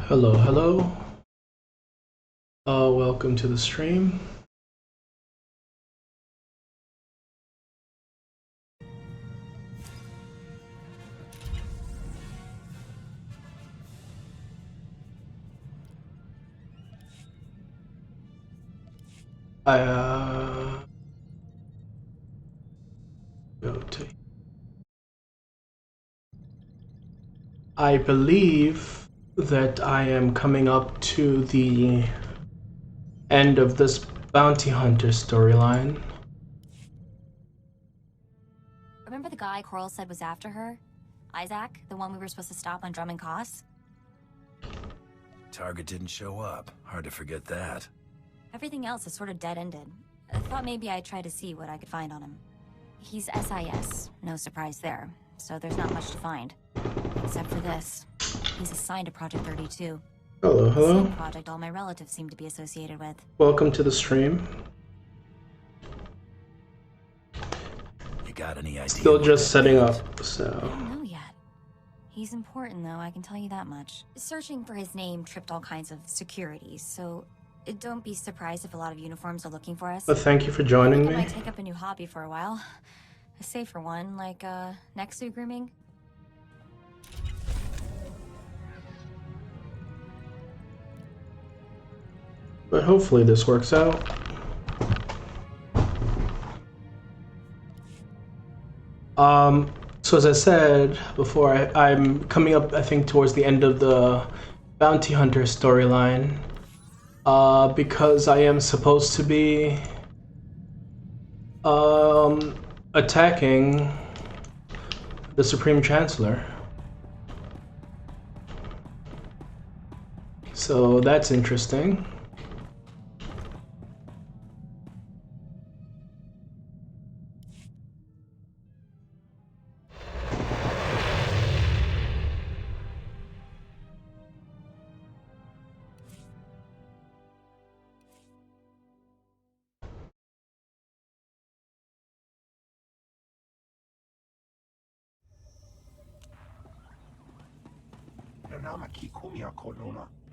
Hello, hello. Welcome to the stream. I believe that I am coming up to the end of this bounty hunter storyline. Remember the guy Coral said was after her? Isaac, the one we were supposed to stop on Drummond Koss? Target didn't show up. Hard to forget that. Everything else is sort of dead-ended. I thought maybe I'd try to see what I could find on him. He's SIS, no surprise there, so there's not much to find. Except for this. He's assigned to Project 32. Hello, hello. Same project all my relatives seem to be associated with. Welcome to the stream. You got any idea? Still just setting up, so... I don't know yet. He's important, though, I can tell you that much. Searching for his name tripped all kinds of security, so don't be surprised if a lot of uniforms are looking for us. But thank you for joining I me. might take up a new hobby for a while. A safer one, like, neck suit grooming. But hopefully this works out. So as I said before, I'm coming up, I think, towards the end of the bounty hunter storyline. Because I am supposed to be attacking the Supreme Chancellor. So that's interesting.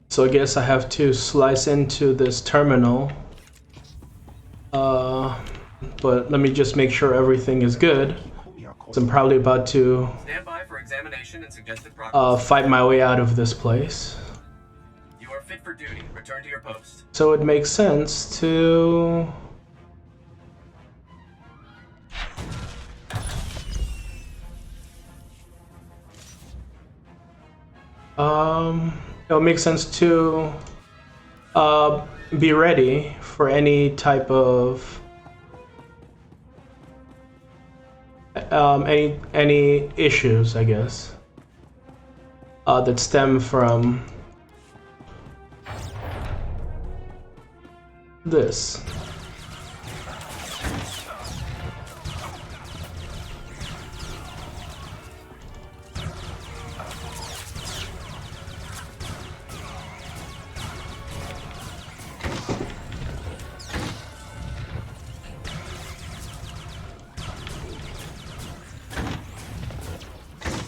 So I guess I have to slice into this terminal. But let me just make sure everything is good. So I'm probably about to Stand by for examination and suggested progress. fight my way out of this place. You are fit for duty. Return to your post. So it makes sense to... it would make sense to be ready for any type of any issues, I guess, that stem from this.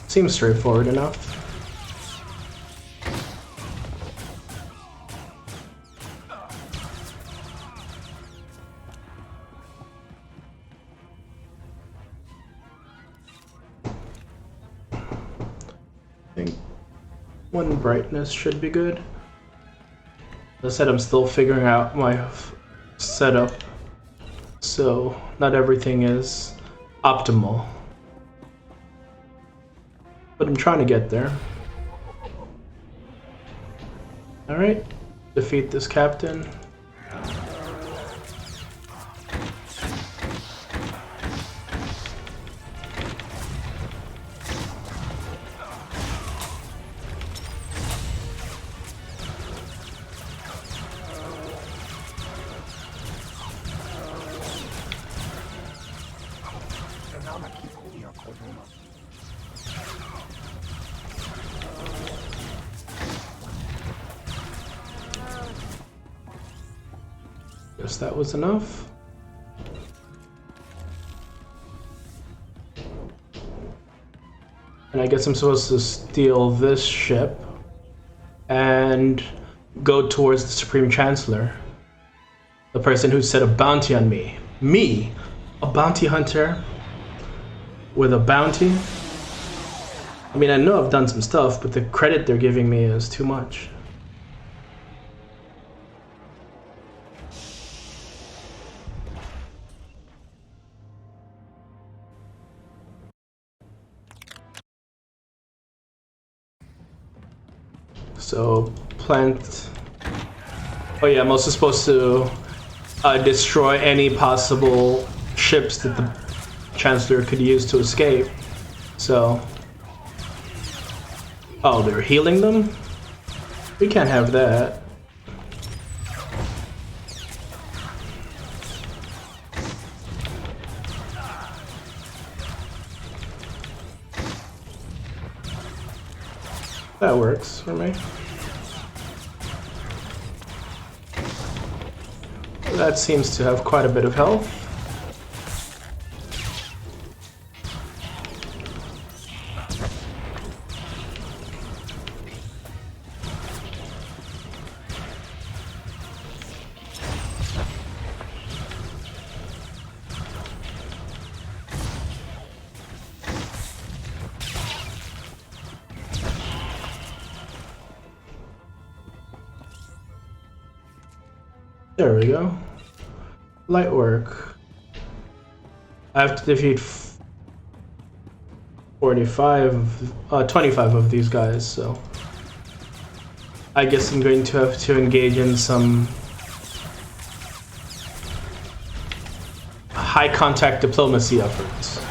Seems straightforward enough. I think one brightness should be good. As I said, I'm still figuring out my setup, so not everything is optimal. But I'm trying to get there. Alright, defeat this captain. Guess that was enough. And I guess I'm supposed to steal this ship. and go towards the Supreme Chancellor, the person who set a bounty on me. Me, a bounty hunter with a bounty? I mean, I know I've done some stuff, but the credit they're giving me is too much. So, plant... Oh yeah, I'm also supposed to destroy any possible ships that the Chancellor could use to escape. So... Oh, they're healing them? We can't have that. That works for me. That seems to have quite a bit of health. There we go. Light work. I have to defeat 25 of these guys, so I guess I'm going to have to engage in some high contact diplomacy efforts.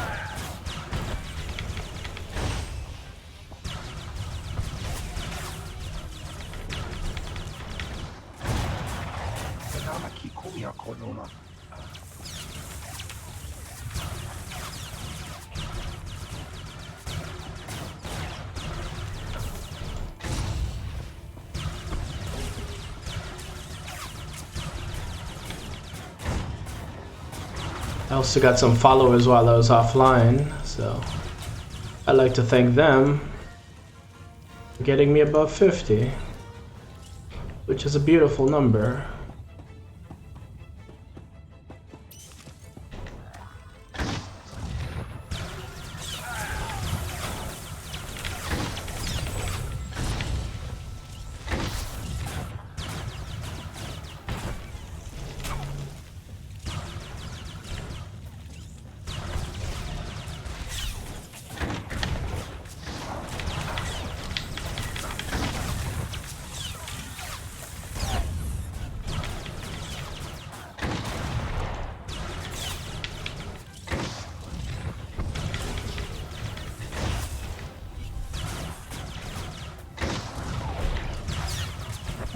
I also got some followers while I was offline, so I'd like to thank them for getting me above 50, which is a beautiful number.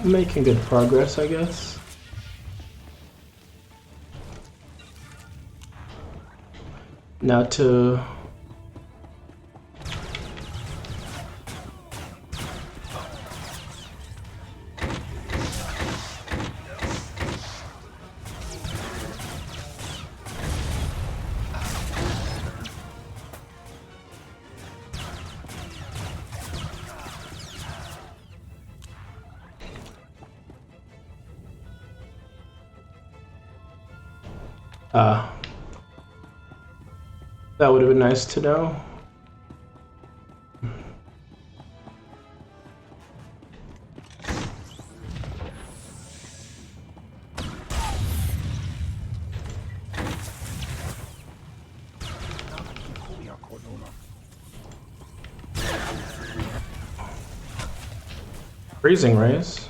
Making good progress, I guess. Now to that would have been nice to know. Freezing rays.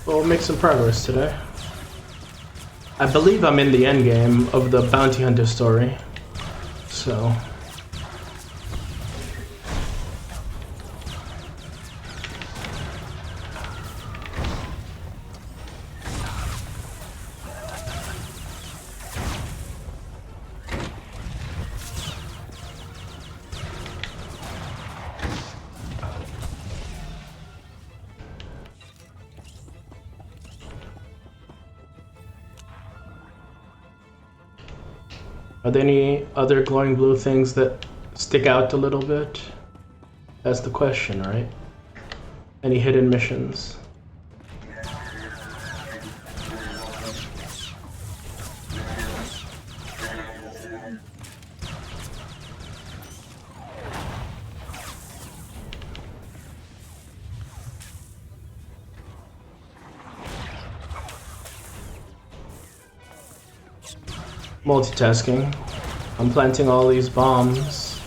We'll make some progress today. I believe I'm in the end game of the bounty hunter story, so Are there any other glowing blue things that stick out a little bit? That's the question, right? Any hidden missions? Multitasking. I'm planting all these bombs.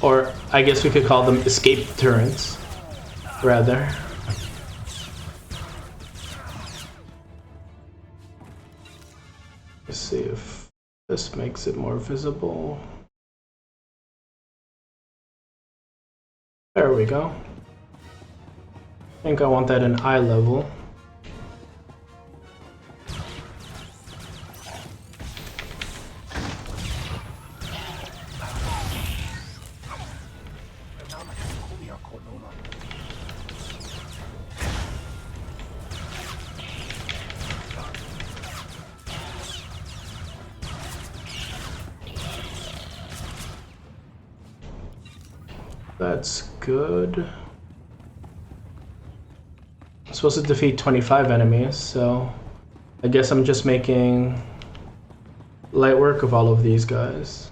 Or I guess we could call them escape turrets, rather. Let's see if this makes it more visible. There we go. I think I want that in eye level. That's good. I'm supposed to defeat 25 enemies, so I guess I'm just making light work of all of these guys.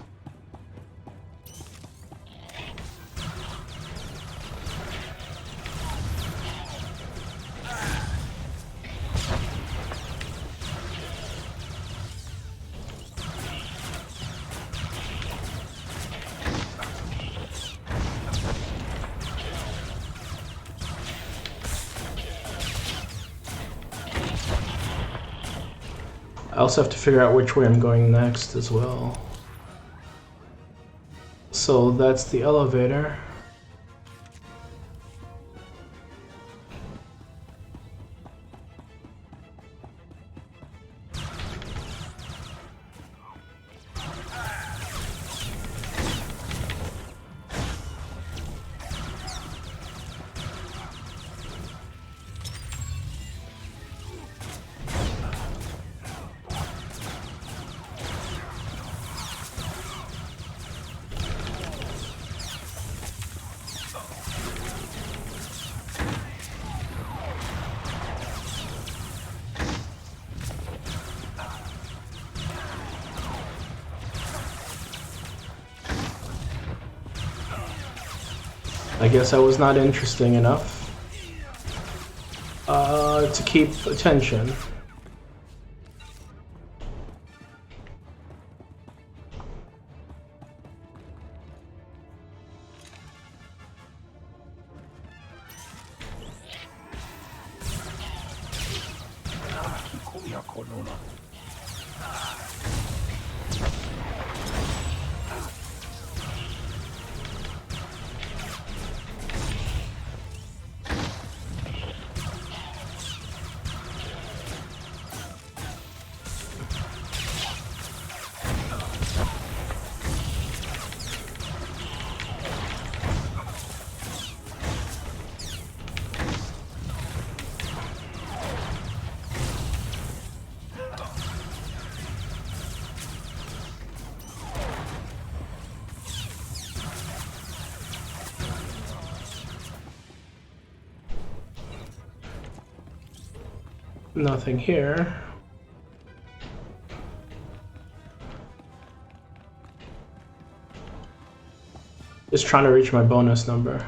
I also have to figure out which way I'm going next as well. So that's the elevator. I guess I was not interesting enough to keep attention. Nothing here. Just trying to reach my bonus number.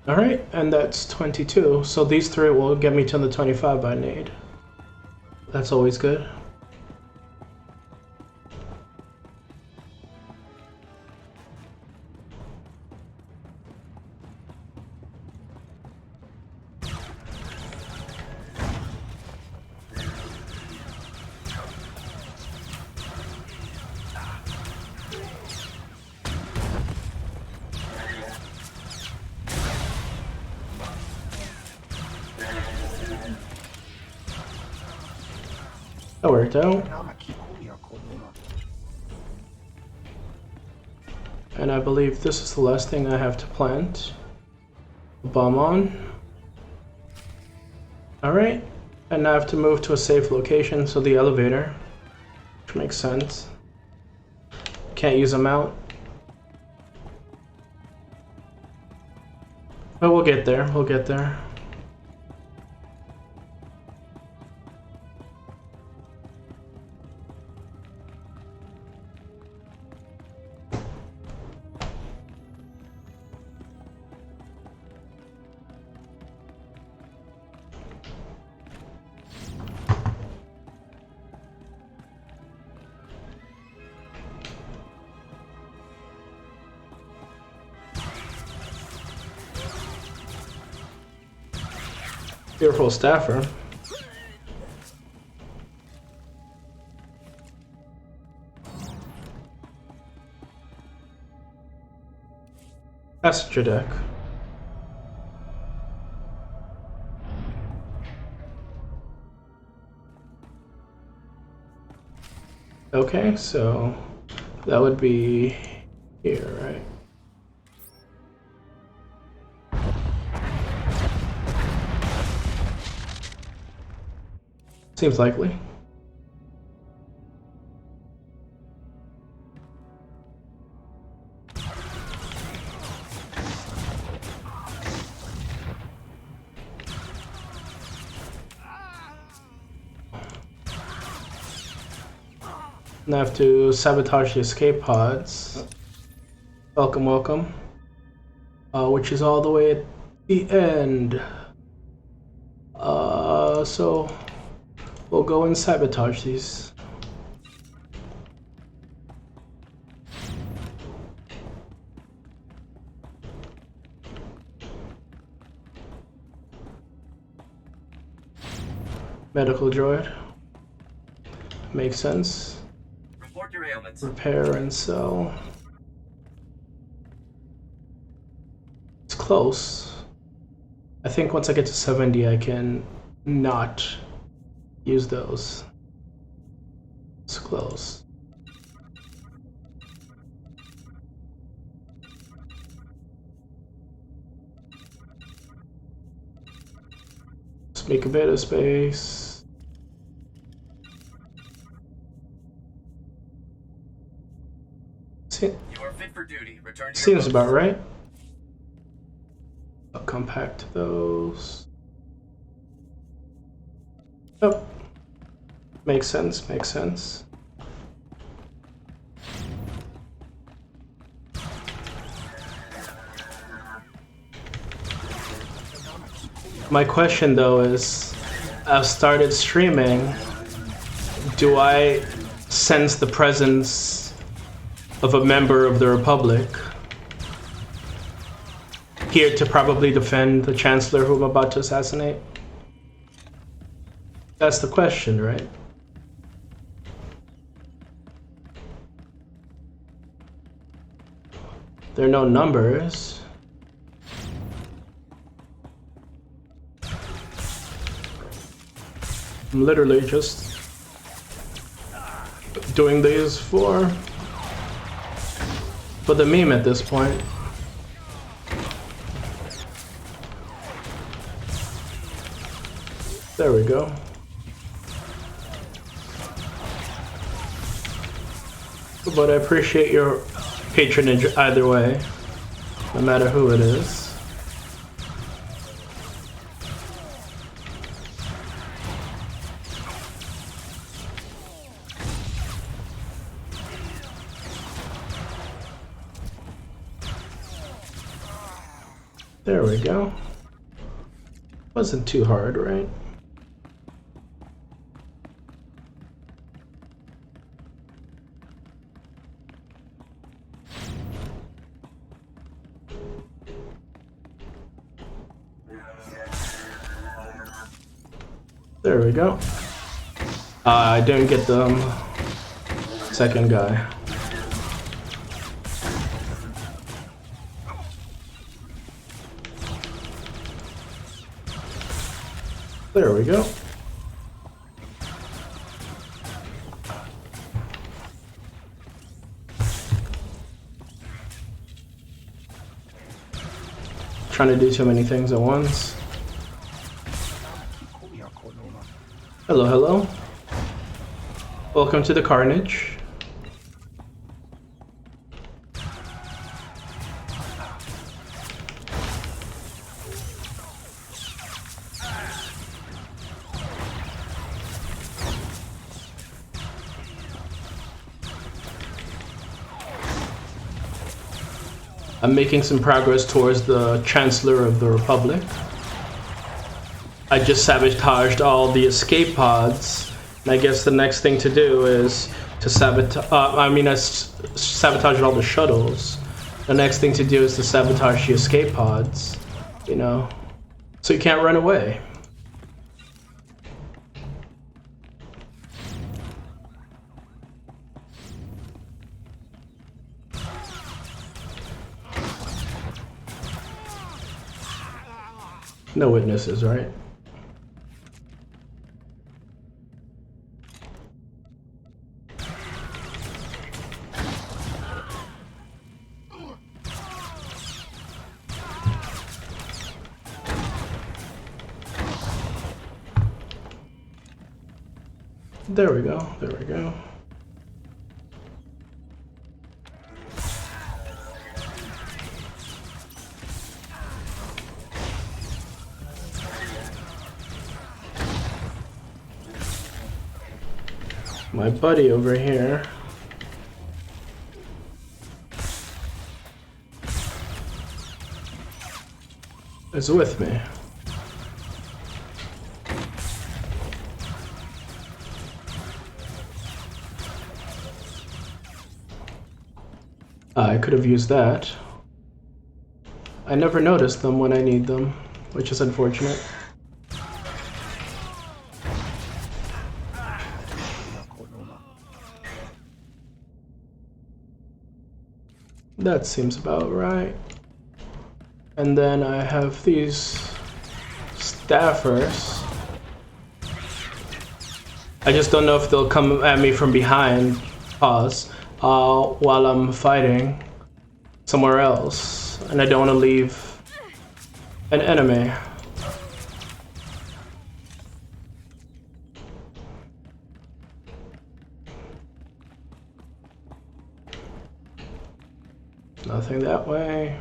Alright, and that's 22. So these three will get me to the 25 I need. That's always good. That worked out. And I believe this is the last thing I have to plant. Bomb on. Alright. And now I have to move to a safe location, so the elevator. Which makes sense. Can't use a mount. But we'll get there, we'll get there. Fearful staffer. Passenger deck. Okay, so that would be here, right? Seems likely. Now I have to sabotage the escape pods. Welcome, welcome. Which is all the way at the end. So we'll go and sabotage these. Medical droid. Makes sense. Report your ailments. Repair and sell. It's close. I think once I get to 70 I can not use those. It's close. Let's make a bit of space. You are fit for duty. Return to your Seems post. about right. I'll compact those. Oh, makes sense, makes sense. My question though is, I've started streaming. Do I sense the presence of a member of the Republic here to probably defend the Chancellor who I'm about to assassinate? That's the question, right? There are no numbers. I'm literally just doing these for the meme at this point. There we go. But I appreciate your patronage either way, no matter who it is. There we go. Wasn't too hard, right? There we go. I didn't get the second guy. There we go. trying to do too many things at once. Hello, hello. Welcome to the Carnage. I'm making some progress towards the Chancellor of the Republic. I just sabotaged all the escape pods, and I guess the next thing to do is to sabotage. I sabotaged all the shuttles. The next thing to do is to sabotage the escape pods, you know, so you can't run away. No witnesses, right? There we go, there we go. My buddy over here is with me. I could have used that. I never noticed them when I need them, which is unfortunate. That seems about right. And then I have these staffers. I just don't know if they'll come at me from behind, while I'm fighting somewhere else. And I don't want to leave an enemy. Nothing that way.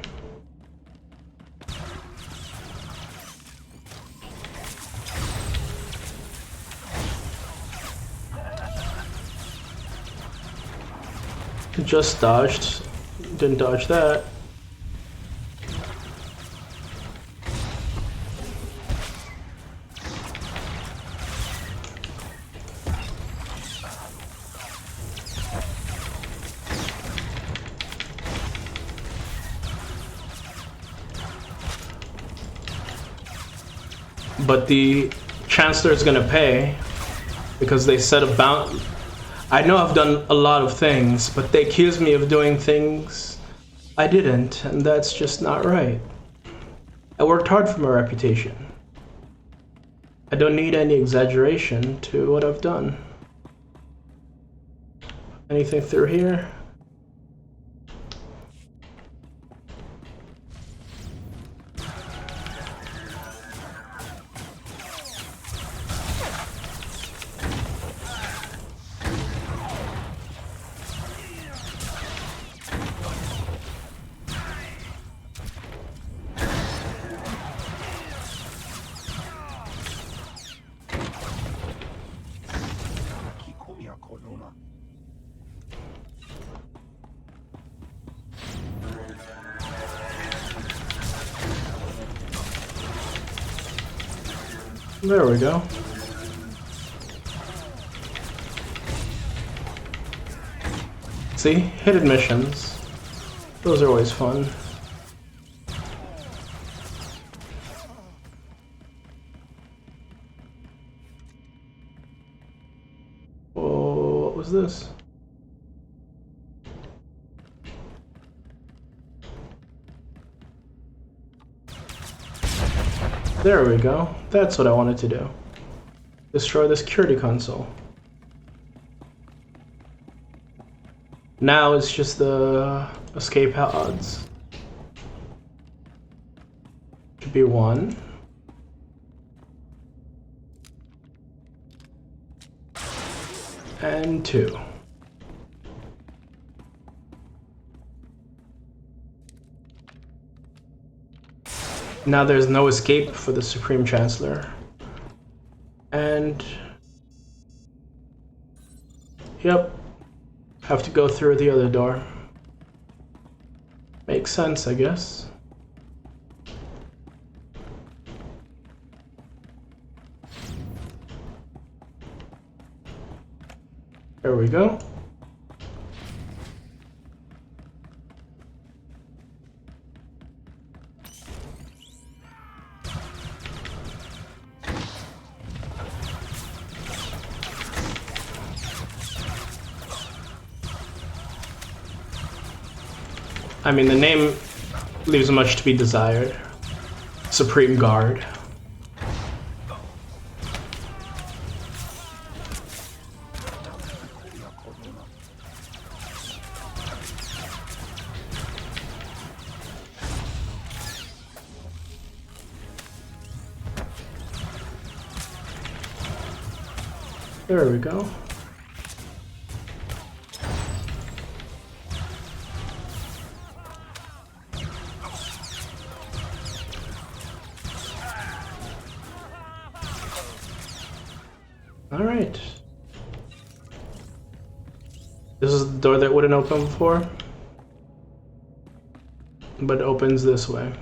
Just dodged. Didn't dodge that. But the Chancellor is gonna pay because they set a bounty. I know I've done a lot of things, but they accuse me of doing things I didn't, and that's just not right. I worked hard for my reputation. I don't need any exaggeration to what I've done. Anything through here? There we go. See? Hidden missions. Those are always fun. Oh, what was this? There we go. That's what I wanted to do. Destroy the security console. Now it's just the escape pods. Should be 1. And 2. Now there's no escape for the Supreme Chancellor. And... Yep. Have to go through the other door. Makes sense, I guess. There we go. I mean, the name leaves much to be desired. Supreme Guard. There we go. All right. This is the door that wouldn't open before, but it opens this way.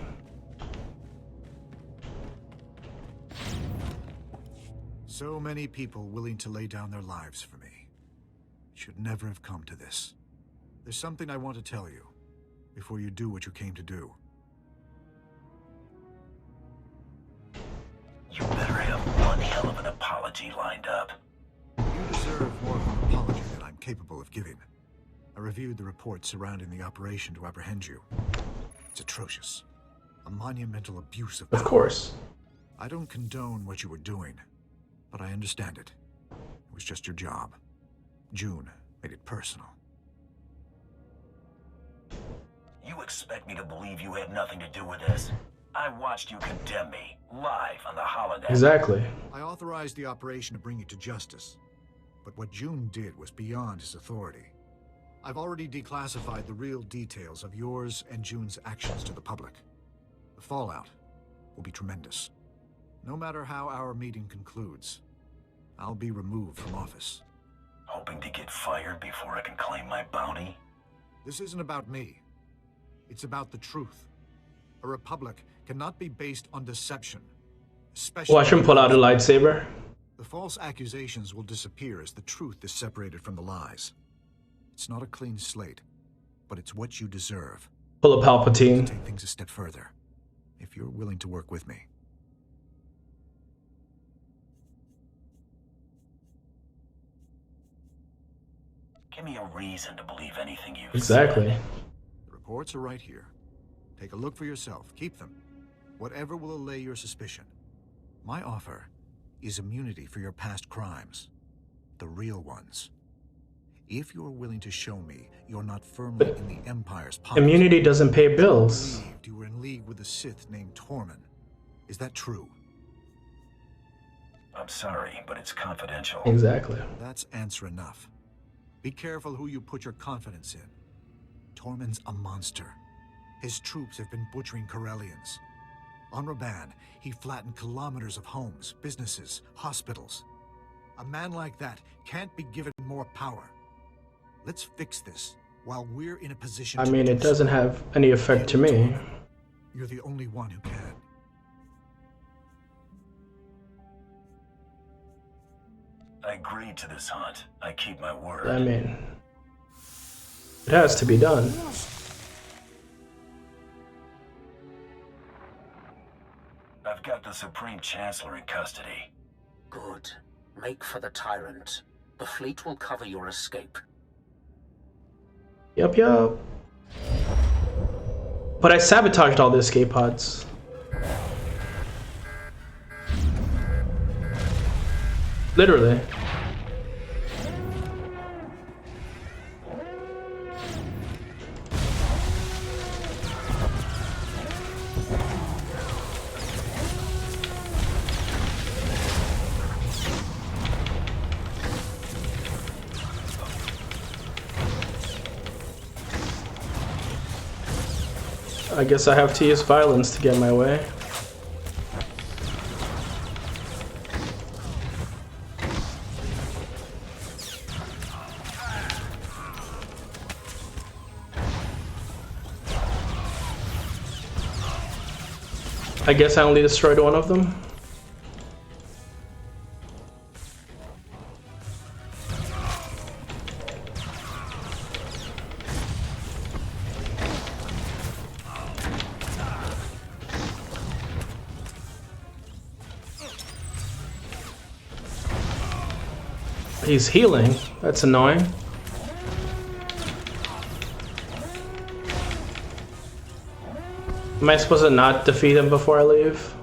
So many people willing to lay down their lives for me. It should never have come to this. There's something I want to tell you before you do what you came to do. You better have one hell of an apology lined up. You deserve more of an apology than I'm capable of giving. I reviewed the reports surrounding the operation to apprehend you. It's atrocious. A monumental abuse of power. Of course. I don't condone what you were doing, but I understand it. It was just your job. June made it personal. You expect me to believe you had nothing to do with this? I watched you condemn me, live on the holodeck. Exactly. I authorized the operation to bring you to justice, but what June did was beyond his authority. I've already declassified the real details of yours and June's actions to the public. The fallout will be tremendous. No matter how our meeting concludes, I'll be removed from office. Hoping to get fired before I can claim my bounty? This isn't about me. It's about the truth. A republic cannot be based on deception, especially... Watch him pull out a lightsaber. The false accusations will disappear as the truth is separated from the lies. It's not a clean slate, but it's what you deserve. Pull a Palpatine. Take things a step further, if you're willing to work with me. Give me a reason to believe anything you Exactly. said. The reports are right here. Take a look for yourself. Keep them. Whatever will allay your suspicion. My offer is immunity for your past crimes. The real ones. If you're willing to show me you're not firmly in the Empire's pocket... Immunity doesn't pay bills. I believed you were in league with a Sith named Tormund. Is that true? I'm sorry, but it's confidential. Exactly. That's answer enough. Be careful who you put your confidence in. Tormund's a monster. His troops have been butchering Corellians. On Raban, he flattened kilometers of homes, businesses, hospitals. A man like that can't be given more power. Let's fix this while we're in a position I to mean, do it doesn't so. have any effect to me. You're the only one who can. I agreed to this hunt. I keep my word. I mean, it has to be done. I've got the Supreme Chancellor in custody. Good. Make for the Tyrant. The fleet will cover your escape. Yup, yup. But I sabotaged all the escape pods. Literally. I guess I have to use violence to get my way. I guess I only destroyed one of them. He's healing. That's annoying. Am I supposed to not defeat him before I leave?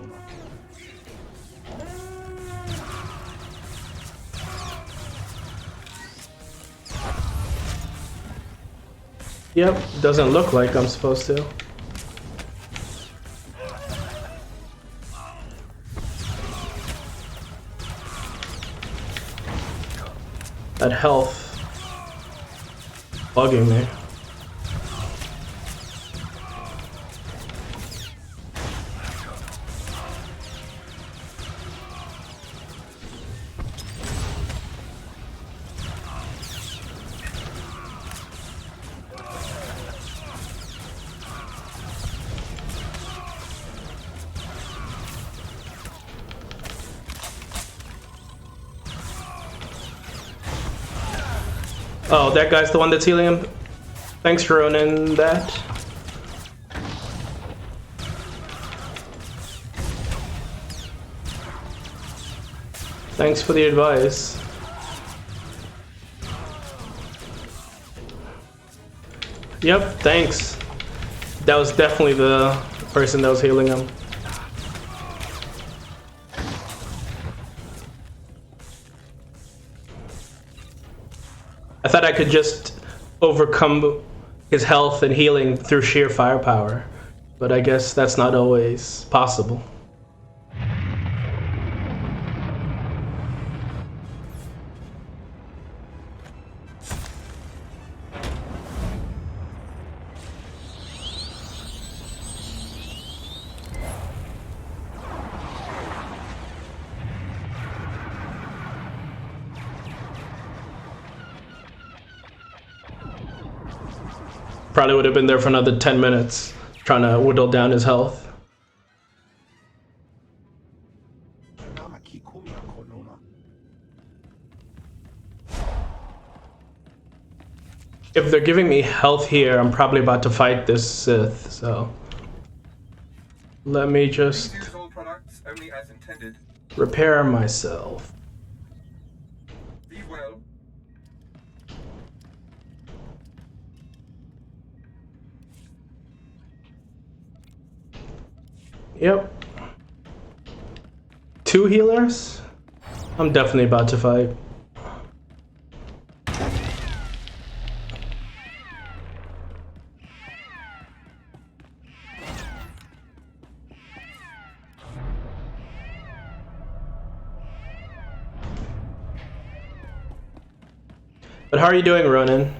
Yep, doesn't look like I'm supposed to. That health bugging me. Oh, that guy's the one that's healing him? Thanks for ruining that. Thanks for the advice. Yep, thanks. That was definitely the person that was healing him. I thought I could just overcome his health and healing through sheer firepower, but I guess that's not always possible. Probably would have been there for another 10 minutes trying to whittle down his health. If they're giving me health here, I'm probably about to fight this Sith, so let me just Use all products only as intended. repair myself. Be well. Yep. 2 healers? I'm definitely about to fight. But how are you doing, Ronan?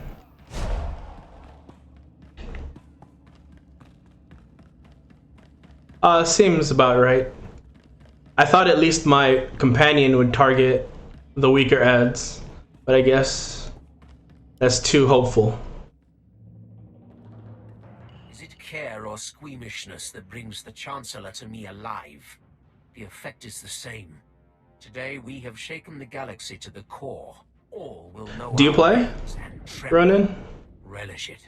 Seems about right. I thought at least my companion would target the weaker ads, but I guess that's too hopeful. Is it care or squeamishness that brings the Chancellor to me alive? The effect is the same. Today we have shaken the galaxy to the core. All will know. Do you play, and tremble. Ronan? Relish it.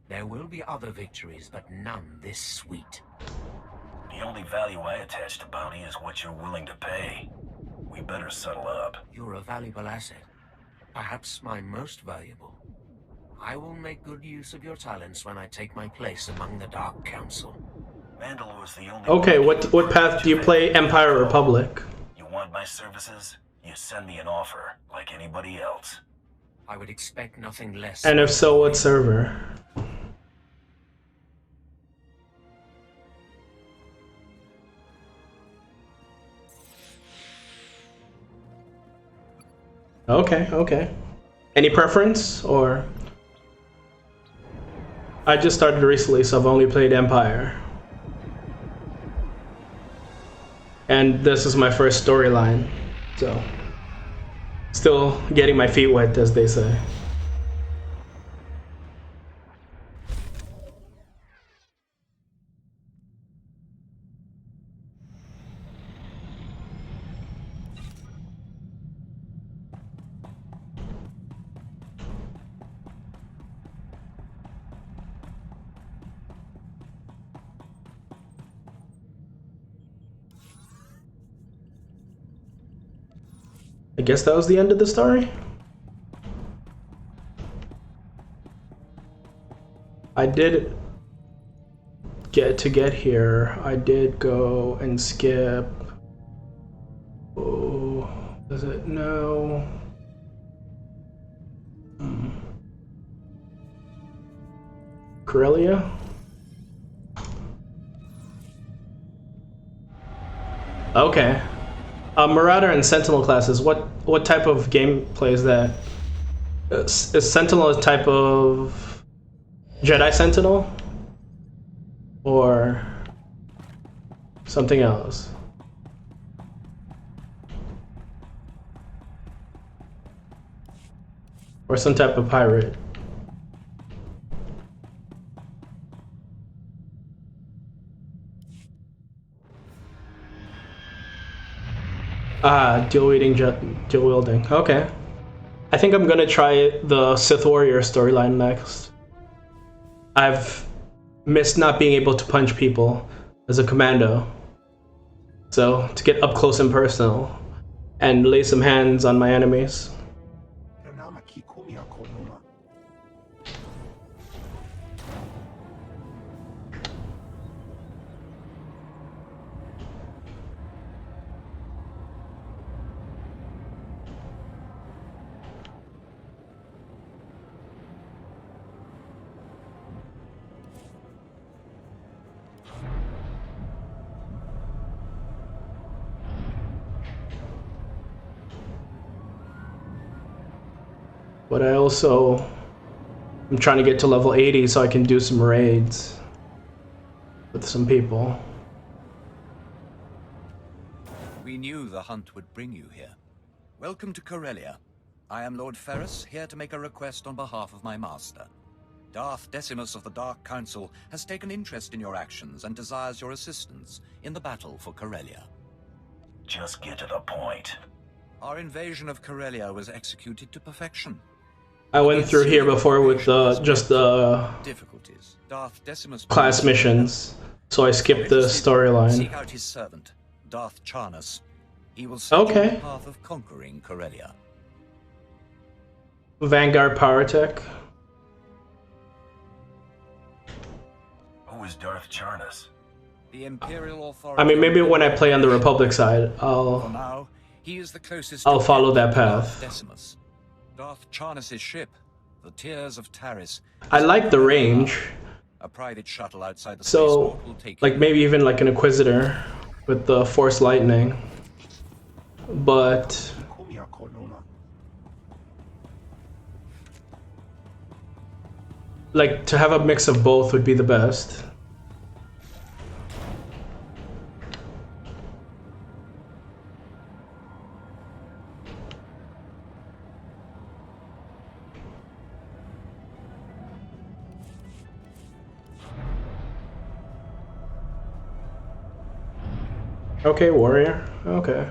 There will be other victories, but none this sweet. The only value I attach to bounty is what you're willing to pay. We better settle up. You're a valuable asset. Perhaps my most valuable. I will make good use of your talents when I take my place among the Dark Council. Mandalore is the only Okay, one what path do you play? Empire or Republic? You want my services? You send me an offer, like anybody else. I would expect nothing less. And if so, what server? Okay, okay. Any preference or? I just started recently, so I've only played Empire. And this is my first storyline, so still getting my feet wet, as they say. I guess that was the end of the story. I did get here. I did go and skip. Oh, does it? No. Corellia? Okay. Marauder and Sentinel classes. What type of gameplay is that? Is Sentinel a type of Jedi Sentinel, or something else? Or some type of pirate? Ah, dual wielding. Okay. I think I'm gonna try the Sith Warrior storyline next. I've missed not being able to punch people as a commando. So, to get up close and personal and lay some hands on my enemies. But I'm trying to get to level 80 so I can do some raids with some people. We knew the hunt would bring you here. Welcome to Corellia. I am Lord Ferrus, here to make a request on behalf of my master. Darth Decimus of the Dark Council has taken interest in your actions and desires your assistance in the battle for Corellia. Just get to the point. Our invasion of Corellia was executed to perfection. I went through here before with just the difficulties. Darth Decimus class missions, so I skipped the storyline. Seek out his servant, Darth Charnus. He will set you on the path of conquering Corellia. Vanguard Power Tech. Who is Darth Charnus? The Imperial Authority. I mean, maybe when I play on the Republic side, For now, he is the closest I'll follow that path. Decimus. Darth Charnus' ship, the Tears of Taris. I like the range. A private shuttle outside the So, spaceport will take like you. maybe even like an Inquisitor with the Force Lightning. But like to have a mix of both would be the best. Okay, warrior. Okay.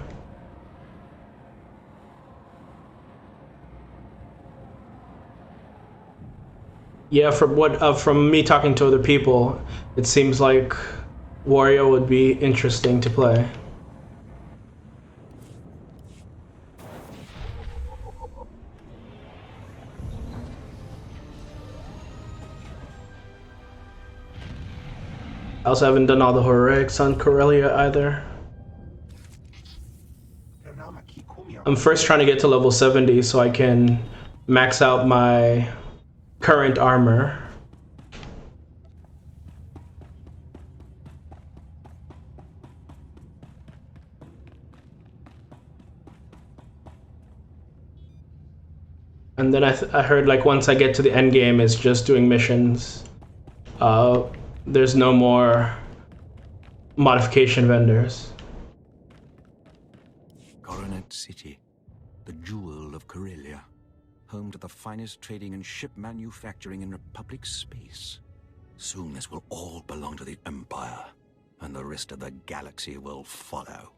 Yeah, from me talking to other people, it seems like warrior would be interesting to play. I also haven't done all the heroics on Corellia either. I'm first trying to get to level 70 so I can max out my current armor. And then I heard like once I get to the end game, it's just doing missions there's no more modification vendors. Coronet City, the jewel of Corellia, home to the finest trading and ship manufacturing in Republic space. Soon this will all belong to the Empire, and the rest of the galaxy will follow.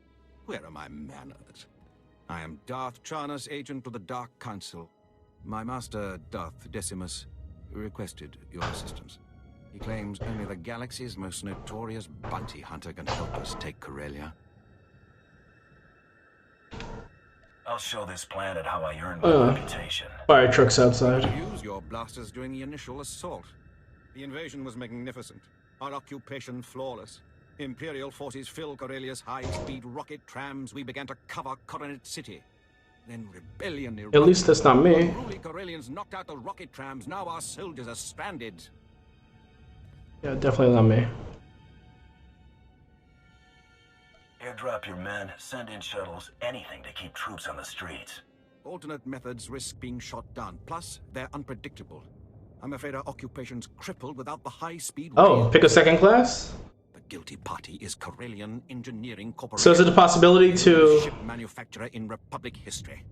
Where are my manners? I am Darth Charnas, agent of the Dark Council. My master, Darth Decimus, requested your assistance. He claims only the galaxy's most notorious bounty hunter can help us take Corellia. I'll show this planet how I earned my reputation. Fire trucks outside. Use your blasters during the initial assault. The invasion was magnificent. Our occupation flawless. Imperial forces filled Corellia's high-speed rocket trams. We began to cover Coronet City. Then rebellion erupted. At least that's not me. Unruly Corellians knocked out the rocket trams. Now our soldiers are stranded. Yeah, definitely not me. Airdrop your men, send in shuttles, anything to keep troops on the streets. Alternate methods risk being shot down. Plus, they're unpredictable. I'm afraid our occupation's crippled without the high-speed Oh, rail. pick a second class? The guilty party is Corellian Engineering Corporation. So is it a possibility to... Ship manufacturer in Republic history.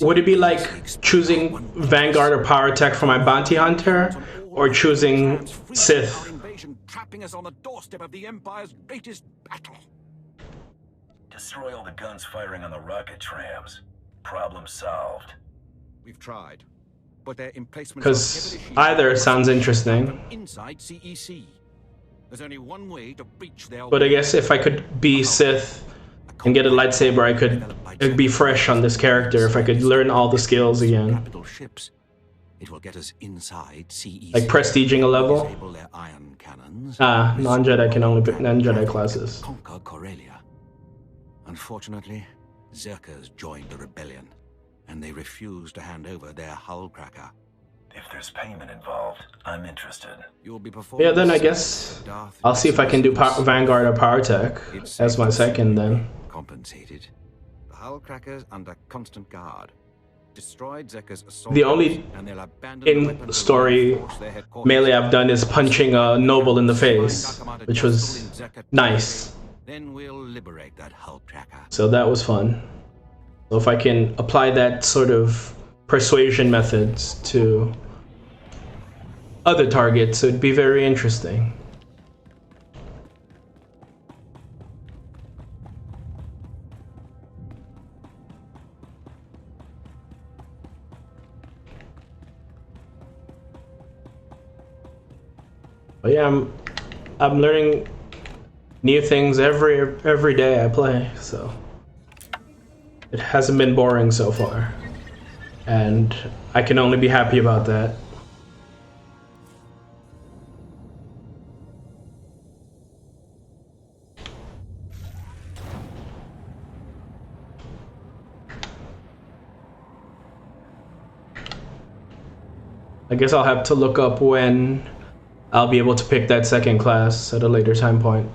Would it be like choosing Vanguard or Power Tech for my bounty hunter? Or choosing Sith? Our invasion trapping us on the doorstep of the Empire's greatest battle. Destroy all the guns firing on the rocket trams. Problem solved. We've tried, but their emplacements Because either sounds interesting. inside CEC. There's only one way to breach their. But I guess if I could be Sith and get a lightsaber, I could... It'd be fresh on this character if I could learn all the skills again. Capital ships. It will get us inside CEC. Like prestiging a level? Disable their ion cannons. Ah, non-Jedi can only pick non-Jedi classes. Conquer Corellia. Unfortunately, Zerkers joined the rebellion, and they refuse to hand over their hull cracker. If there's payment involved, I'm interested. You'll be performing Yeah, then I the guess Darth I'll see if I can do Vanguard or Power Tech as my second then. compensated. The hull crackers under constant guard. Destroyed Zerkers' assault. The only and they'll abandon the weapons of in-story reinforce their headquarters. melee I've done is punching a noble in the face, which was nice. Then we'll liberate that hull cracker. So that was fun. So if I can apply that sort of persuasion methods to other targets, it'd be very interesting. But yeah, I'm learning new things every day I play, so it hasn't been boring so far, and I can only be happy about that. I guess I'll have to look up when I'll be able to pick that second class at a later time point.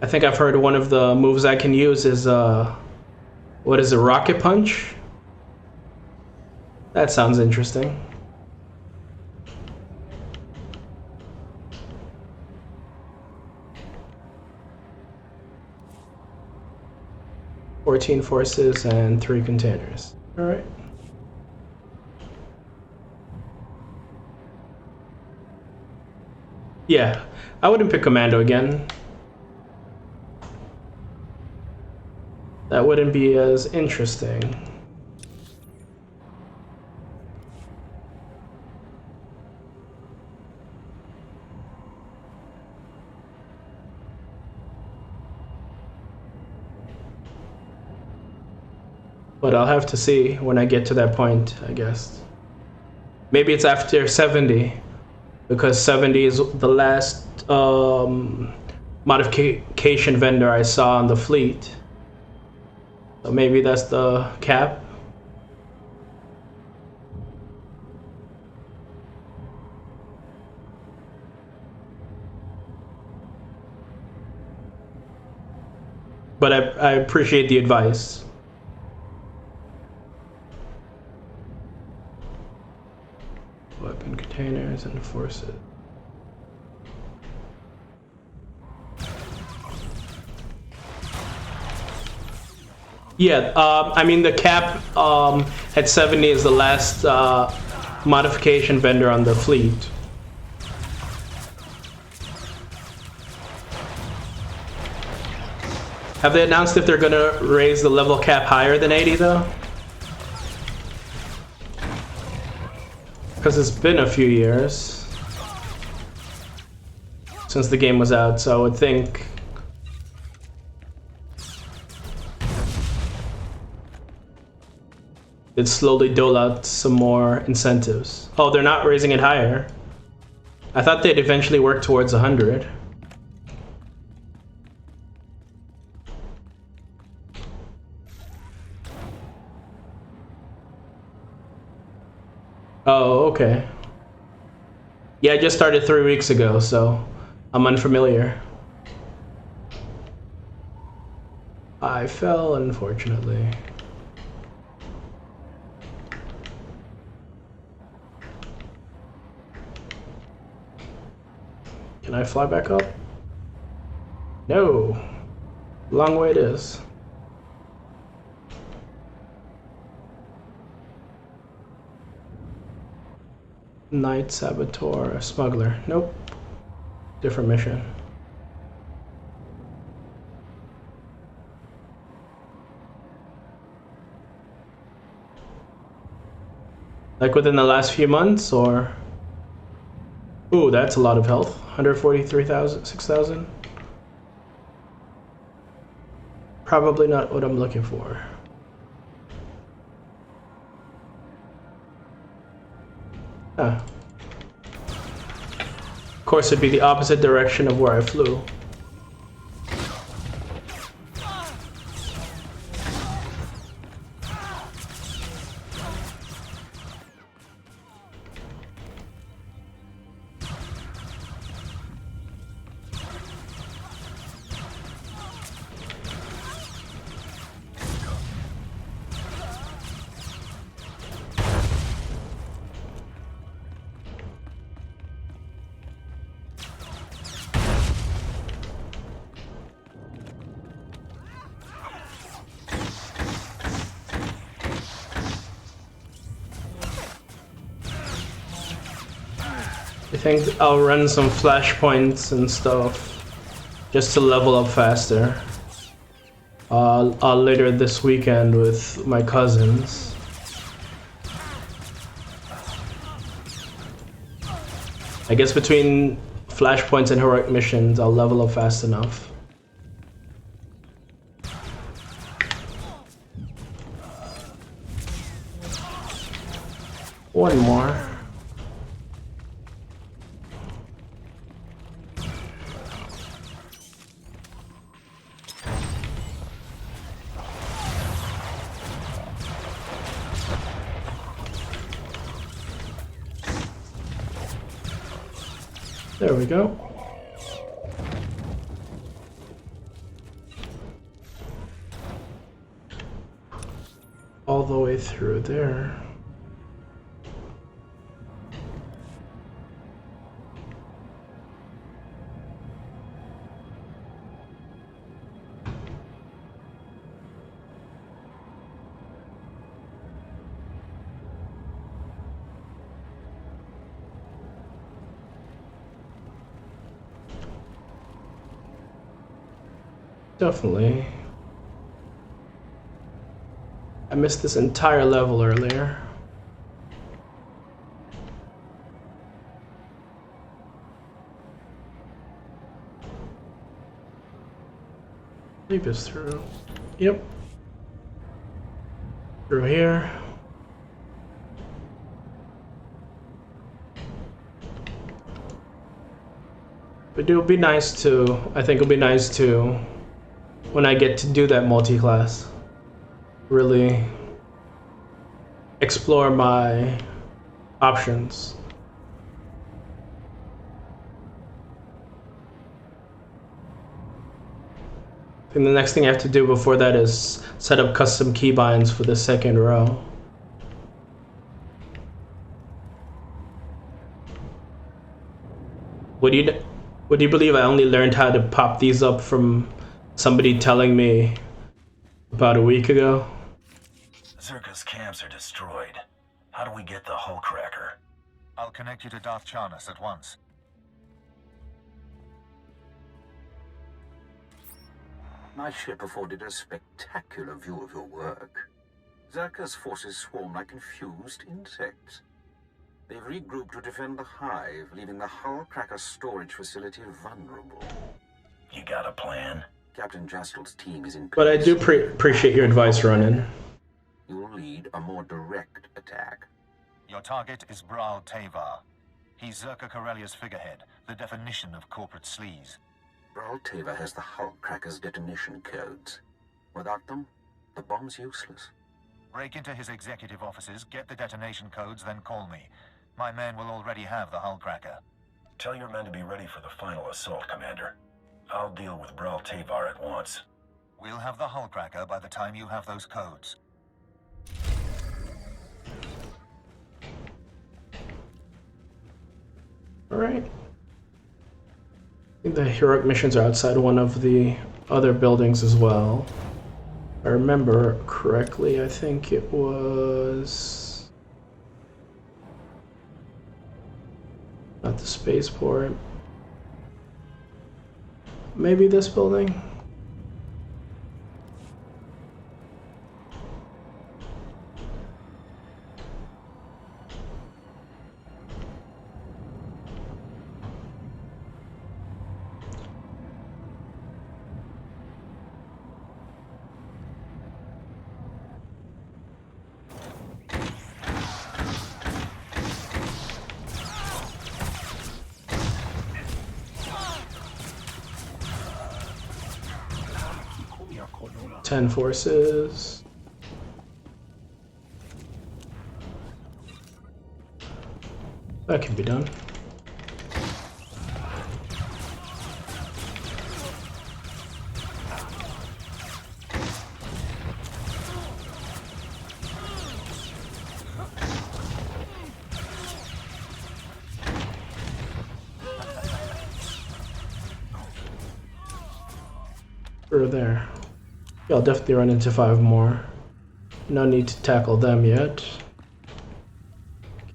I think I've heard one of the moves I can use is what is it, Rocket Punch? That sounds interesting. "14 forces and 3 containers." All right. Yeah, I wouldn't pick Commando again. That wouldn't be as interesting. But I'll have to see when I get to that point, I guess. Maybe it's after 70, because 70 is the last modification vendor I saw on the fleet. So maybe that's the cap. but I appreciate the advice. Weapon containers and force it. Yeah, I mean the cap at 70 is the last modification vendor on the fleet. Have they announced if they're gonna raise the level cap higher than 80 though? Because it's been a few years since the game was out, so I would think they'd slowly dole out some more incentives. Oh, they're not raising it higher. I thought they'd eventually work towards 100. Oh, okay. Yeah, I just started 3 weeks ago, so I'm unfamiliar. I fell, unfortunately. Can I fly back up? No. Long way it is. Night Saboteur, Smuggler. Nope. Different mission. Like within the last few months, or? Ooh, that's a lot of health. 143,000, 6,000. Probably not what I'm looking for. Ah. Of course, it'd be the opposite direction of where I flew. I think I'll run some flashpoints and stuff just to level up faster. Later this weekend with my cousins. I guess between flashpoints and heroic missions, I'll level up fast enough. One more. There we go. All the way through there. Definitely. I missed this entire level earlier. Leave us through. Yep. Through here. But it'll be nice to, I think it'll be nice to, when I get to do that multi-class, really explore my options. And the next thing I have to do before that is set up custom keybinds for the second row. Would you believe I only learned how to pop these up from somebody telling me about a week ago? Zerka's camps are destroyed. How do we get the hull cracker? I'll connect you to Darth Charnas at once. My ship afforded a spectacular view of your work. Zerka's forces swarm like confused insects. They've regrouped to defend the hive, leaving the hull cracker storage facility vulnerable. You got a plan? Captain Jastel's team is in place. But I do appreciate your advice, Ronan. You will lead a more direct attack. Your target is Bral Tavar. He's Zerka Corellia's figurehead, the definition of corporate sleaze. Bral Tavar has the hull cracker's detonation codes. Without them, the bomb's useless. Break into his executive offices, get the detonation codes, then call me. My men will already have the hull cracker. Tell your men to be ready for the final assault, Commander. I'll deal with Bral Tavar at once. We'll have the hull cracker by the time you have those codes. Alright. I think the heroic missions are outside one of the other buildings as well. If I remember correctly, I think it was... not the spaceport. Maybe this building? Ten forces. That can be done. Through there. Yeah, I'll definitely run into 5 more. No need to tackle them yet.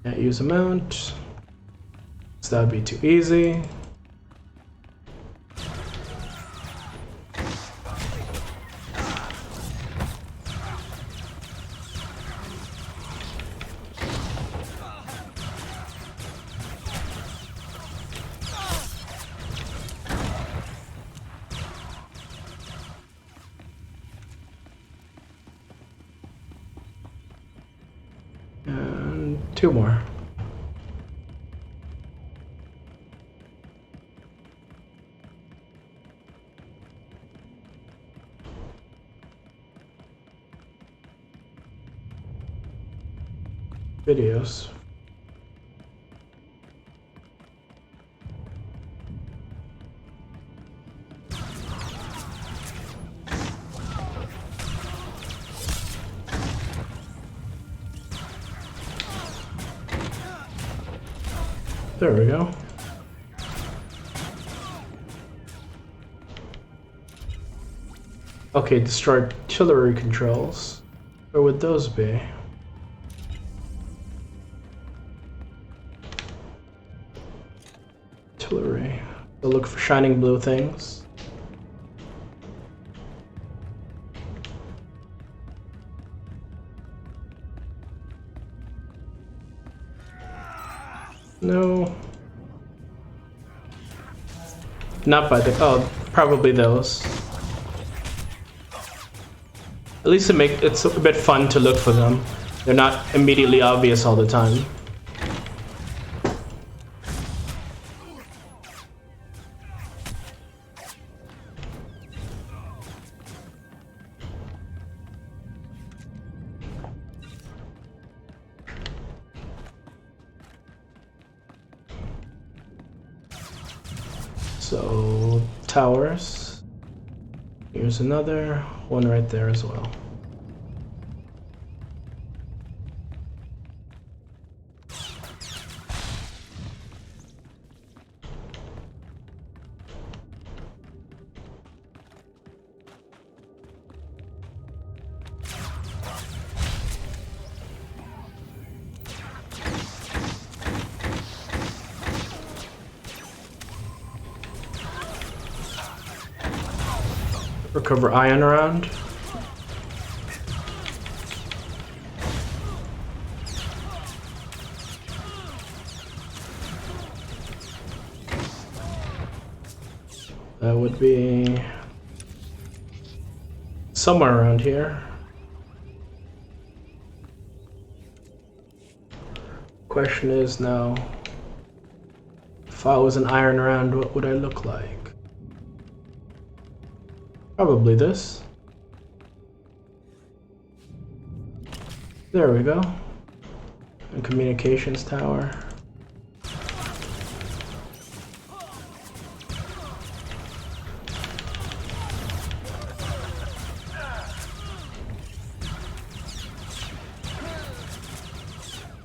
Can't use a mount. So that would be too easy. And 2 more. Videos. There we go. Okay, destroy artillery controls. Where would those be? Artillery. They'll look for shining blue things. No. Not by the... oh, probably those. At least it's a bit fun to look for them. They're not immediately obvious all the time. So, towers. Here's another one right there as well. Recover iron around. That would be somewhere around here. Question is now, if I was an iron round, what would I look like? Probably this. There we go. A communications tower.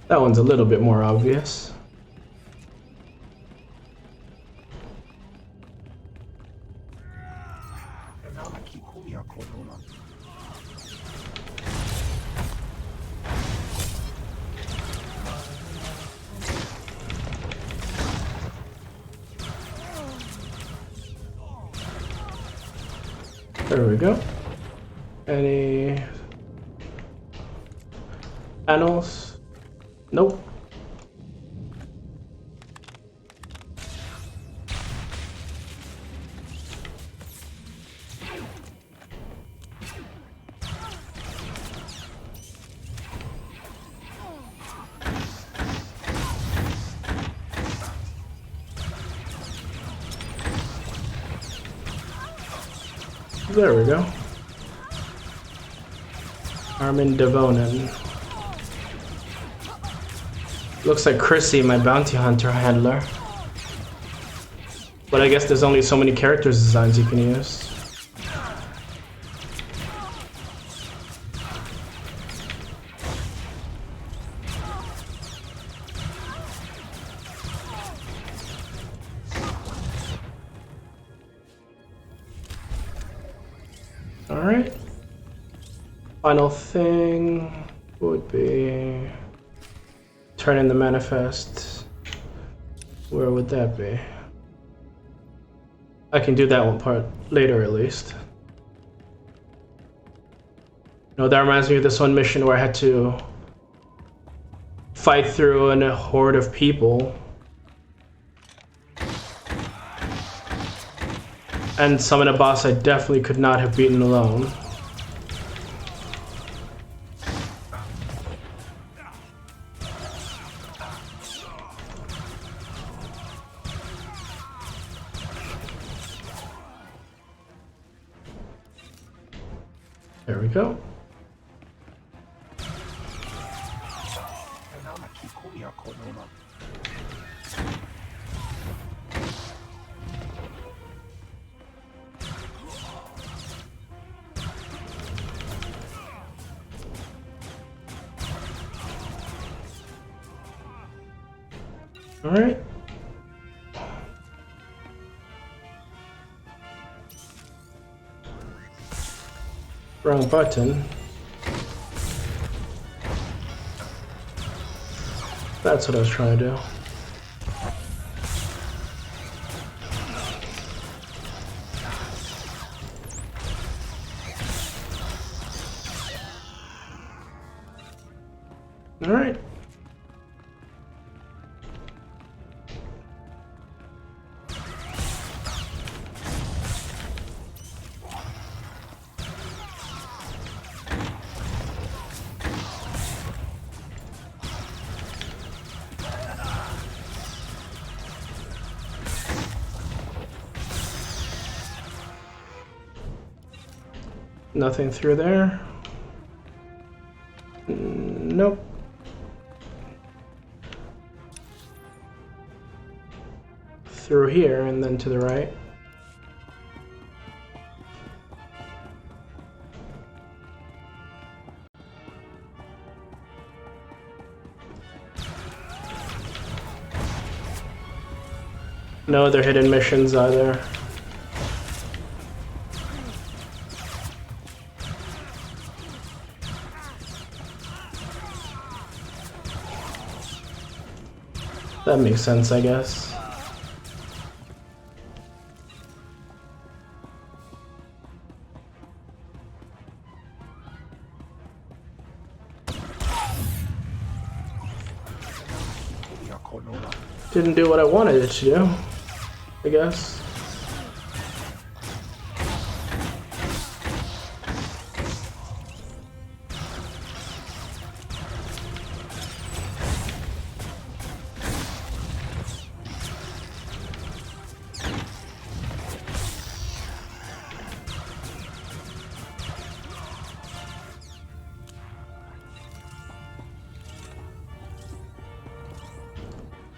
That one's a little bit more obvious. There we go. Any panels? Nope. There we go. Armin Devonen. Looks like Chrissy, my bounty hunter handler. But I guess there's only so many characters designs you can use. Alright. Final thing would be turn in the manifest. Where would that be? I can do that one part later at least. No, that reminds me of this one mission where I had to fight through a horde of people and summon a boss I definitely could not have beaten alone. There we go. All right. Wrong button. That's what I was trying to do. All right. Nothing through there. Nope. Through here and then to the right. No other hidden missions either. That makes sense, I guess. Didn't do what I wanted it to do, I guess.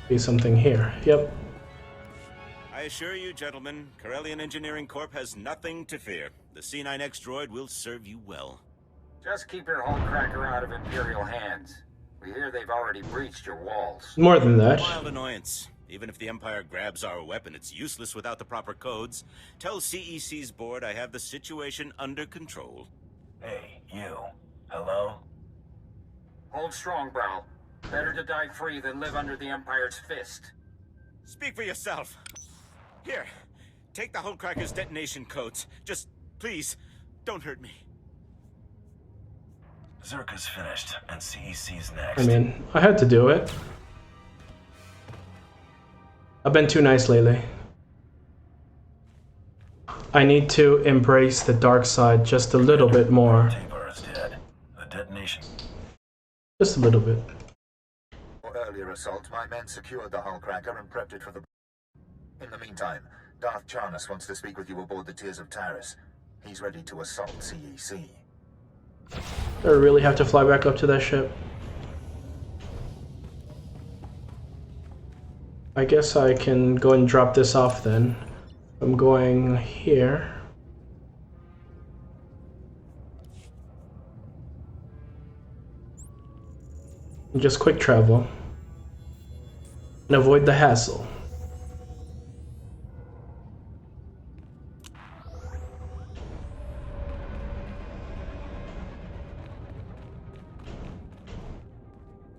Be something here. Yep. I assure you, gentlemen, Corellian Engineering Corp has nothing to fear. The C9X droid will serve you well. Just keep your Hullcracker out of Imperial hands. We hear they've already breached your walls. More than that. Mild annoyance. Even if the Empire grabs our weapon, it's useless without the proper codes. Tell CEC's board I have the situation under control. Hey, you. Hello? Hold strong, Browl. Better to die free than live under the Empire's fist. Speak for yourself. Here, take the Hullcracker's detonation codes. Just, please, don't hurt me. Zerka's finished, and CEC's next. I mean, I had to do it. I've been too nice lately. I need to embrace the dark side just a little bit more. Tabor is dead. The detonation. Just a little bit. For earlier assault, my men secured the Hullcracker and prepped it for the... In the meantime, Darth Charnas wants to speak with you aboard the Tears of Taris. He's ready to assault CEC. Do I really have to fly back up to that ship? I guess I can go and drop this off then. I'm going here. Just quick travel. And avoid the hassle.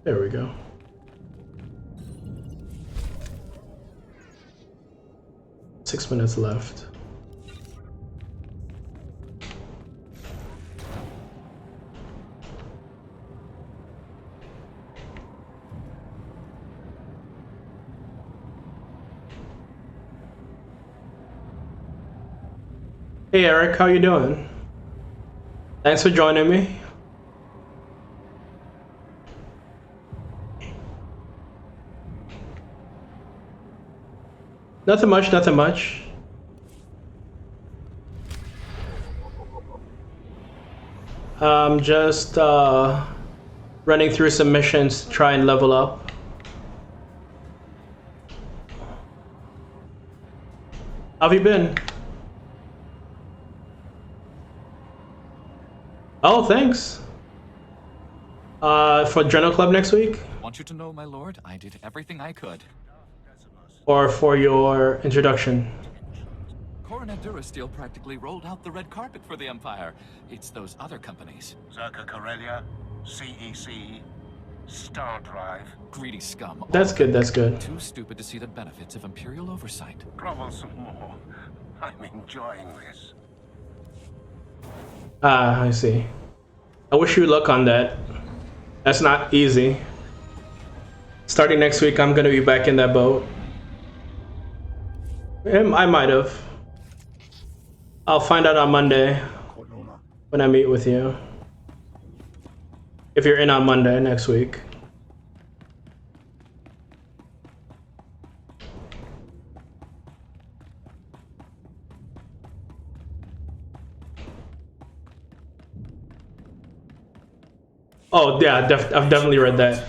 There we go. Six minutes left. Hey Eric, how you doing? Thanks for joining me. Nothing much, nothing much. Just running through some missions to try and level up. How have you been? Oh, thanks. For Adrenal Club next week? Want you to know, my lord, I did everything I could. Or for your introduction? Coronet Durasteel practically rolled out the red carpet for the Empire. It's those other companies. Zerka Corellia, CEC, Star Drive. Greedy scum. That's good, that's good. Too stupid to see the benefits of Imperial oversight. Grovel some more. I'm enjoying this. Ah, I see. I wish you luck on that. That's not easy. Starting next week, I'm gonna be back in that boat. I might have. I'll find out on Monday when I meet with you. If you're in on Monday next week. Oh yeah, I've definitely read that.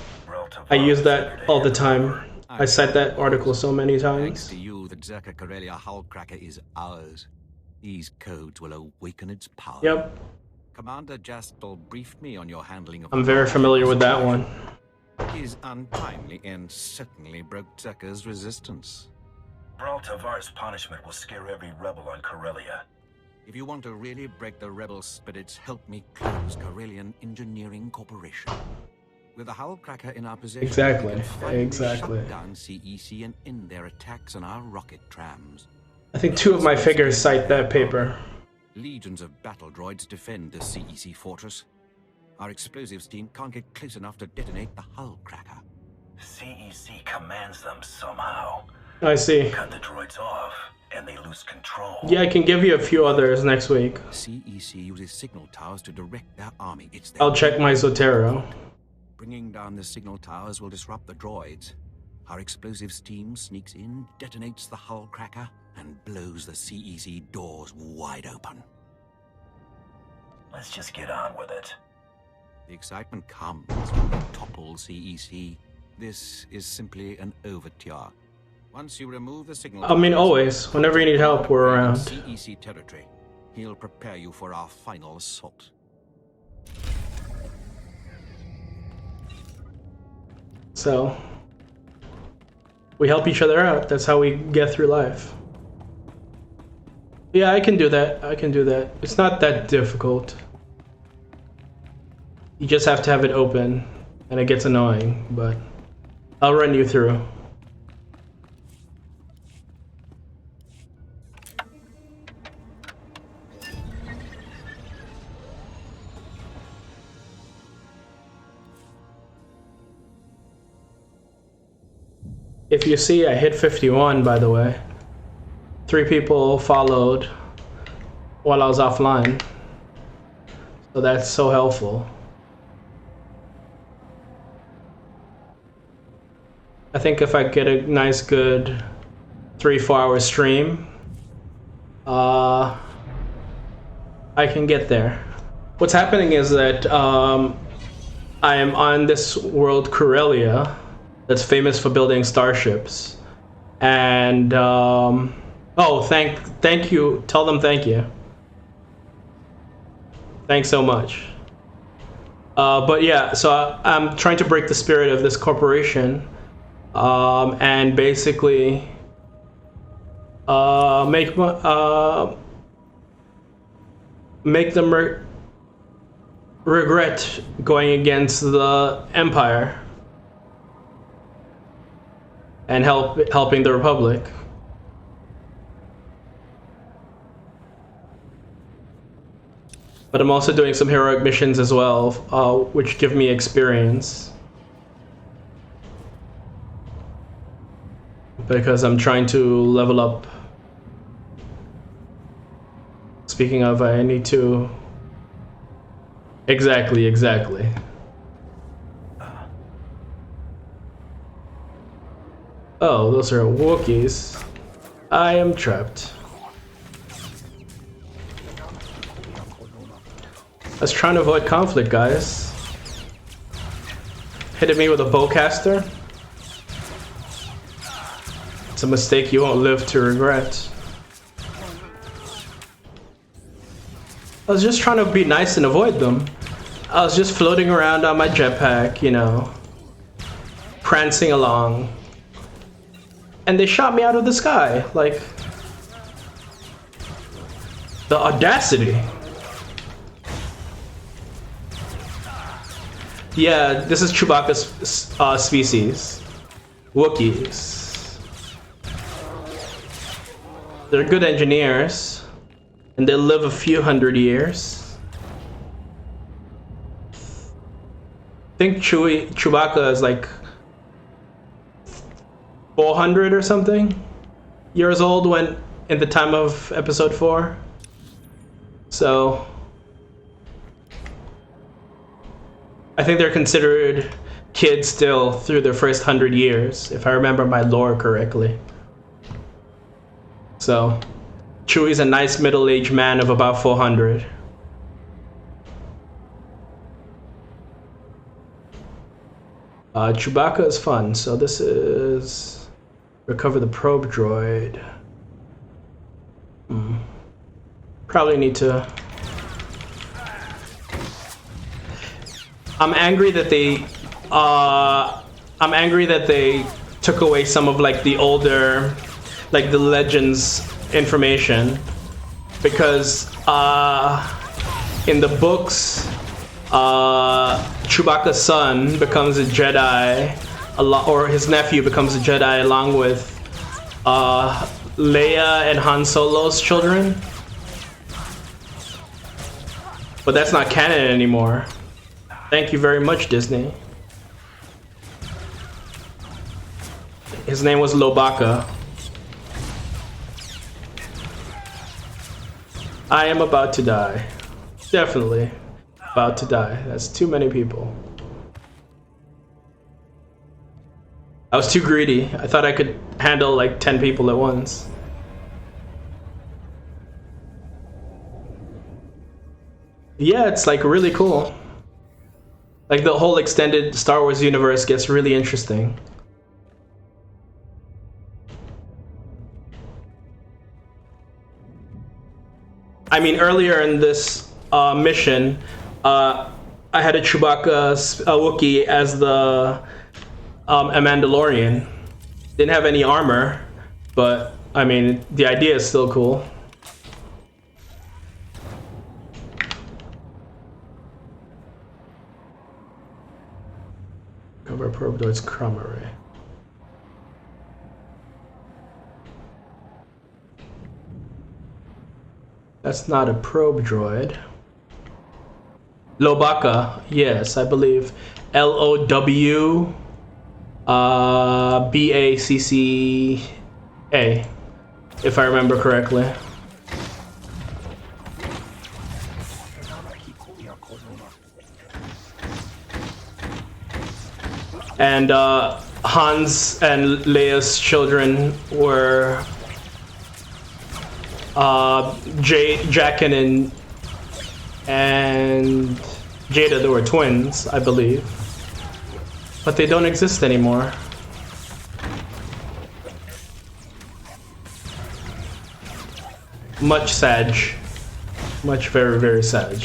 I use that all the time. I cite that article so many Thanks times. to you, the Zerka Corellia Hullcracker is ours. These codes will awaken its power. Yep, Commander Jastel briefed me on your handling of... I'm very familiar with that one. His untimely end certainly broke Zerka's resistance. Bral Tavar's punishment will scare every rebel on Corellia. If you want to really break the rebel spirits, help me close Corellian Engineering Corporation. With the Hullcracker in our possession, Exactly, we can finally exactly. shut down CEC and end their attacks on our rocket trams. I think 2 of my figures cite that paper. Legions of battle droids defend the CEC fortress. Our explosives team can't get close enough to detonate the Hullcracker. CEC commands them somehow. I see. Cut the droids off, and they lose control. Yeah, I can give you a few others next week. CEC uses signal towers to direct their army. It's their I'll check my Zotero. Bringing down the signal towers will disrupt the droids. Our explosives team sneaks in, detonates the Hullcracker, and blows the CEC doors wide open. Let's just get on with it. The excitement comes when we topple CEC. This is simply an overture. Once you remove the signal I mean, always. Whenever you need help, we're around. CEC territory. He'll prepare you for our final assault. So, we help each other out. That's how we get through life. Yeah, I can do that. I can do that. It's not that difficult. You just have to have it open, and it gets annoying, but I'll run you through. If you see, I hit 51, by the way. 3 people followed while I was offline. So that's so helpful. I think if I get a nice, good 3-4 hour stream, I can get there. What's happening is that I am on this world Corellia that's famous for building starships, and oh, thank you. Tell them thank you. Thanks so much. But yeah, so I'm trying to break the spirit of this corporation, and basically make them regret going against the Empire and helping the Republic. But I'm also doing some heroic missions as well, which give me experience. Because I'm trying to level up. Speaking of, I need to... Exactly. Oh, those are Wookiees. I am trapped. I was trying to avoid conflict, guys. Hitting me with a bowcaster? It's a mistake you won't live to regret. I was just trying to be nice and avoid them. I was just floating around on my jetpack, you know, prancing along. And they shot me out of the sky, like... The audacity. Yeah, this is Chewbacca's species. Wookiees. They're good engineers, and they live a few hundred years. I think Chewbacca is like 400 or something years old when in the time of episode 4. So I think they're considered kids still through their first 100 years, if I remember my lore correctly. So Chewie's a nice middle-aged man of about 400. Chewbacca is fun, so this is recover the probe droid. Probably need to... I'm angry that they took away some of like the older like the Legends information, because in the books, Chewbacca's son becomes a Jedi, or his nephew becomes a Jedi along with Leia and Han Solo's children. But that's not canon anymore. Thank you very much, Disney. His name was Lobaka. I am about to die. Definitely about to die. That's too many people. I was too greedy. I thought I could handle like 10 people at once. Yeah, it's like really cool. Like the whole extended Star Wars universe gets really interesting. I mean, earlier in this mission, I had a Chewbacca Wookiee as the a Mandalorian. Didn't have any armor, but I mean, the idea is still cool. Cover probe droid's Crom array. That's not a probe droid. Lobaka, yes, I believe. Lobacca, if I remember correctly. And Hans and Leia's children were Jaqen and Jada. They were twins, I believe, but they don't exist anymore. Much sad, much very, very sad.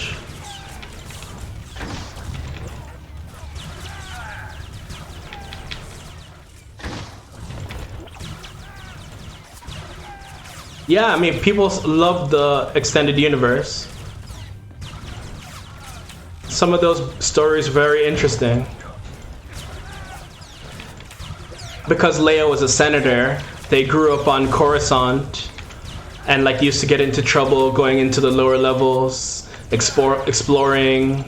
Yeah, I mean, people love the extended universe. Some of those stories are very interesting. Because Leia was a senator, they grew up on Coruscant and like used to get into trouble going into the lower levels, exploring.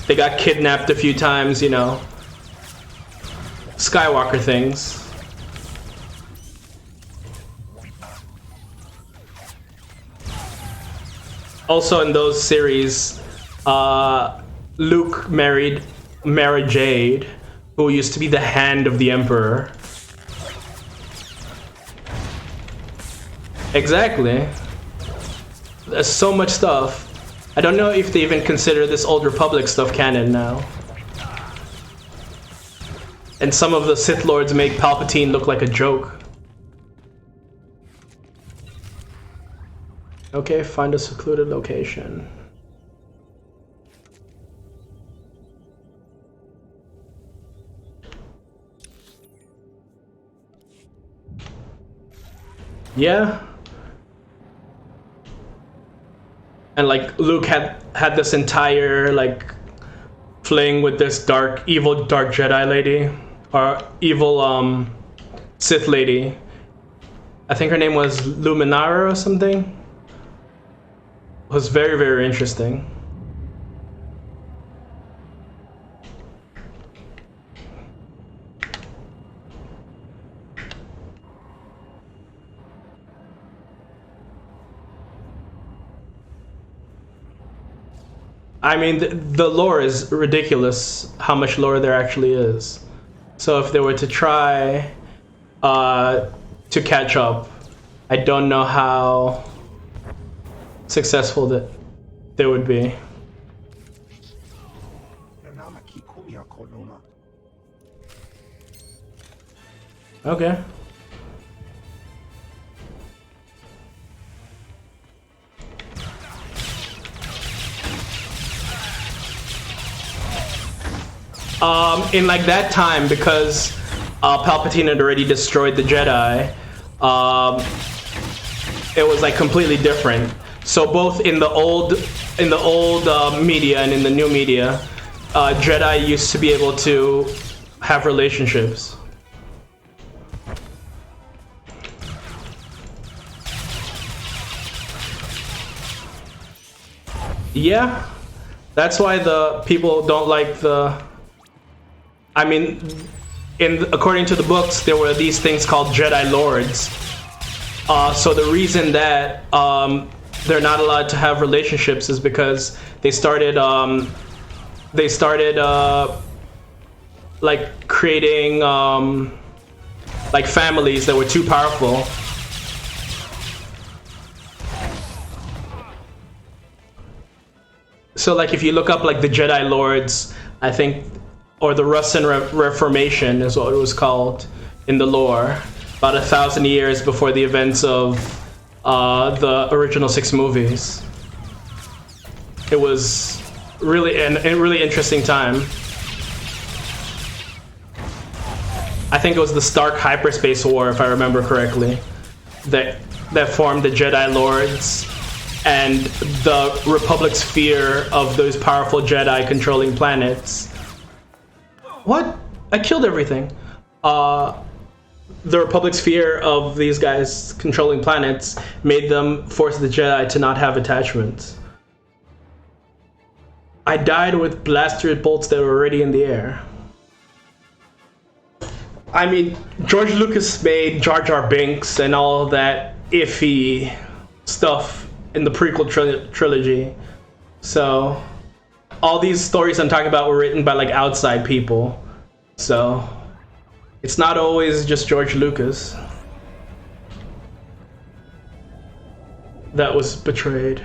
They got kidnapped a few times, you know. Skywalker things. Also in those series, Luke married Mara Jade, who used to be the hand of the Emperor. Exactly. There's so much stuff. I don't know if they even consider this Old Republic stuff canon now. And some of the Sith Lords make Palpatine look like a joke. Okay, find a secluded location. Yeah. And like Luke had this entire like fling with this evil dark Jedi lady, or evil Sith lady. I think her name was Luminara or something. It was very, very interesting. I mean, the lore is ridiculous, how much lore there actually is. So if they were to try to catch up, I don't know how successful that they would be. Okay. In like that time, because Palpatine had already destroyed the Jedi, it was like completely different. So both in the old media and in the new media, Jedi used to be able to have relationships. Yeah, that's why the people don't like the. I mean, according to the books, there were these things called Jedi Lords. So the reason that they're not allowed to have relationships is because they started like creating like families that were too powerful. So like if you look up like the Jedi Lords, I think, or the Russian Reformation is what it was called in the lore, about 1,000 years before the events of the original 6 movies. It was really a really interesting time. I think it was the Stark Hyperspace War, if I remember correctly, that formed the Jedi Lords and the Republic's fear of those powerful Jedi controlling planets. What? I killed everything. The Republic's fear of these guys controlling planets made them force the Jedi to not have attachments. I died with blaster bolts that were already in the air. I mean, George Lucas made Jar Jar Binks and all that iffy stuff in the prequel trilogy. So all these stories I'm talking about were written by like outside people. So it's not always just George Lucas that was betrayed.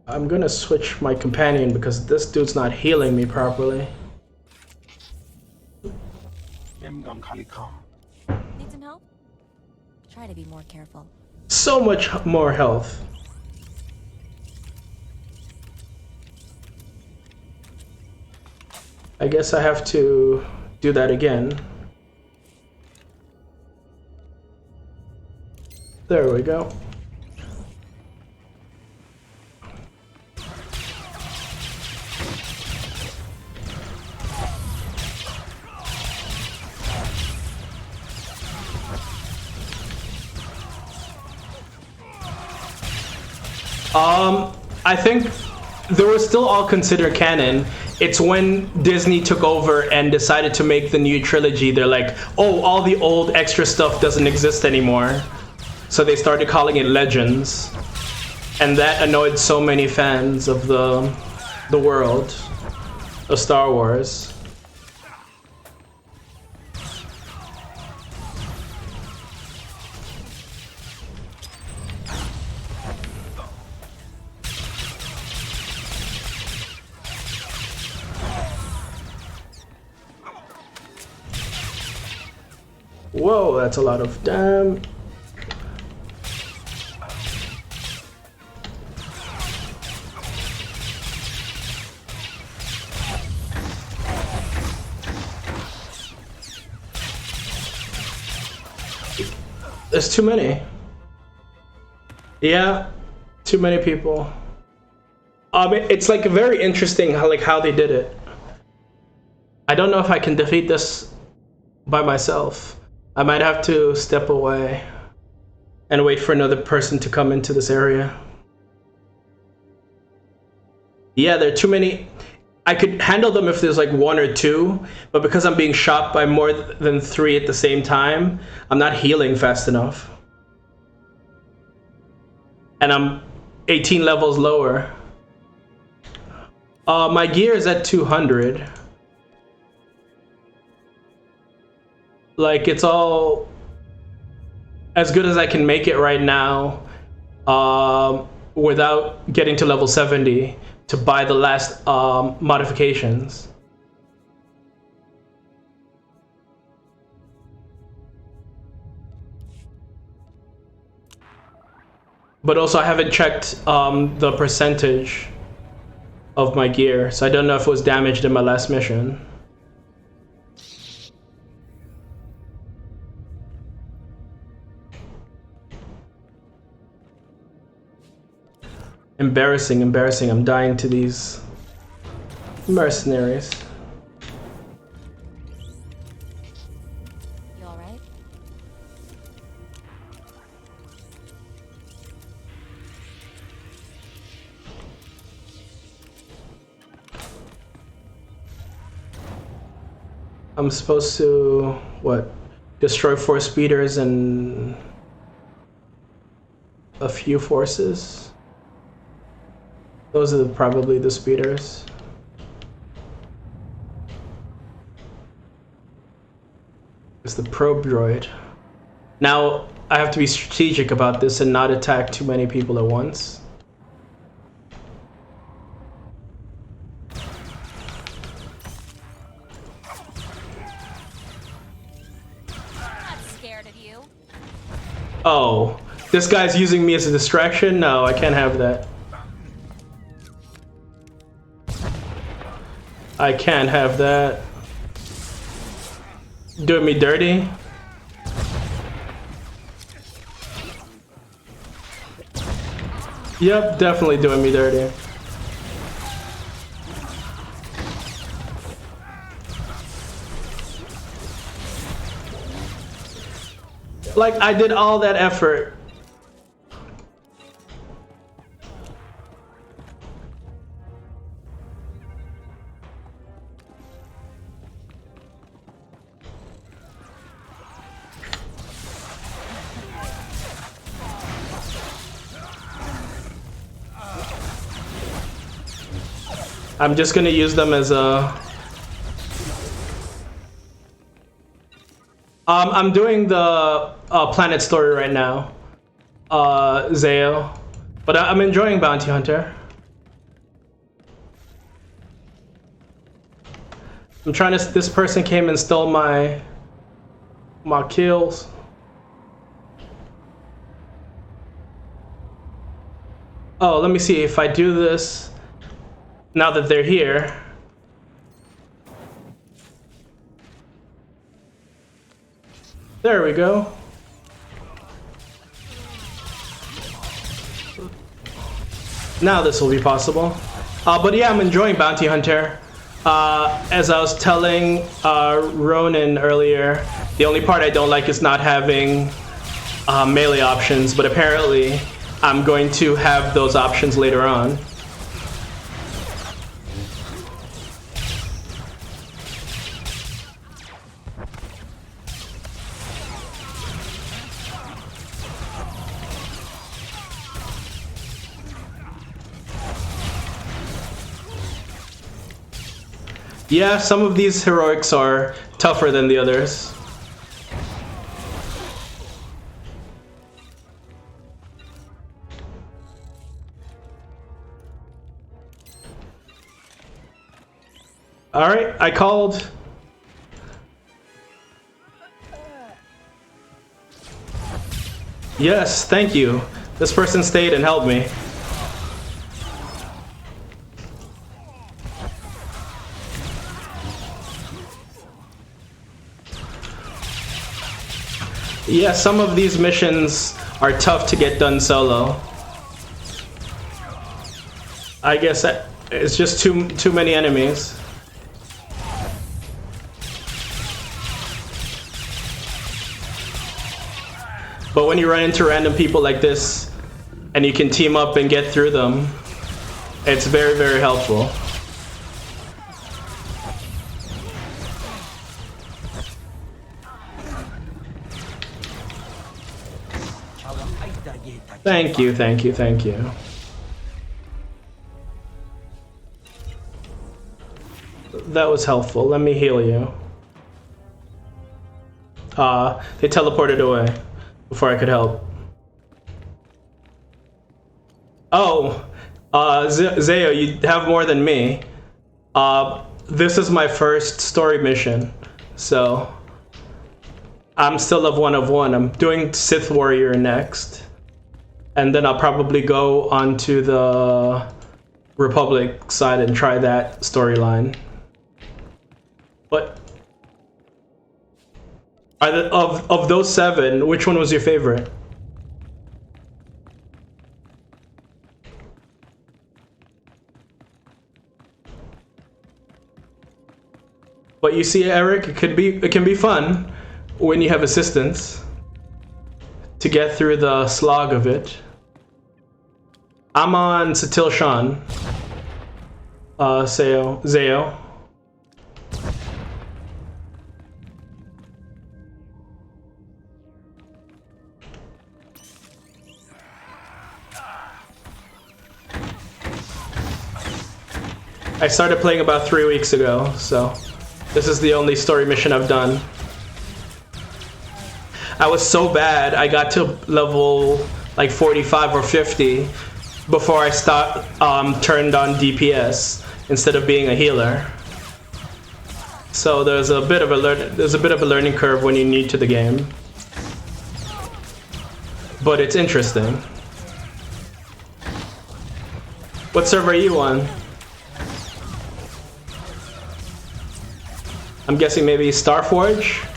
I'm gonna switch my companion because this dude's not healing me properly. Need some help? Try to be more careful. So much more health. I guess I have to do that again. There we go. I think they were still all considered canon. It's when Disney took over and decided to make the new trilogy, they're like, oh, all the old extra stuff doesn't exist anymore. So they started calling it Legends. And that annoyed so many fans of the world of Star Wars. Whoa, that's a lot of damn. There's too many. Yeah, too many people. It's like very interesting how they did it. I don't know if I can defeat this by myself. I might have to step away and wait for another person to come into this area. Yeah, there are too many. I could handle them if there's like 1 or 2, but because I'm being shot by more than 3 at the same time, I'm not healing fast enough. And I'm 18 levels lower. My gear is at 200. Like, it's all as good as I can make it right now, without getting to level 70 to buy the last modifications. But also I haven't checked the percentage of my gear, so I don't know if it was damaged in my last mission. Embarrassing, embarrassing. I'm dying to these mercenaries. You alright? I'm supposed to, what? Destroy 4 speeders and a few forces? Those are probably the speeders. It's the probe droid. Now, I have to be strategic about this and not attack too many people at once. I'm scared of you. Oh, this guy's using me as a distraction? No, I can't have that. I can't have that. Doing me dirty? Yep, definitely doing me dirty. Like, I did all that effort. I'm just gonna use them as a... I'm doing the planet story right now, Zeo, but I'm enjoying Bounty Hunter. I'm trying to... This person came and stole my kills. Oh, let me see if I do this. Now that they're here. There we go. Now this will be possible. But yeah, I'm enjoying Bounty Hunter. As I was telling Ronan earlier, the only part I don't like is not having melee options, but apparently I'm going to have those options later on. Yeah, some of these heroics are tougher than the others. All right, I called. Yes, thank you. This person stayed and helped me. Yeah, some of these missions are tough to get done solo. I guess it's just too many enemies. But when you run into random people like this, and you can team up and get through them, it's very, very helpful. Thank you, thank you, thank you. That was helpful. Let me heal you. They teleported away before I could help. Oh, Zeo, you have more than me. This is my first story mission, so I'm still level 1 of 1. I'm doing Sith Warrior next. And then I'll probably go on to the Republic side and try that storyline. But of those 7, which one was your favorite? But you see, Eric, it can be fun when you have assistance to get through the slog of it. I'm on Satil Shan. Zeo. I started playing about 3 weeks ago, so this is the only story mission I've done. I was so bad, I got to level like 45 or 50 before I turned on DPS instead of being a healer. So there's a bit of a learning curve when you're new to the game. But it's interesting. What server are you on? I'm guessing maybe Starforge?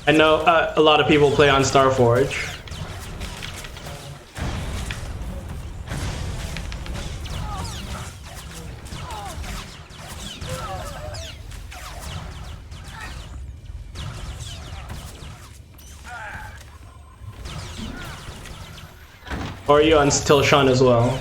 I know a lot of people play on Starforge. Or are you on Satil Shan as well?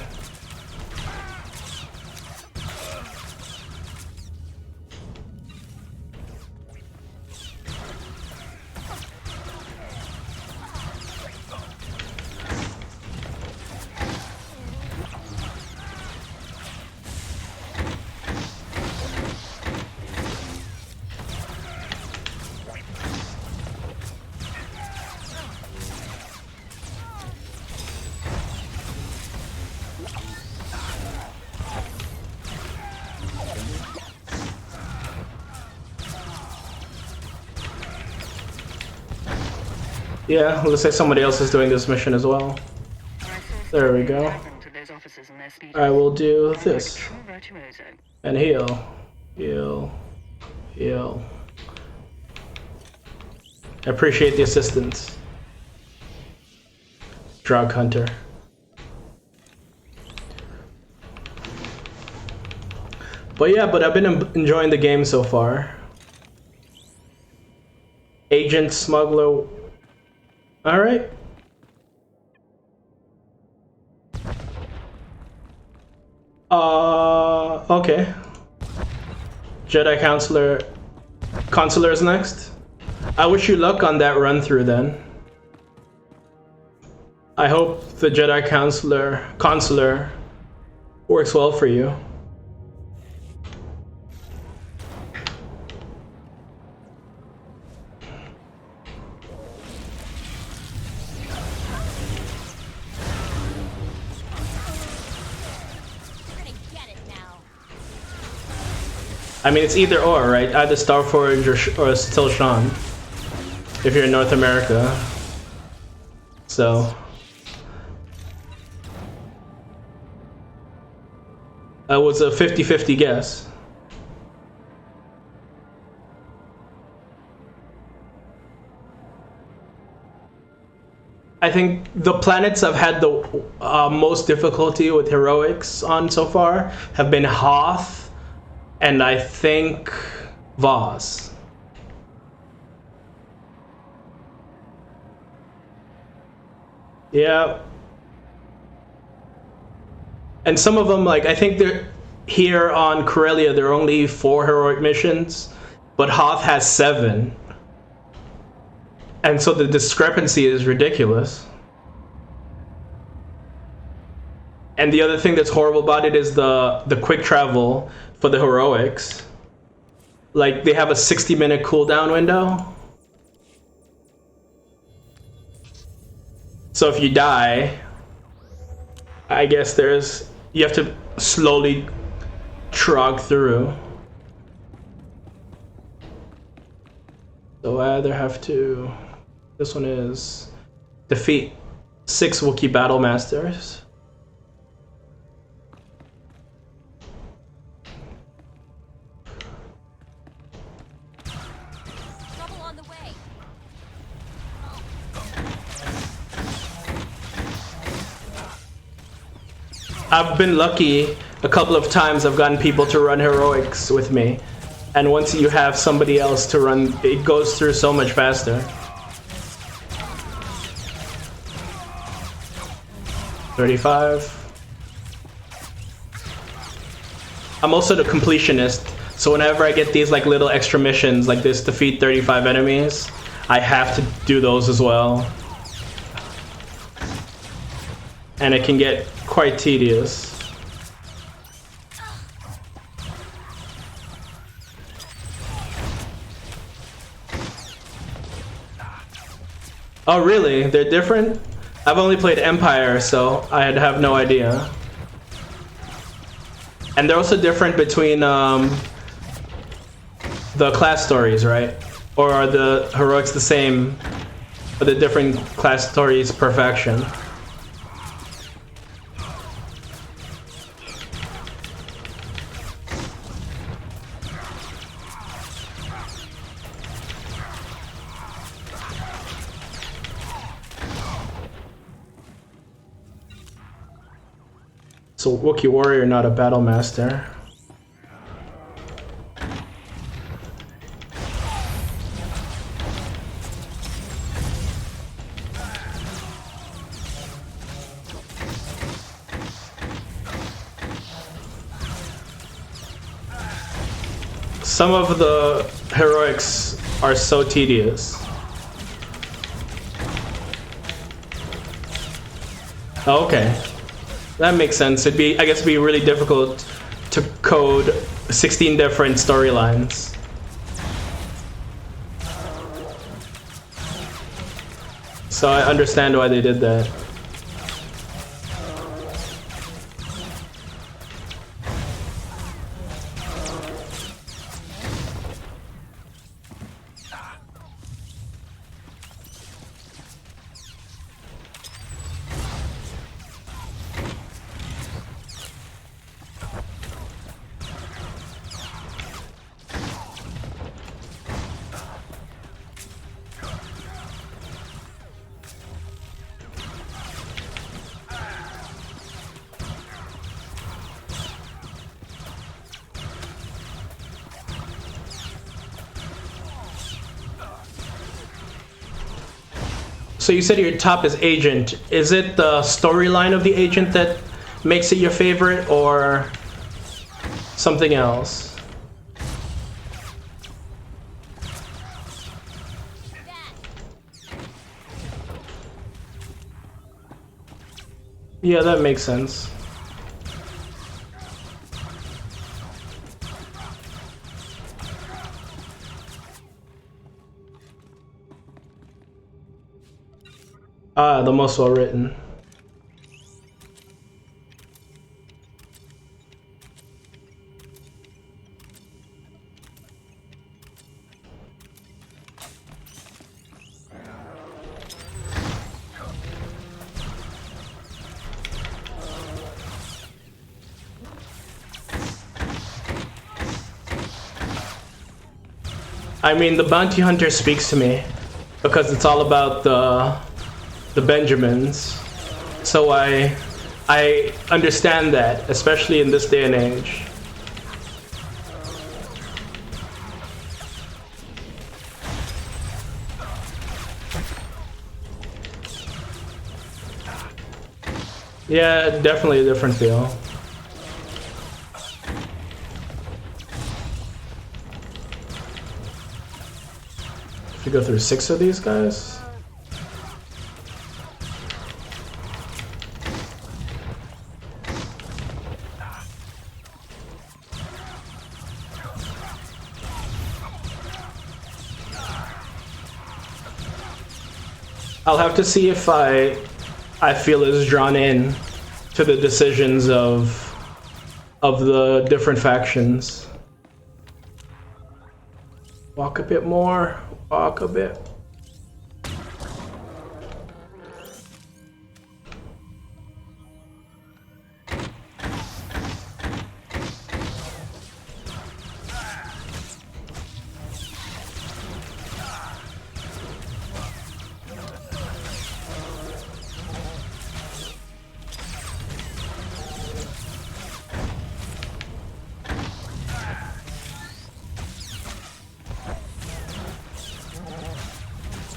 Yeah, let's say somebody else is doing this mission as well. There we go. I will do this. And heal. Heal. Heal. I appreciate the assistance. Drug Hunter. But yeah, I've been enjoying the game so far. Agent Smuggler. Alright. Okay. Jedi Consular is next. I wish you luck on that run through then. I hope the Jedi Consular works well for you. I mean, it's either or, right? Either Starforge or Satil Shan, if you're in North America. So it was a 50-50 guess. I think the planets I've had the most difficulty with heroics on so far have been Hoth, and I think Vaz. Yeah. And some of them, like, I think they're here on Corellia, there are only 4 heroic missions, but Hoth has 7. And so the discrepancy is ridiculous. And the other thing that's horrible about it is the quick travel for the heroics. Like, they have a 60-minute cooldown window. So if you die, I guess you have to slowly trog through. So I either have to, this one is defeat 6 Wookiee Battle Masters. I've been lucky a couple of times. I've gotten people to run heroics with me, and once you have somebody else to run, it goes through so much faster. 35. I'm also the completionist, so whenever I get these like little extra missions like this, defeat 35 enemies, I have to do those as well. And it can get quite tedious. Oh really? They're different? I've only played Empire, so I'd have no idea. And they're also different between the class stories, right? Or are the heroics the same, but the different class stories per faction? So Wookiee Warrior, not a Battle Master. Some of the heroics are so tedious. Oh, okay. That makes sense. I guess it'd be really difficult to code 16 different storylines. So I understand why they did that. So you said your top is Agent. Is it the storyline of the Agent that makes it your favorite, or something else? Yeah, that makes sense. Ah, the most well written. I mean, the Bounty Hunter speaks to me because it's all about the Benjamins. So I understand that, especially in this day and age. Yeah, definitely a different feel. If you go through 6 of these guys. I'll have to see if I feel as drawn in to the decisions of the different factions. Walk a bit more, walk a bit.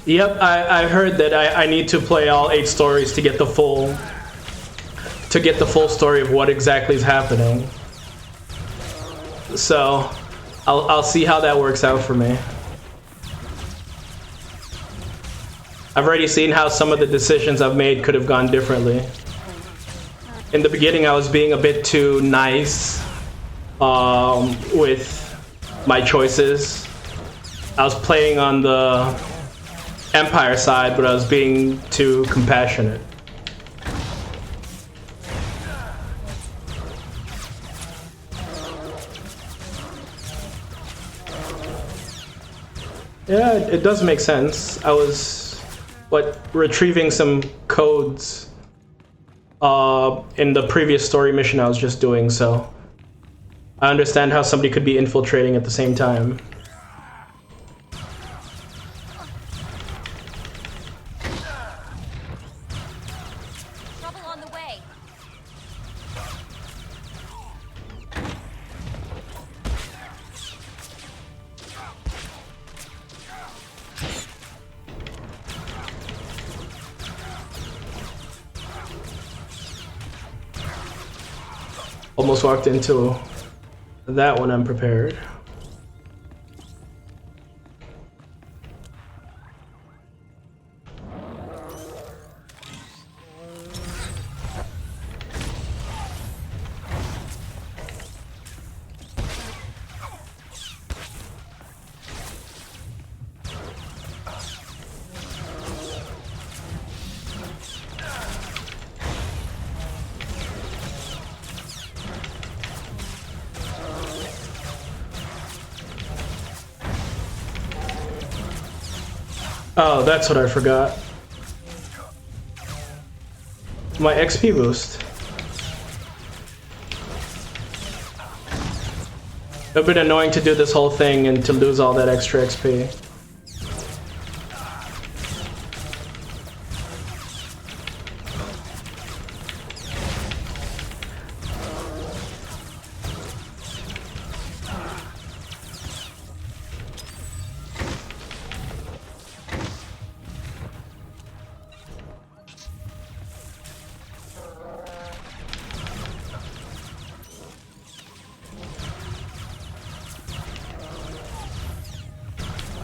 Yep, I heard that I need to play all 8 stories to get the full story of what exactly is happening. So I'll see how that works out for me. I've already seen how some of the decisions I've made could have gone differently. In the beginning, I was being a bit too nice with my choices. I was playing on the Empire side, but I was being too compassionate. Yeah, it does make sense. I was, retrieving some codes in the previous story mission I was just doing, so I understand how somebody could be infiltrating at the same time. Trouble on the way. Almost walked into that one unprepared. Oh, that's what I forgot. My XP boost. It would have been annoying to do this whole thing and to lose all that extra XP.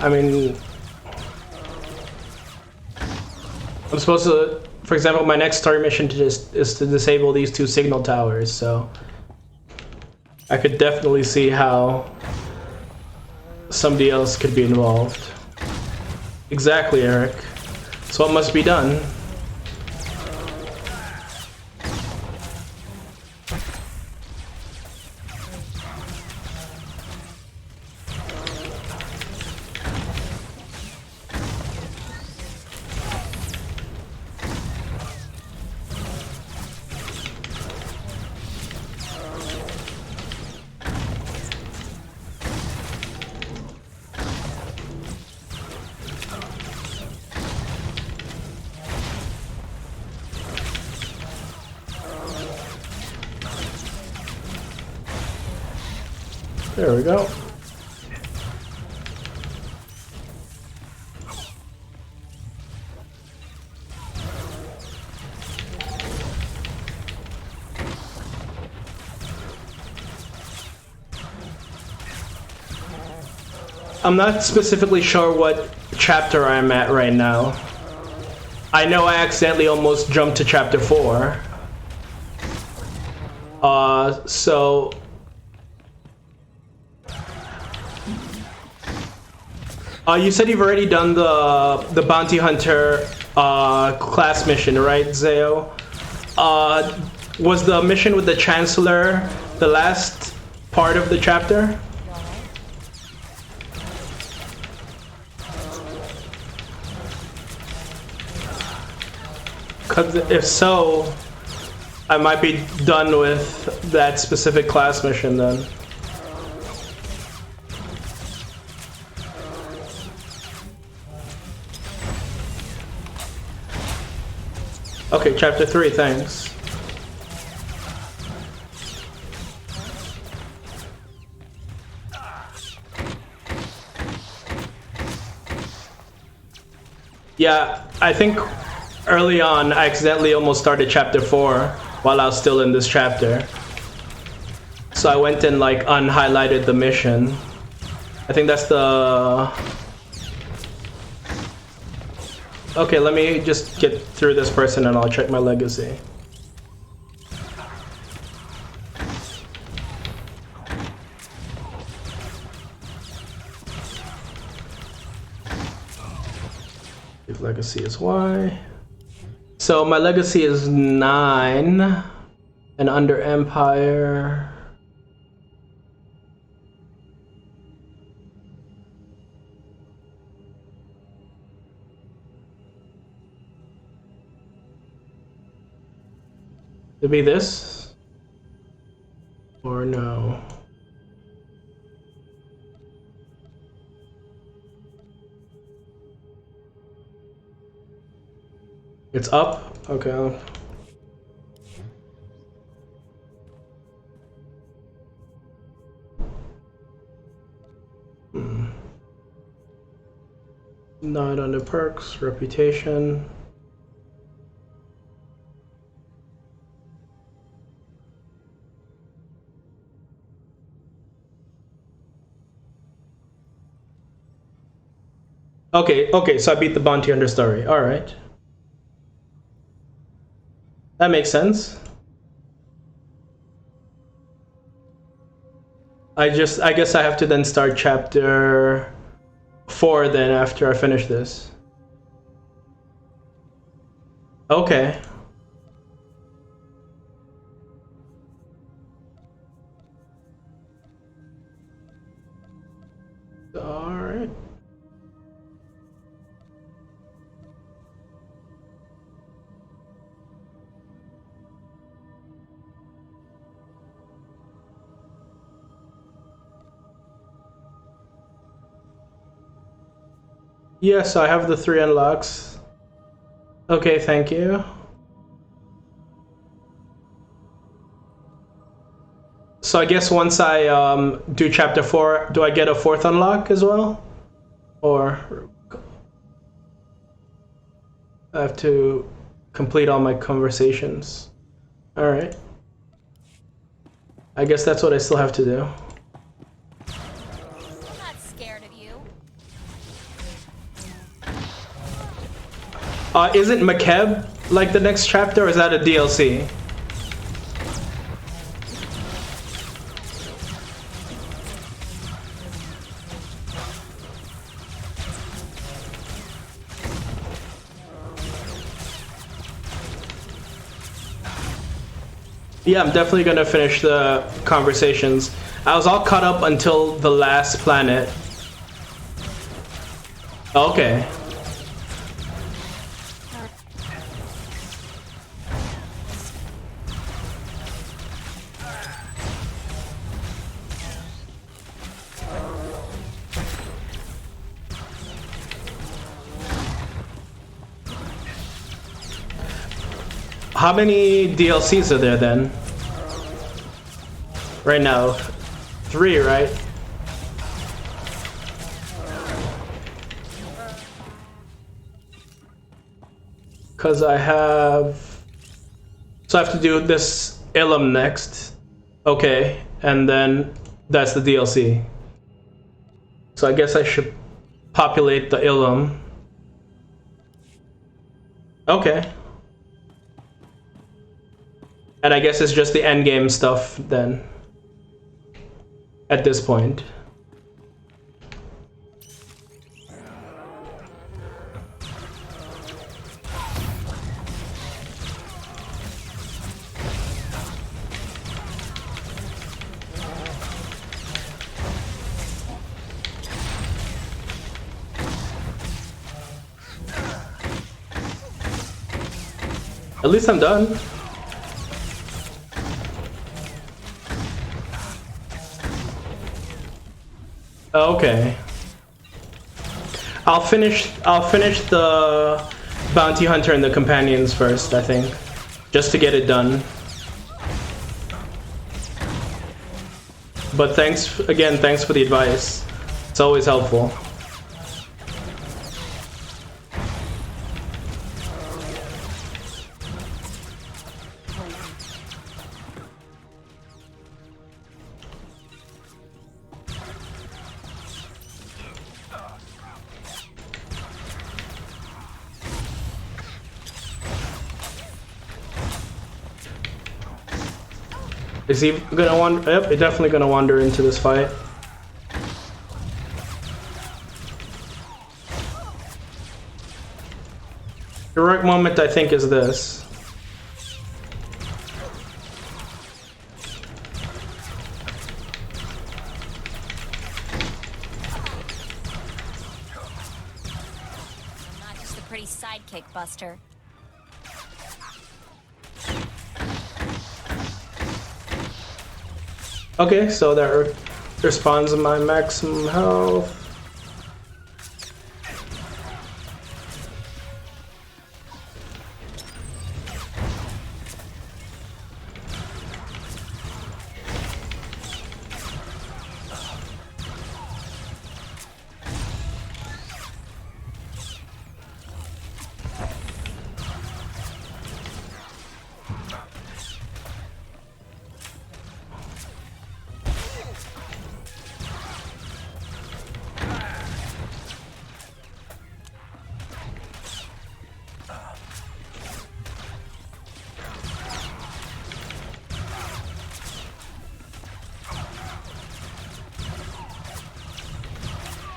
I mean, I'm supposed to, for example, my next story mission is to disable these 2 signal towers, so I could definitely see how somebody else could be involved. Exactly, Eric. So what must be done? There we go. I'm not specifically sure what chapter I'm at right now. I know I accidentally almost jumped to chapter 4. So you said you've already done the bounty hunter class mission, right, Zeo? Was the mission with the Chancellor the last part of the chapter? Because if so, I might be done with that specific class mission then. Okay, chapter 3, thanks. Yeah, I think early on I accidentally almost started chapter 4 while I was still in this chapter. So I went and like unhighlighted the mission. I think that's the... Okay, let me just get through this person and I'll check my legacy. If legacy is Y. So my legacy is 9, and under Empire... It'd be this? Or no? It's up? Okay. Not under perks, reputation. Okay, so I beat the bounty hunter story. Alright. That makes sense. I guess I have to then start chapter 4 then after I finish this. Okay. Alright. Yes, I have the 3 unlocks. Okay, thank you. So I guess once I do chapter 4, do I get a 4th unlock as well? Or I have to complete all my conversations. Alright. I guess that's what I still have to do. Isn't Makeb like the next chapter, or is that a DLC? Yeah, I'm definitely gonna finish the conversations. I was all caught up until the last planet. Okay. How many DLCs are there then? Right now, 3, right? Cause I have... So I have to do this Ilum next. Okay, and then that's the DLC. So I guess I should populate the Ilum. Okay. And I guess it's just the endgame stuff then. At this point. At least I'm done. Okay. I'll finish the bounty hunter and the companions first, I think. Just to get it done. But thanks for the advice. It's always helpful. Is he gonna wander? Yep, he's definitely gonna wander into this fight. Heroic moment, I think, is this. I'm not just a pretty sidekick, Buster. Okay, so that responds to my maximum health.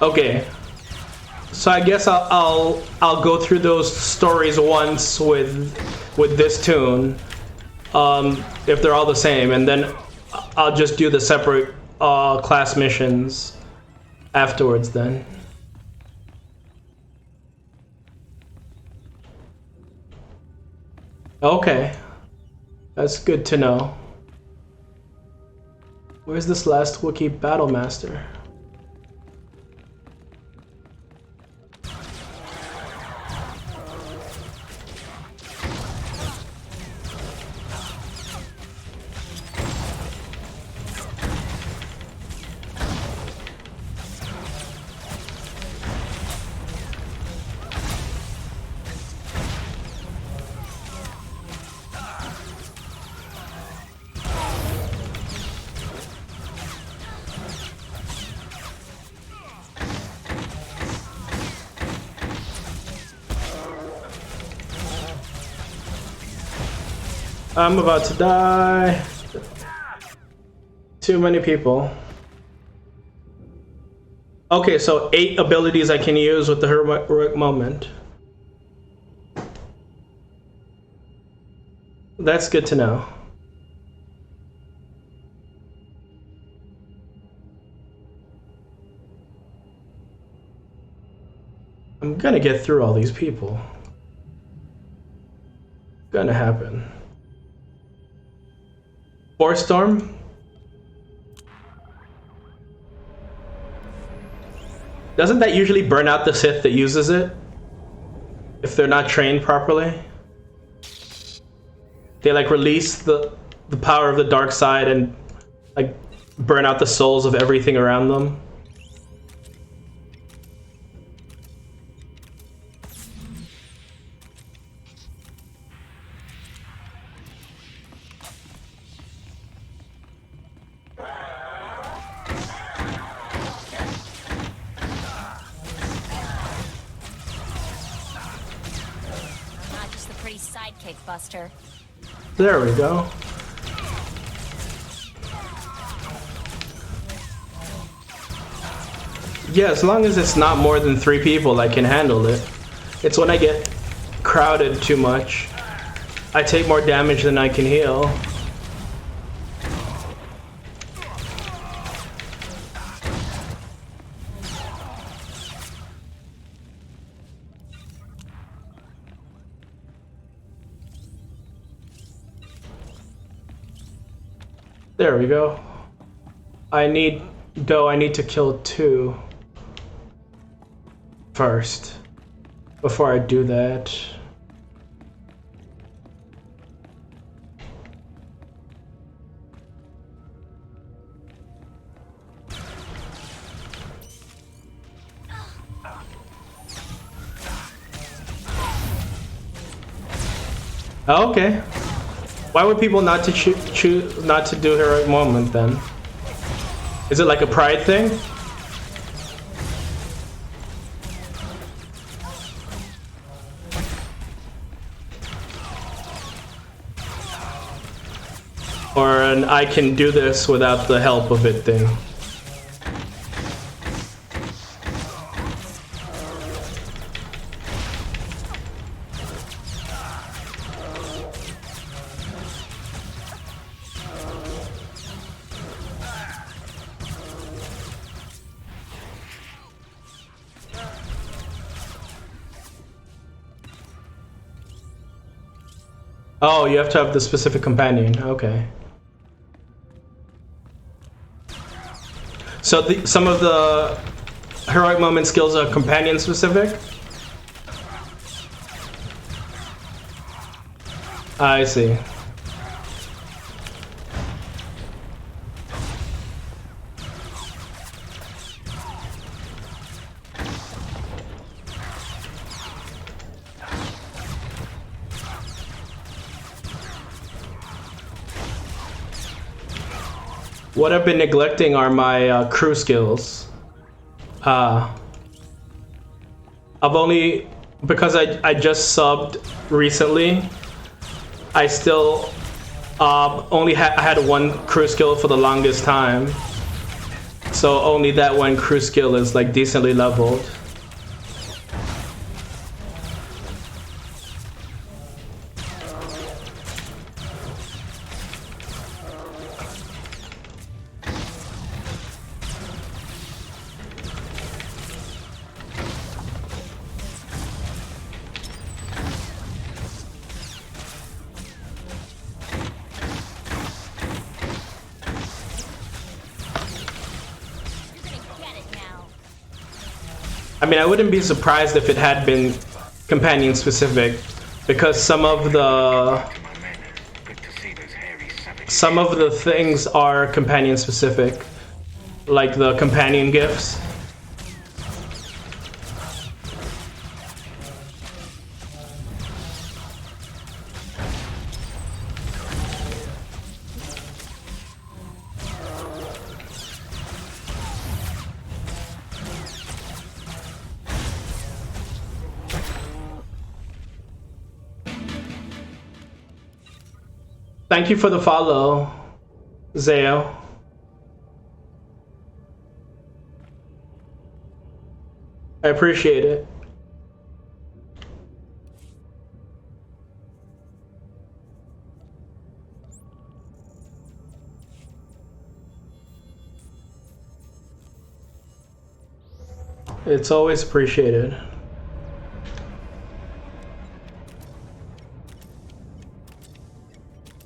Okay, so I guess I'll go through those stories once with this tune, if they're all the same, and then I'll just do the separate class missions afterwards. Then. Okay, that's good to know. Where's this last Wookiee Battlemaster? I'm about to die. Too many people. Okay, so 8 abilities I can use with the heroic moment. That's good to know. I'm gonna get through all these people. Gonna happen. Force Storm? Doesn't that usually burn out the Sith that uses it? If they're not trained properly? They like release the power of the dark side and like burn out the souls of everything around them. Sidekick, Buster. There we go. Yeah, as long as it's not more than 3 people, I can handle it. It's when I get crowded too much. I take more damage than I can heal. There we go. I need to kill 2 first before I do that. Okay. Why would people not to choose not to do heroic moment then? Is it like a pride thing? Or an I can do this without the help of it thing. Oh, you have to have the specific companion. Okay. So some of the heroic moment skills are companion specific? I see. What I've been neglecting are my crew skills. I've only, because I just subbed recently, I still only had one crew skill for the longest time. So only that one crew skill is like decently leveled. I mean, I wouldn't be surprised if it had been companion specific, because some of the things are companion specific, like the companion gifts. Thank you for the follow, Zeo. I appreciate it. It's always appreciated.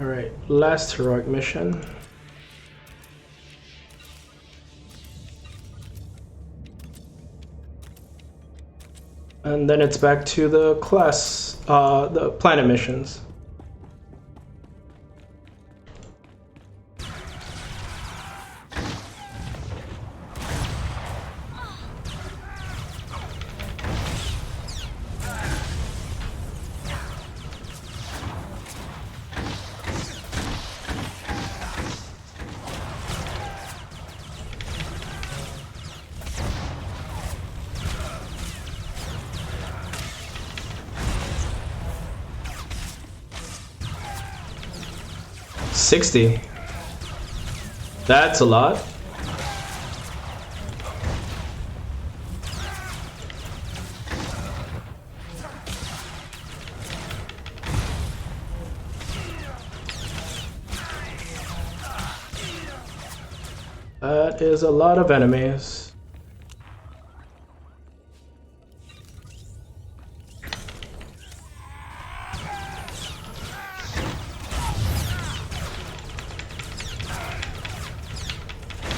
All right, last heroic mission. And then it's back to the class, the planet missions. $60. That's a lot. That is a lot of enemies.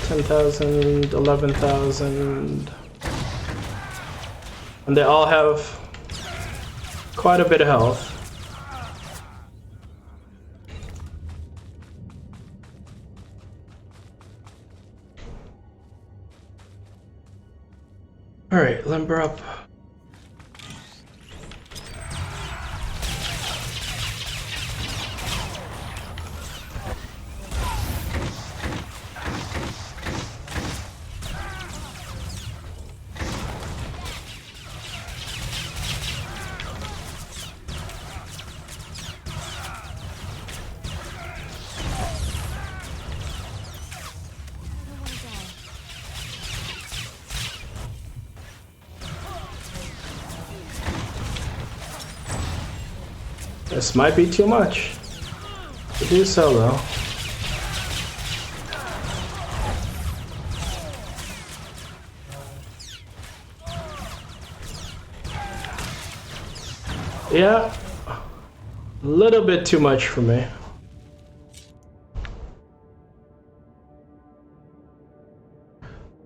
$10,000, $11,000, and they all have quite a bit of health. All right, limber up. This might be too much to do solo. Yeah, a little bit too much for me.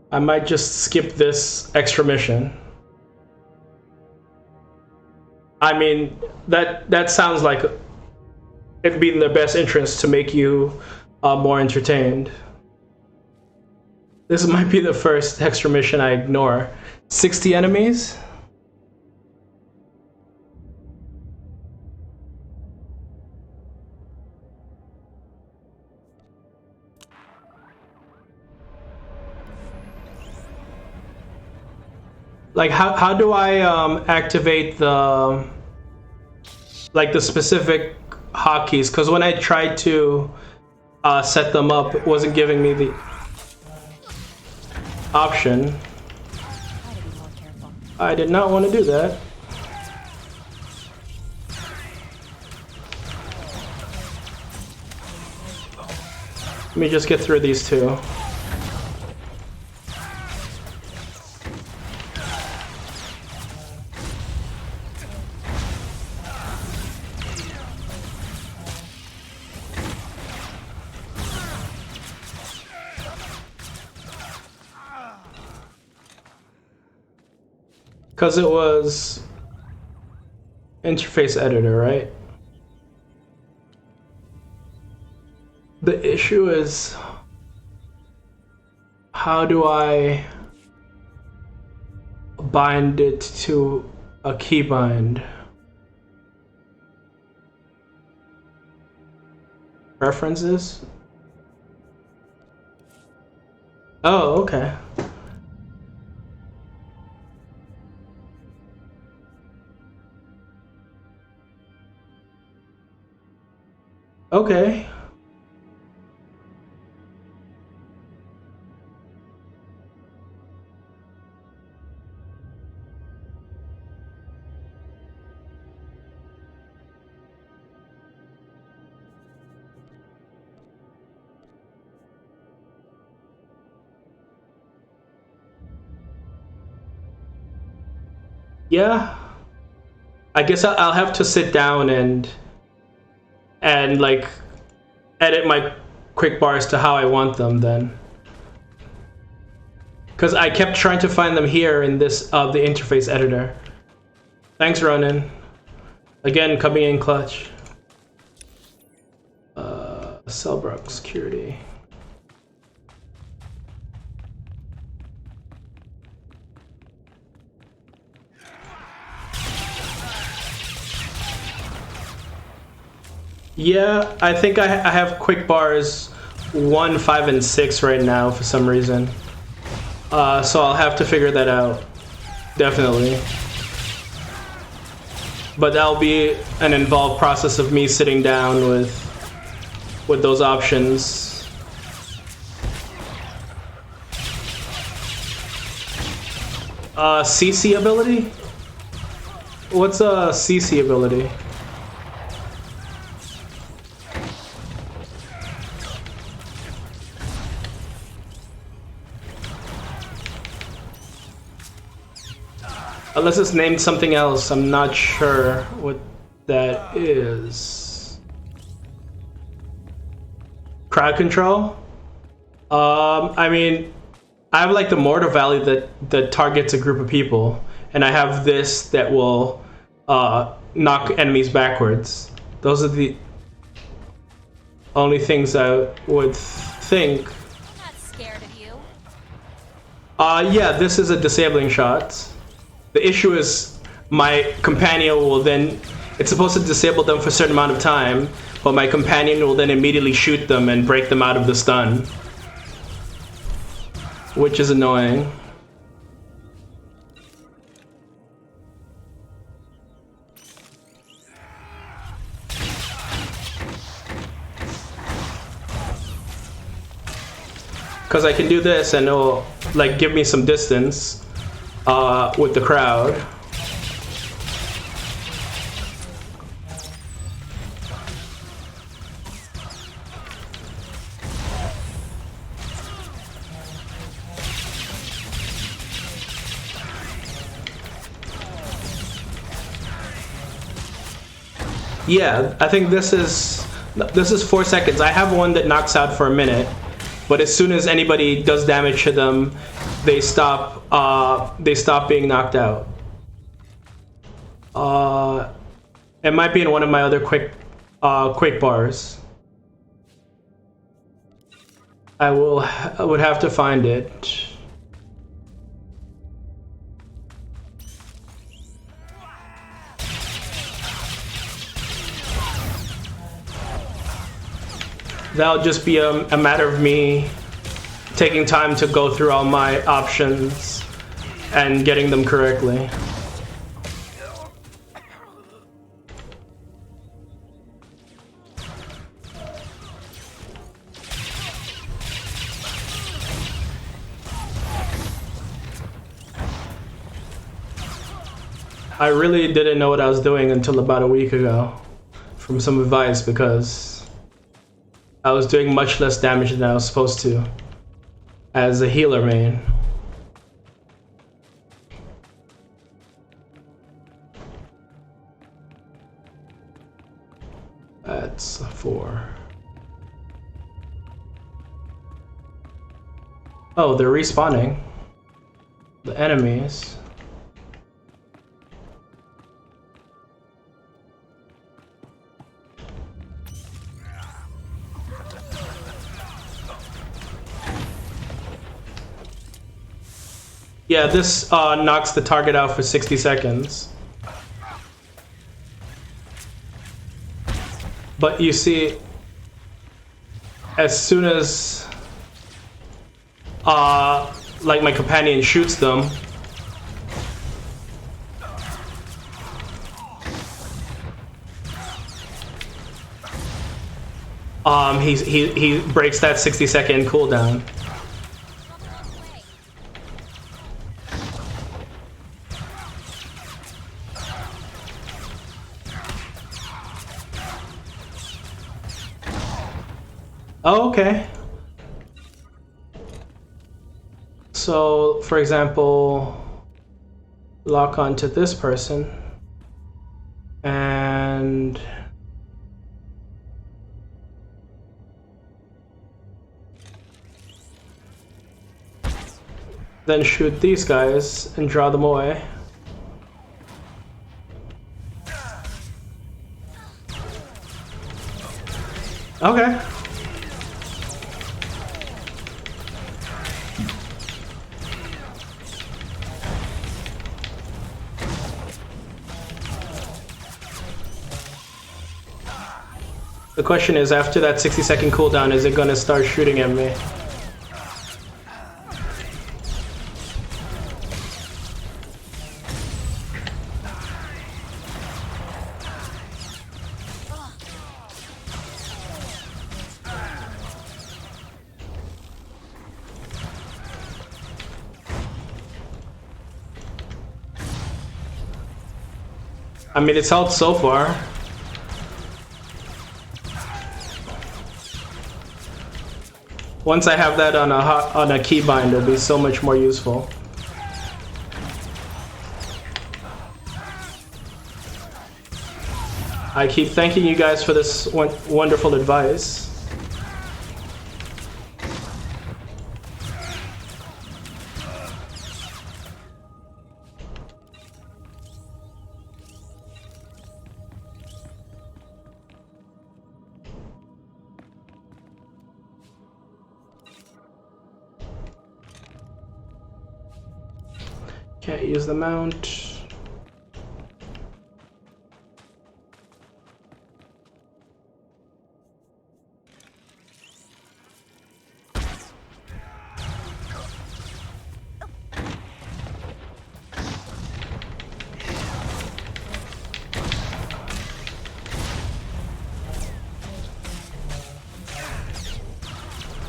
I might just skip this extra mission. I mean, that sounds like it'd be in their best interest to make you more entertained. This might be the first extra mission I ignore. 60 enemies? Like, how do I activate the specific hotkeys? Because when I tried to set them up, it wasn't giving me the option. I did not want to do that. Let me just get through these two. Because it was interface editor, right? The issue is, how do I bind it to a keybind? Preferences? Oh, okay. Okay. Yeah. I guess I'll have to sit down and like edit my quick bars to how I want them then. Because I kept trying to find them here in this the interface editor. Thanks, Ronan. Again, coming in clutch. Cellbrook security. Yeah, I think I have quick bars 1, 5, and 6 right now for some reason. So I'll have to figure that out. Definitely. But that'll be an involved process of me sitting down with those options. CC ability? What's a CC ability? Unless it's named something else, I'm not sure what that is. Crowd control? I mean, I have like the Mortar Valley that targets a group of people, and I have this that will knock enemies backwards. Those are the only things I would think. Not scared of you. Yeah, this is a disabling shot. The issue is my companion will then, it's supposed to disable them for a certain amount of time, but my companion will then immediately shoot them and break them out of the stun. Which is annoying. Because I can do this and it'll like give me some distance with the crowd. Yeah, I think this is 4 seconds. I have one that knocks out for a minute, but as soon as anybody does damage to them, they stop being knocked out. It might be in one of my other quick bars. I would have to find it. That'll just be a matter of me taking time to go through all my options and getting them correctly. I really didn't know what I was doing until about a week ago from some advice, because I was doing much less damage than I was supposed to as a healer main. That's 4. Oh, they're respawning. The enemies. Yeah, this knocks the target out for 60 seconds. But you see, as soon as like my companion shoots them, he breaks that 60-second cooldown. Oh, okay. So, for example, lock onto this person and then shoot these guys and draw them away. Okay. The question is, after that 60-second cooldown, is it gonna start shooting at me? I mean, it's helped so far. Once I have that on a keybind, it'll be so much more useful. I keep thanking you guys for this wonderful advice. Can't use the mount.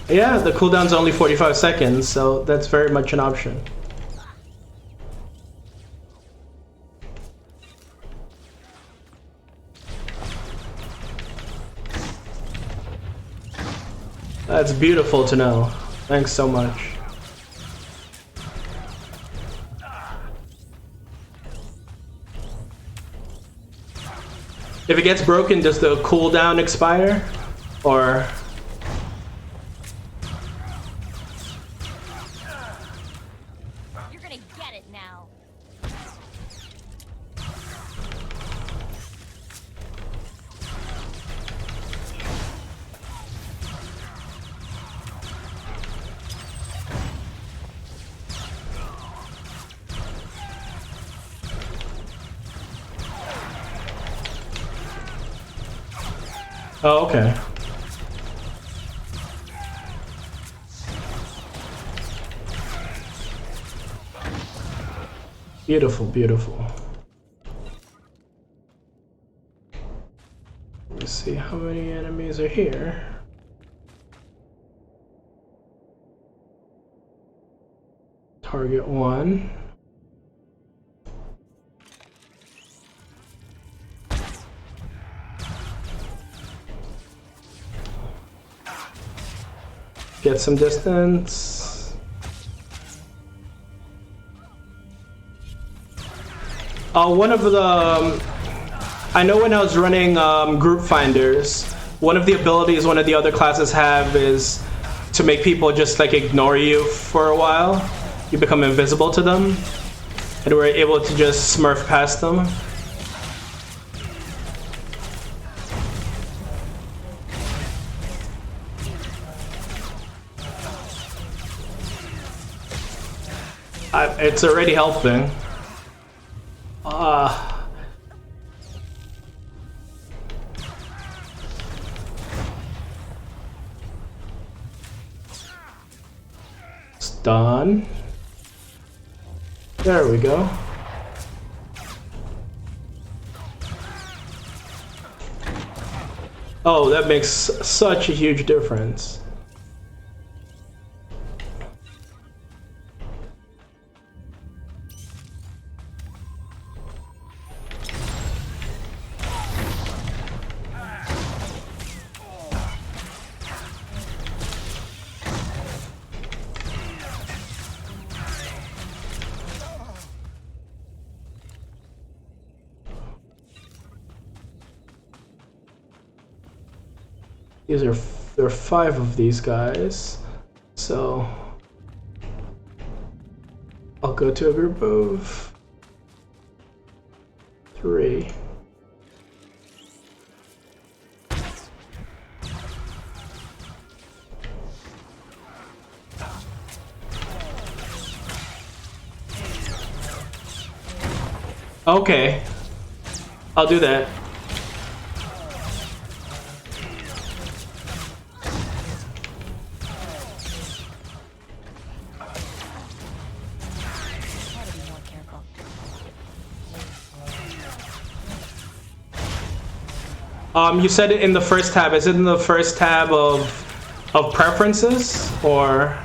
Yeah, the cooldown's only 45 seconds, so that's very much an option. That's beautiful to know. Thanks so much. If it gets broken, does the cooldown expire? Or... You're gonna get it now. Oh, okay. Beautiful, beautiful. Let me see how many enemies are here. Target 1. Get some distance. One of the... I know when I was running group finders, one of the abilities one of the other classes have is to make people just like ignore you for a while. You become invisible to them, and we're able to just smurf past them. It's already helping. Stun. There we go. Oh, that makes such a huge difference. There are 5 of these guys, so I'll go to a group of 3. Okay, I'll do that. You said it in the first tab. Is it in the first tab of preferences or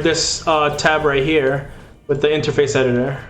this tab right here with the interface editor?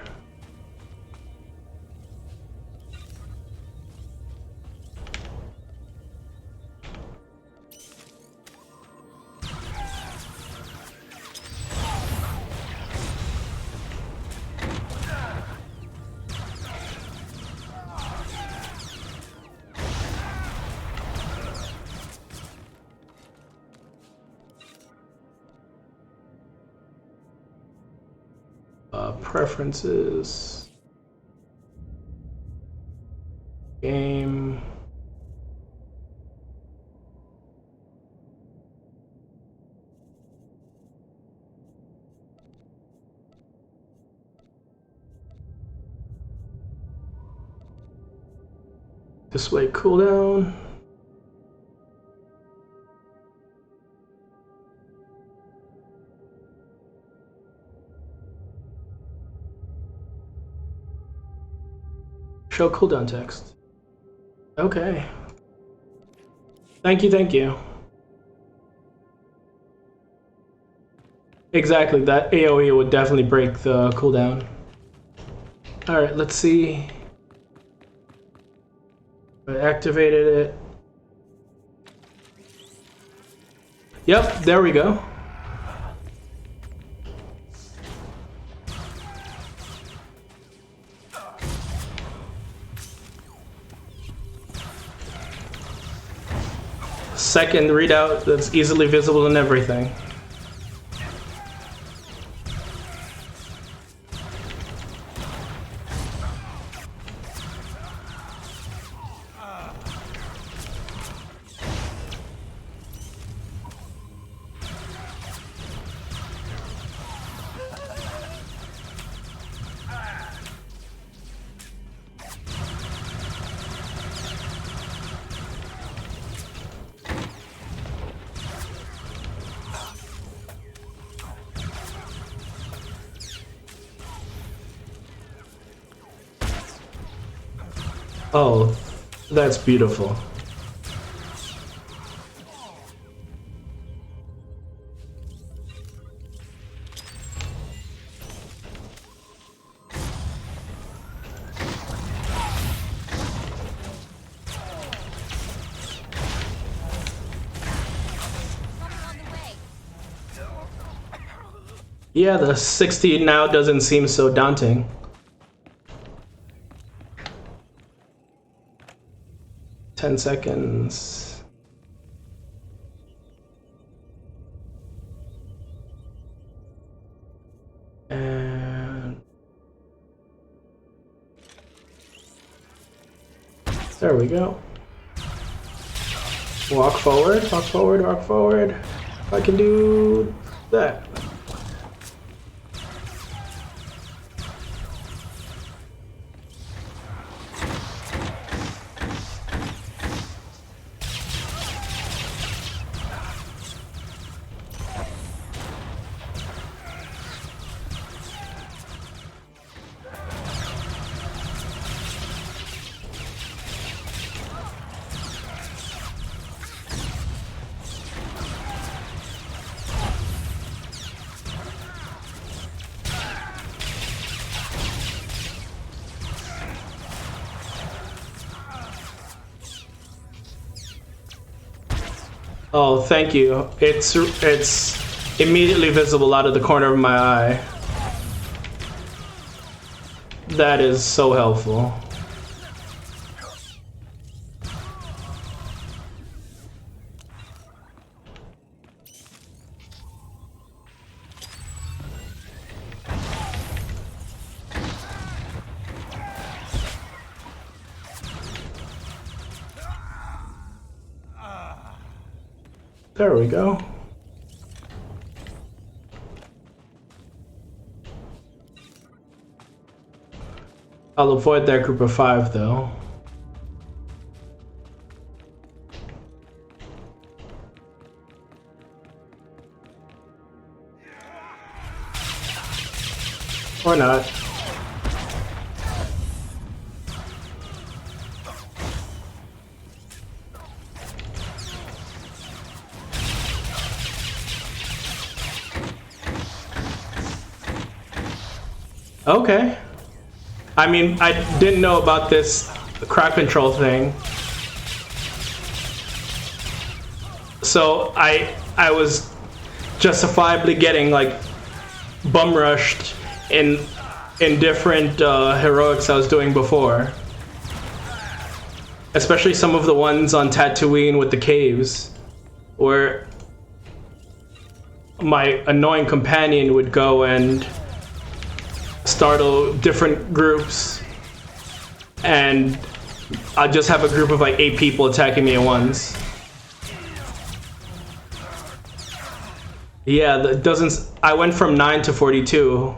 Preferences, game, display cooldown. Show cooldown text. Okay. Thank you, thank you. Exactly, that AoE would definitely break the cooldown. Alright, let's see. I activated it. Yep, there we go. second readout that's easily visible in everything. Oh, that's beautiful. Yeah, the 60 now doesn't seem so daunting. Seconds. And there we go. Walk forward, walk forward, walk forward. I can do that. Oh, thank you. It's immediately visible out of the corner of my eye. That is so helpful. There we go. I'll avoid that group of 5 though. Or not. Okay. I mean, I didn't know about this crowd control thing. So I was justifiably getting like bum rushed in different heroics I was doing before. Especially some of the ones on Tatooine with the caves, where my annoying companion would go and startle different groups, and I'd just have a group of like 8 people attacking me at once. Yeah, that doesn't. I went from 9 to 42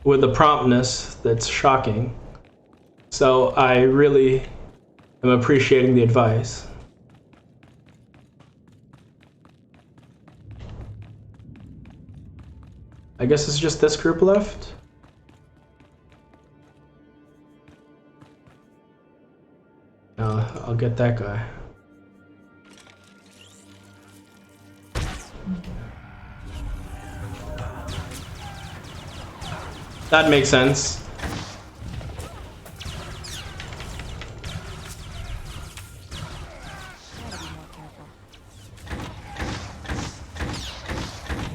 with a promptness that's shocking. So I really am appreciating the advice. I guess it's just this group left. I'll get that guy. That makes sense.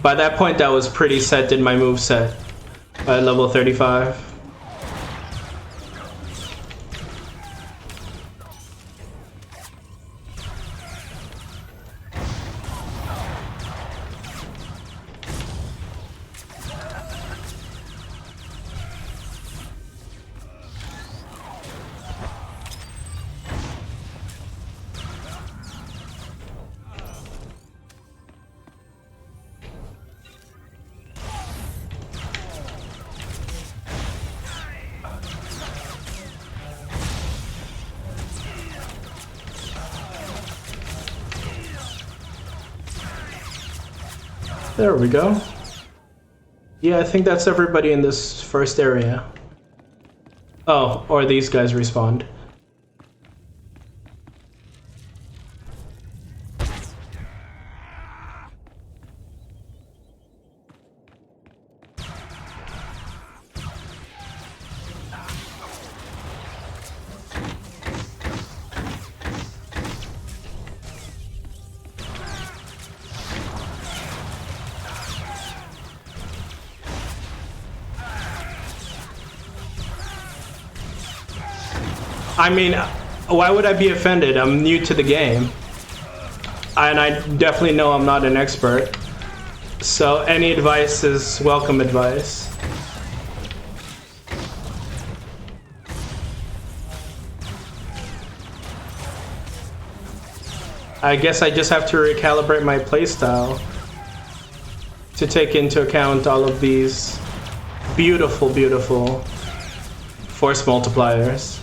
By that point, I was pretty set in my moveset by level 35. There we go. Yeah, I think that's everybody in this first area. Oh, or these guys respawned. I mean, why would I be offended? I'm new to the game. And I definitely know I'm not an expert. So any advice is welcome advice. I guess I just have to recalibrate my playstyle to take into account all of these beautiful, beautiful force multipliers.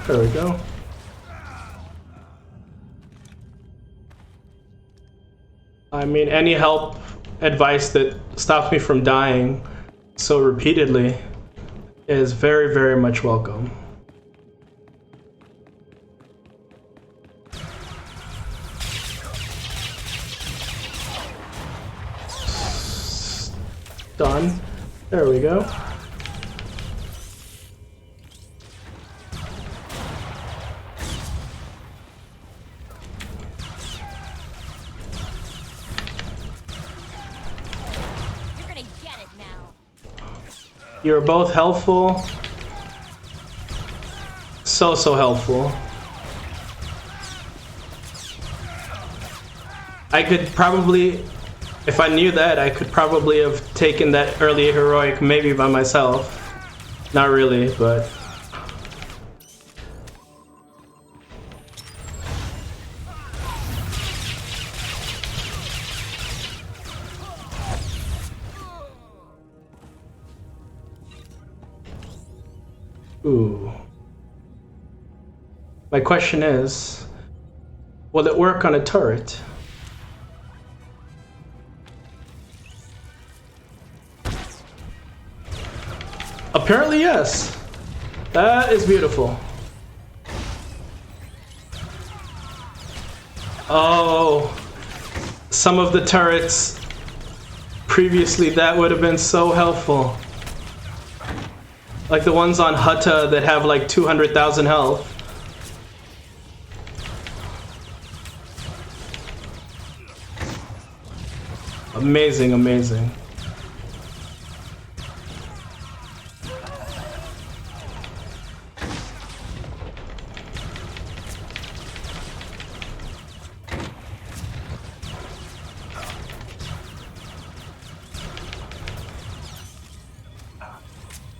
There we go. I mean, any help, advice that stops me from dying so repeatedly is very, very much welcome. Done. There we go. You're both helpful. So helpful. I could probably, if I knew that, I could probably have taken that early heroic maybe by myself. Not really, but... Ooh. My question is, will it work on a turret? Apparently yes. That is beautiful. Oh, some of the turrets previously, that would have been so helpful. Like the ones on Hutta that have like 200,000 health. Amazing, amazing.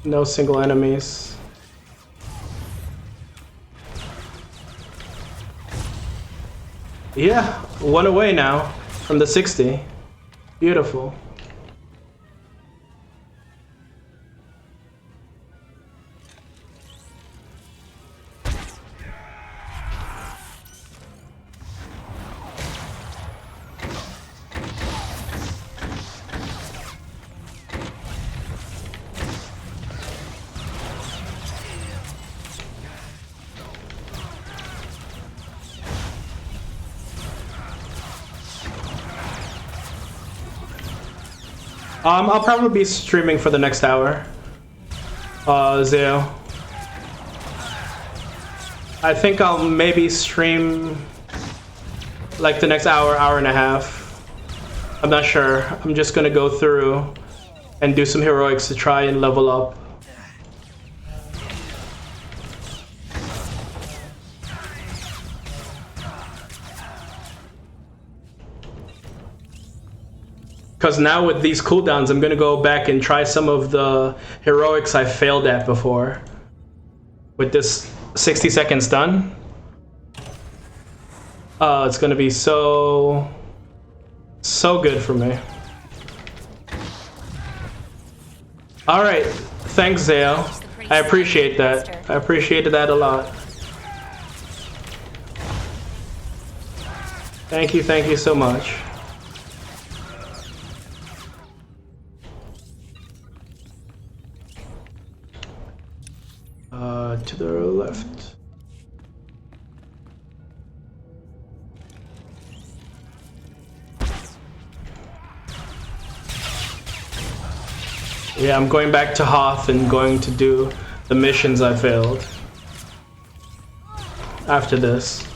No single enemies. Yeah, one away now from the 60. Beautiful. I'll probably be streaming for the next hour. Zeo. I think I'll maybe stream like the next hour, hour and a half. I'm not sure. I'm just gonna go through and do some heroics to try and level up. Because now with these cooldowns, I'm gonna go back and try some of the heroics I failed at before. With this 60-second stun. It's gonna be so good for me. Alright, thanks Zale. I appreciate that. I appreciated that a lot. Thank you so much. To the left. Yeah, I'm going back to Hoth and going to do the missions I failed. After this.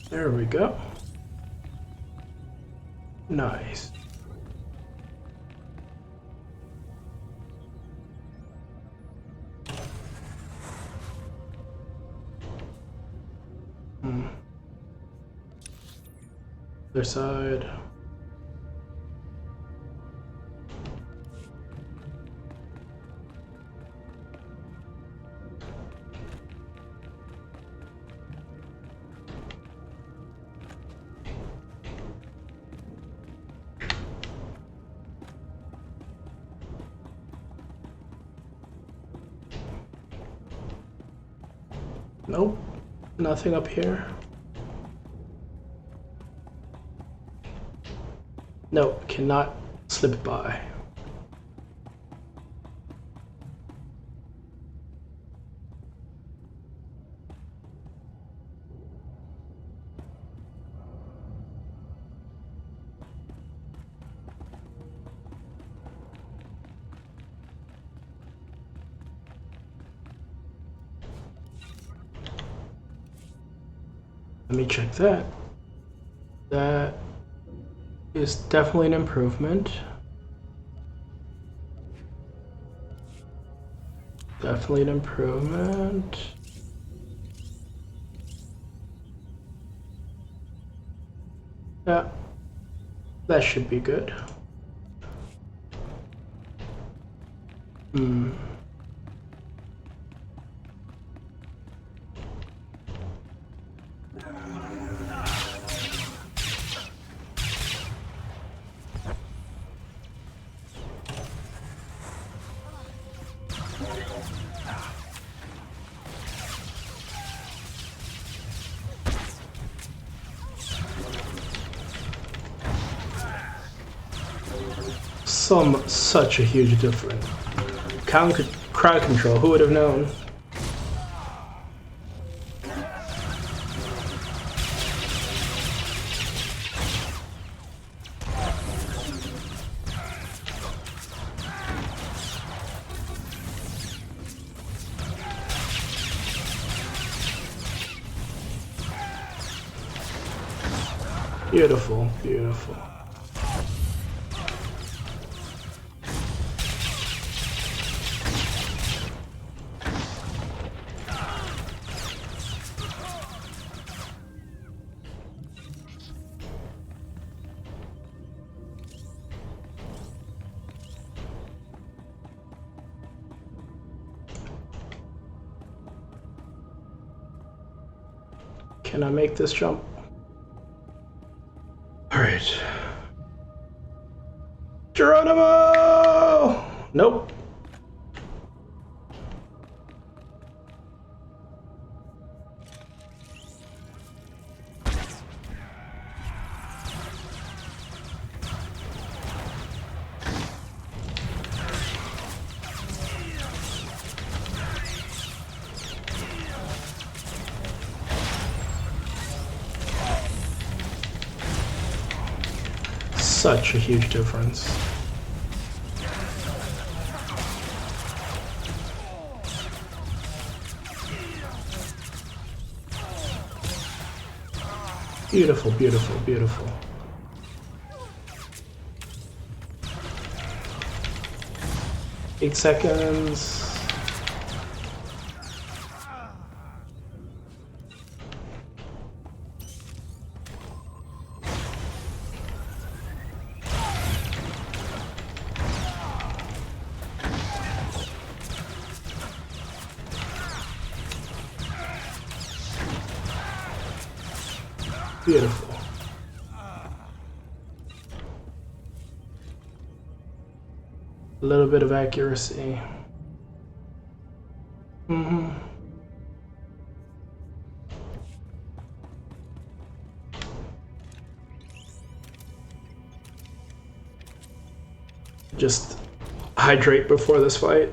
There we go. Nice. Other side. Nope, nothing up here. Nope, cannot slip by. Let me check that. That is definitely an improvement. Definitely an improvement. Yeah, that should be good. Such a huge difference. Crowd control, who would have known? Beautiful, beautiful. Can I make this jump? Alright. Geronimo! Nope. Such a huge difference. Beautiful, beautiful, beautiful. Eight seconds. Beautiful. A little bit of accuracy. Just hydrate before this fight.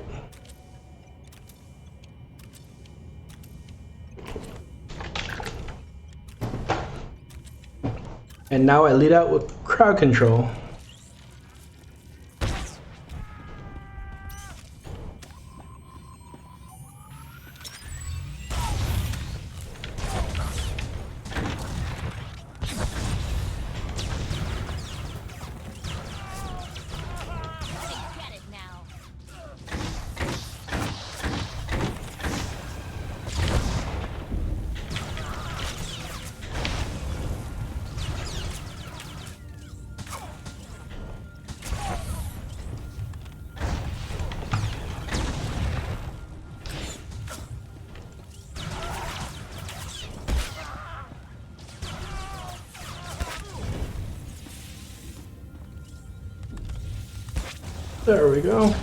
And now I lead out with crowd control. There we go.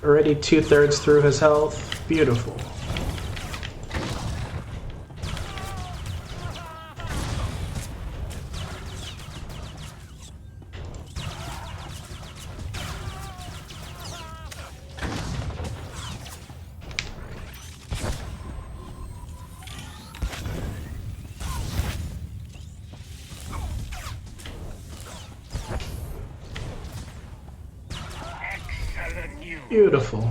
Already 2/3 through his health. Beautiful. Beautiful.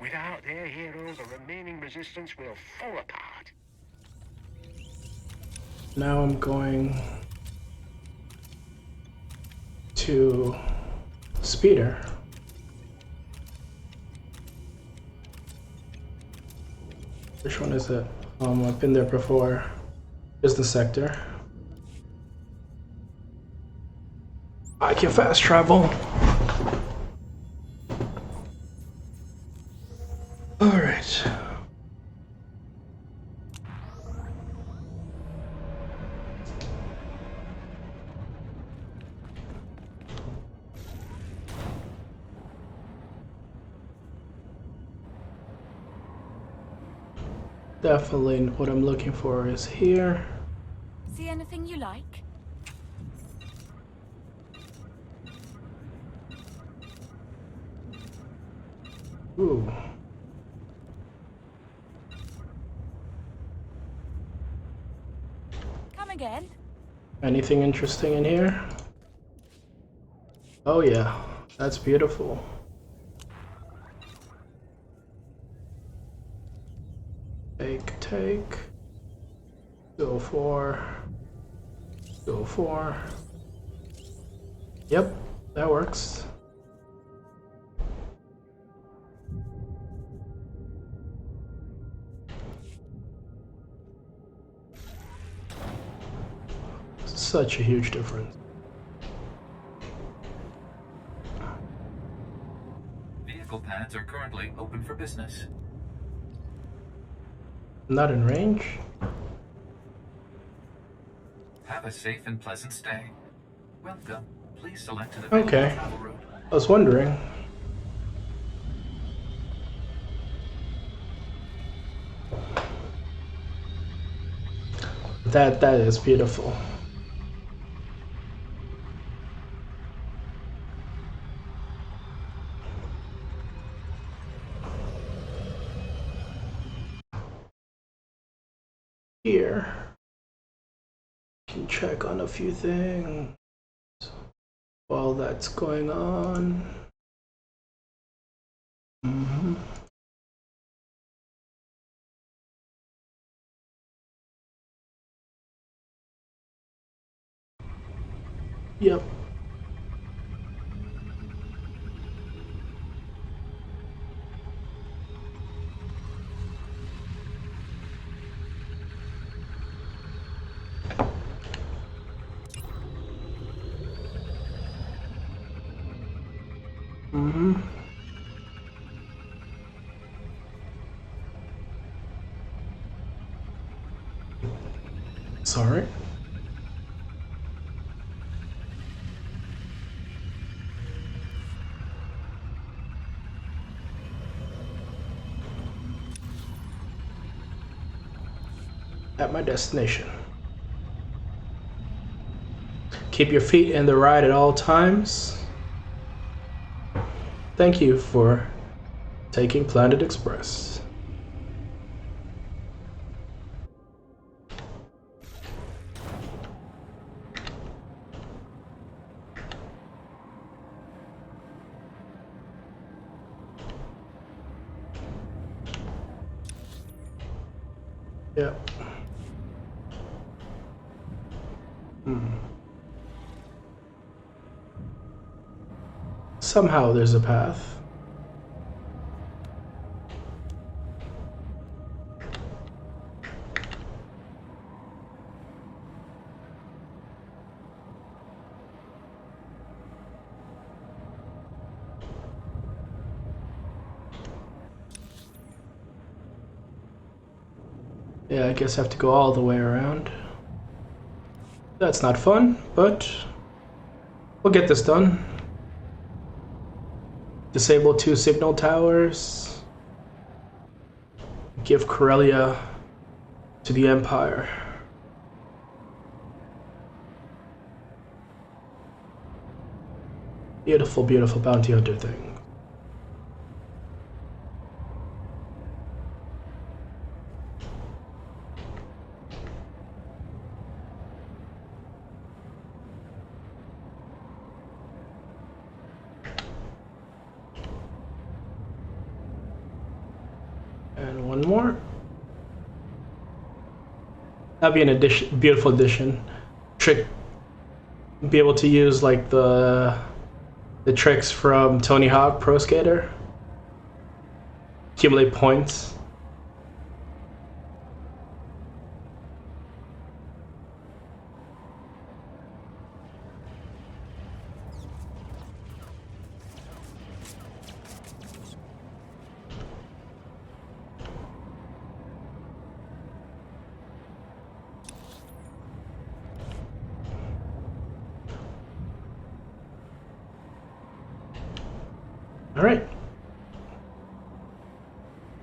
Without their hero, the remaining resistance will fall apart. Now I'm going to Speeder. Which one is it? I've been there before. Business sector. I can fast travel. Alright. Definitely what I'm looking for is here. See anything you like? Ooh. Come again? Anything interesting in here? Oh yeah, that's beautiful. Take. Go for. Yep, that works. Such a huge difference. Vehicle pads are currently open for business. Not in range? Have a safe and pleasant stay. Welcome. Please select an available Okay. travel route. I was wondering. That is beautiful. Here, can check on a few things while that's going on. Yep. Sorry. At my destination. Keep your feet in the ride at all times. Thank you for taking Planet Express. Yeah. Somehow there's a path. Yeah, I guess I have to go all the way around. That's not fun, but we'll get this done. Disable 2 signal towers. Give Corellia to the Empire. Beautiful, beautiful bounty hunter thing. And one more. That'd be an addition, beautiful addition. Be able to use like the tricks from Tony Hawk Pro Skater. Accumulate points. All right.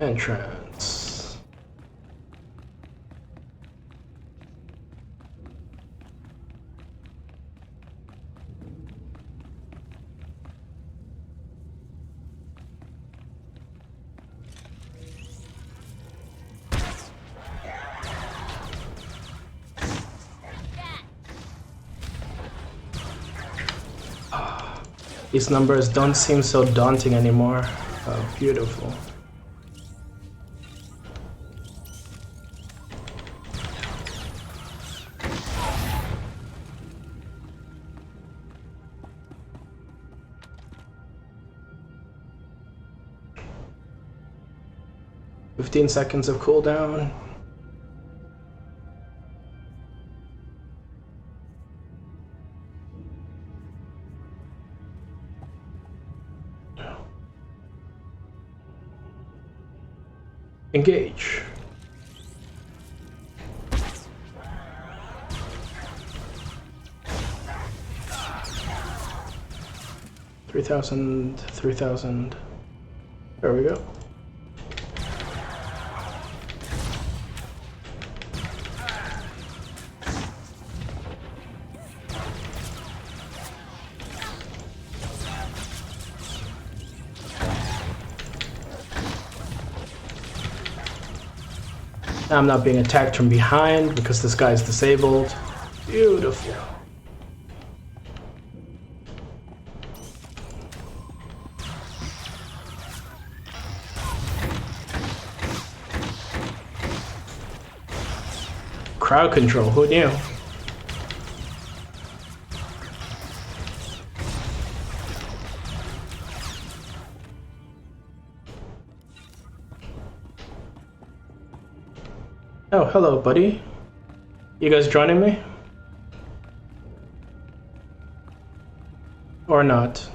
Entrance. These numbers don't seem so daunting anymore. Oh, beautiful. 15 seconds of cooldown. Engage. $3,000. There we go. Now I'm not being attacked from behind because this guy is disabled. Beautiful. Crowd control, who knew? Oh, hello, buddy. You guys joining me? Or not?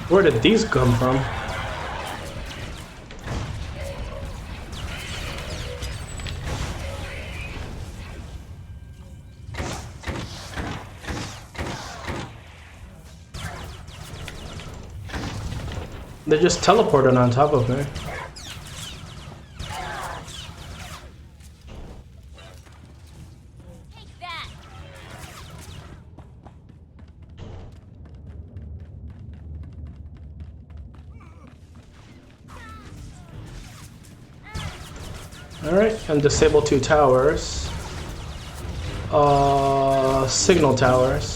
Where did these come from? They just teleported on top of me. Alright, and disable 2 towers. Signal towers.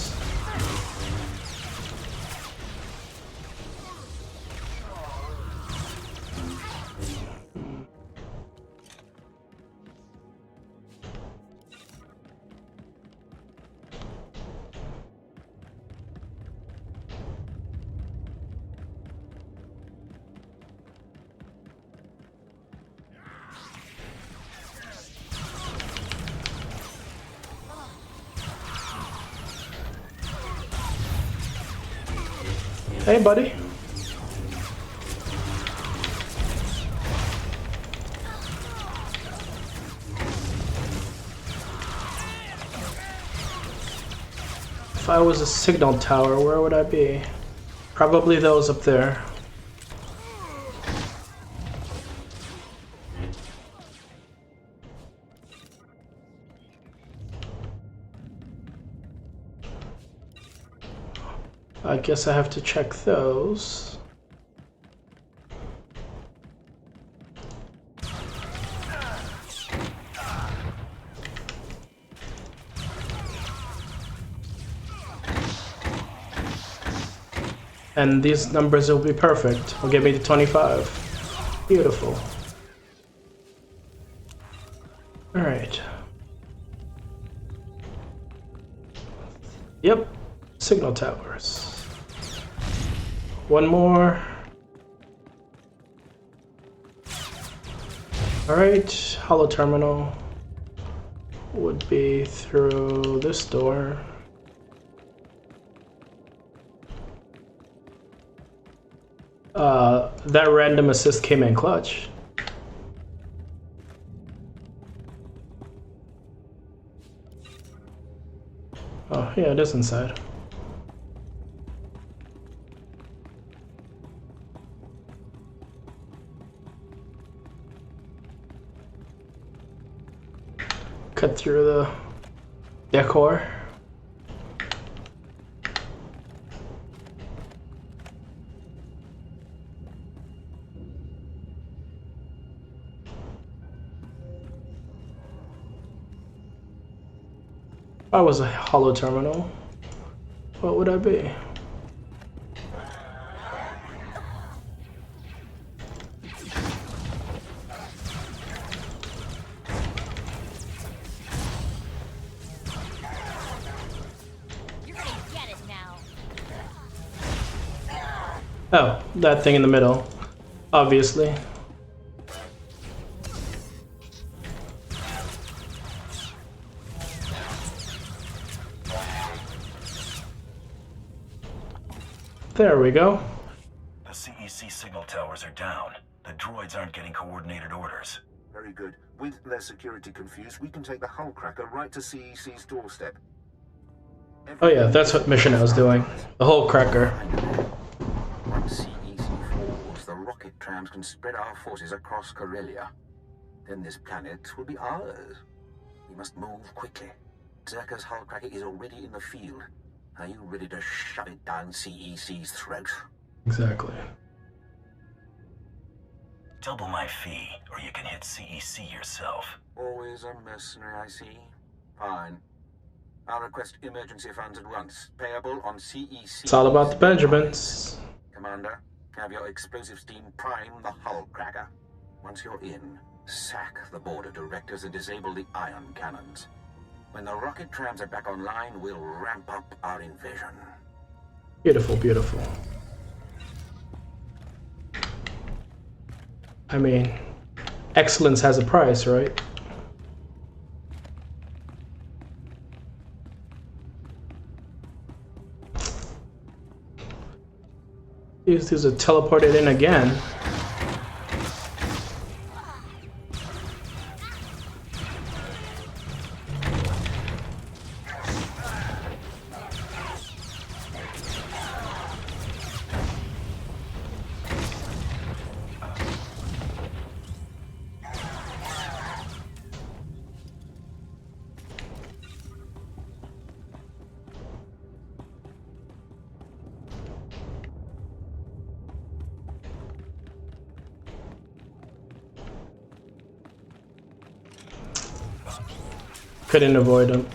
Hey, buddy. If I was a signal tower, where would I be? Probably those up there. I guess I have to check those. And these numbers will be perfect. Will give me the 25. Beautiful. Alright. Yep. Signal towers. One more. Alright, holo terminal would be through this door. That random assist came in clutch. Oh, yeah, it is inside. cut through the decor. If I was a hollow terminal, what would I be? Oh, that thing in the middle, obviously. There we go. The CEC signal towers are down. The droids aren't getting coordinated orders. Very good. With their security confused, we can take the hull cracker right to CEC's doorstep. Oh yeah, that's what mission I was doing. The whole cracker. Once CEC falls, the rocket trams can spread our forces across Corellia. Then this planet will be ours. We must move quickly. Zerka's hull cracker is already in the field. Are you ready to shove it down CEC's throat? Exactly. Double my fee, or you can hit CEC yourself. Always a mercenary, I see. Fine. I'll request emergency funds at once, payable on CEC. It's all about the Benjamins. Commander, have your explosives team prime the hull cracker. Once you're in, sack the border directors and disable the ion cannons. When the rocket trams are back online, we'll ramp up our invasion. Beautiful, beautiful. I mean, excellence has a price, right? These dudes are teleported in again. Couldn't avoid him.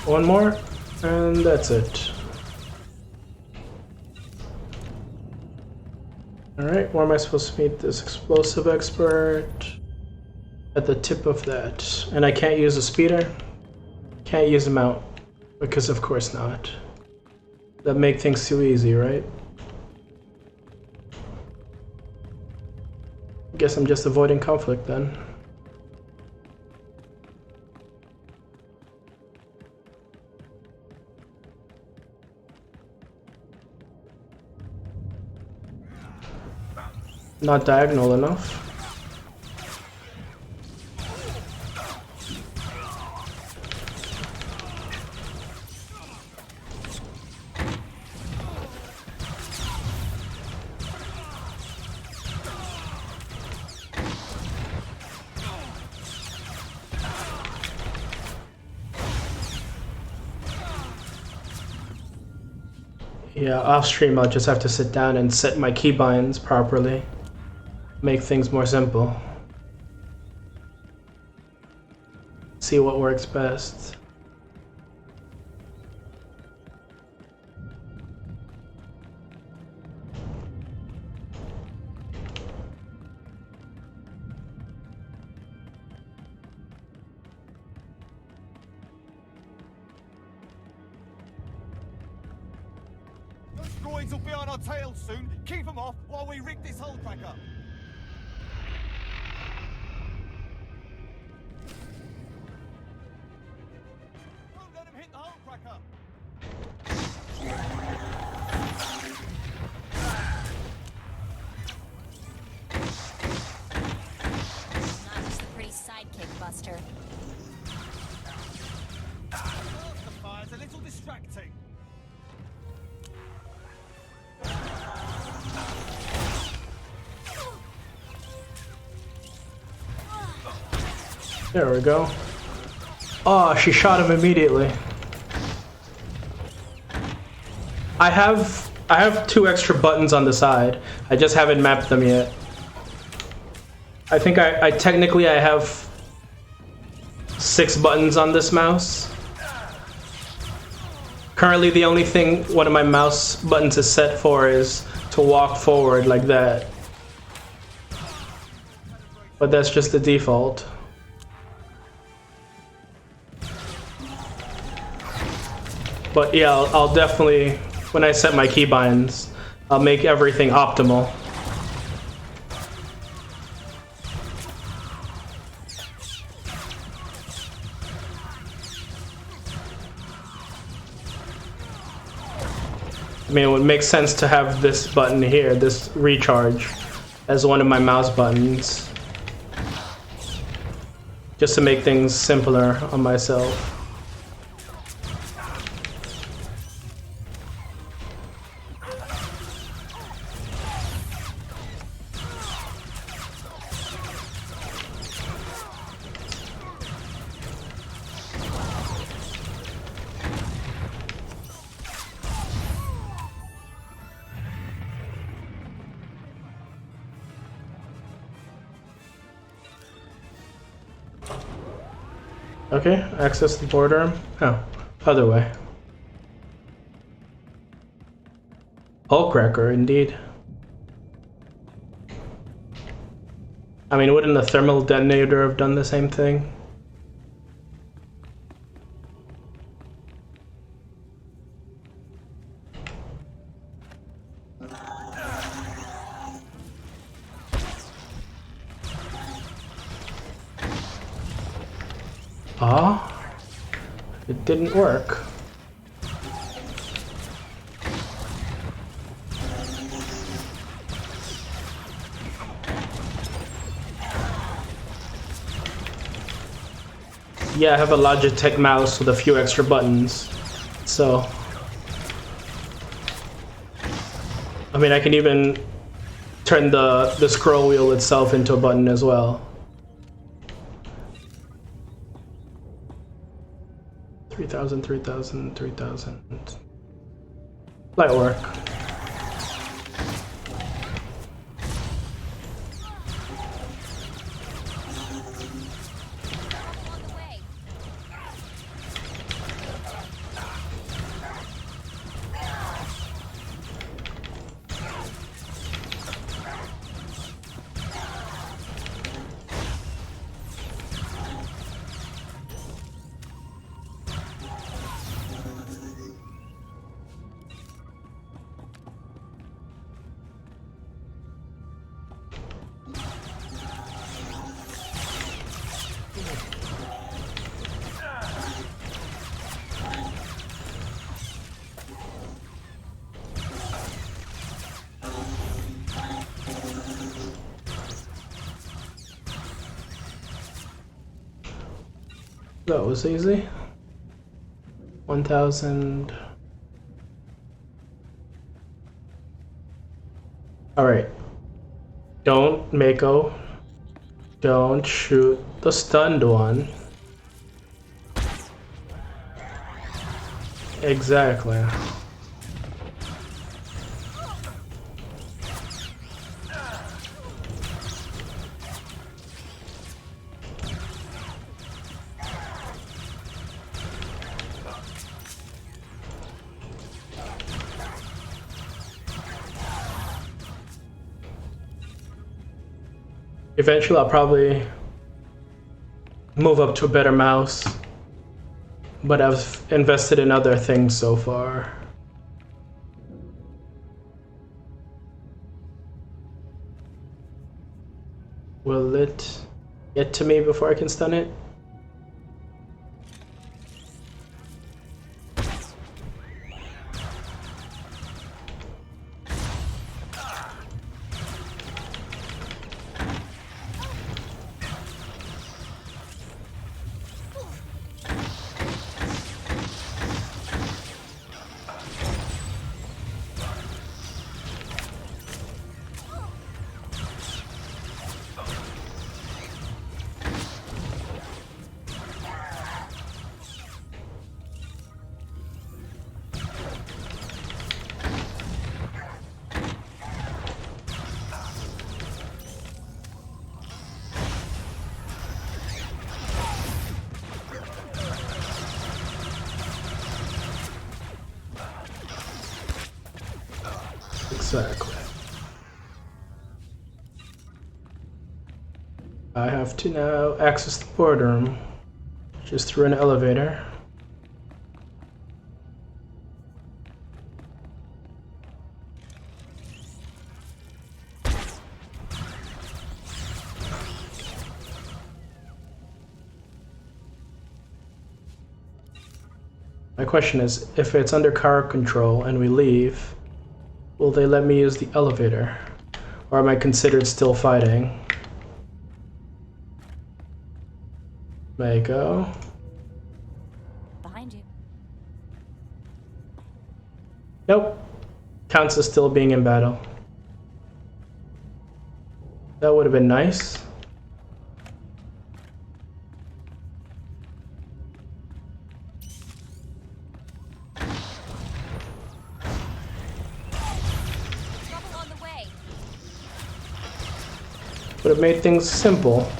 One more, and that's it. Alright, where am I supposed to meet this explosive expert? At the tip of that. And I can't use a speeder? Can't use a mount. Because of course not. That make things too easy, right? Guess I'm just avoiding conflict then. Not diagonal enough. Yeah, off stream I'll just have to sit down and set my keybinds properly. Make things more simple. See what works best. Those droids will be on our tails soon. Keep them off while we rig this hull cracker. Don't let him hit the hull cracker. Buster. The fire's a little distracting. There we go. Oh, she shot him immediately. I have 2 extra buttons on the side. I just haven't mapped them yet. I think I technically I have 6 buttons on this mouse. Currently the only thing one of my mouse buttons is set for is to walk forward like that. But that's just the default. But yeah, I'll definitely, when I set my keybinds, I'll make everything optimal. I mean, it would make sense to have this button here, this recharge, as one of my mouse buttons. Just to make things simpler on myself. Okay, access the border. Oh, other way. Hullcracker, indeed. I mean, wouldn't a thermal detonator have done the same thing? Ah, it didn't work. Yeah, I have a Logitech mouse with a few extra buttons, so I mean, I can even turn the scroll wheel itself into a button as well. 3,000, 3,000, 3,000. Light work. That was easy. 1,000. Alright. Don't, Mako. Don't shoot the stunned one. Exactly. Eventually, I'll probably move up to a better mouse, but I've invested in other things so far. Will it get to me before I can stun it? Exactly. I have to now access the boardroom just through an elevator. My question is, if it's under car control and we leave, will they let me use the elevator? Or am I considered still fighting? May I go? Behind you. Nope. Counts as still being in battle. That would have been nice. Would have made things simple.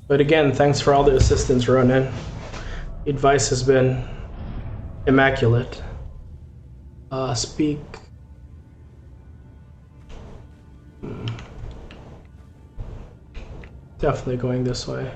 But again, thanks for all the assistance, Ronan. Advice has been immaculate. Speak. Definitely going this way.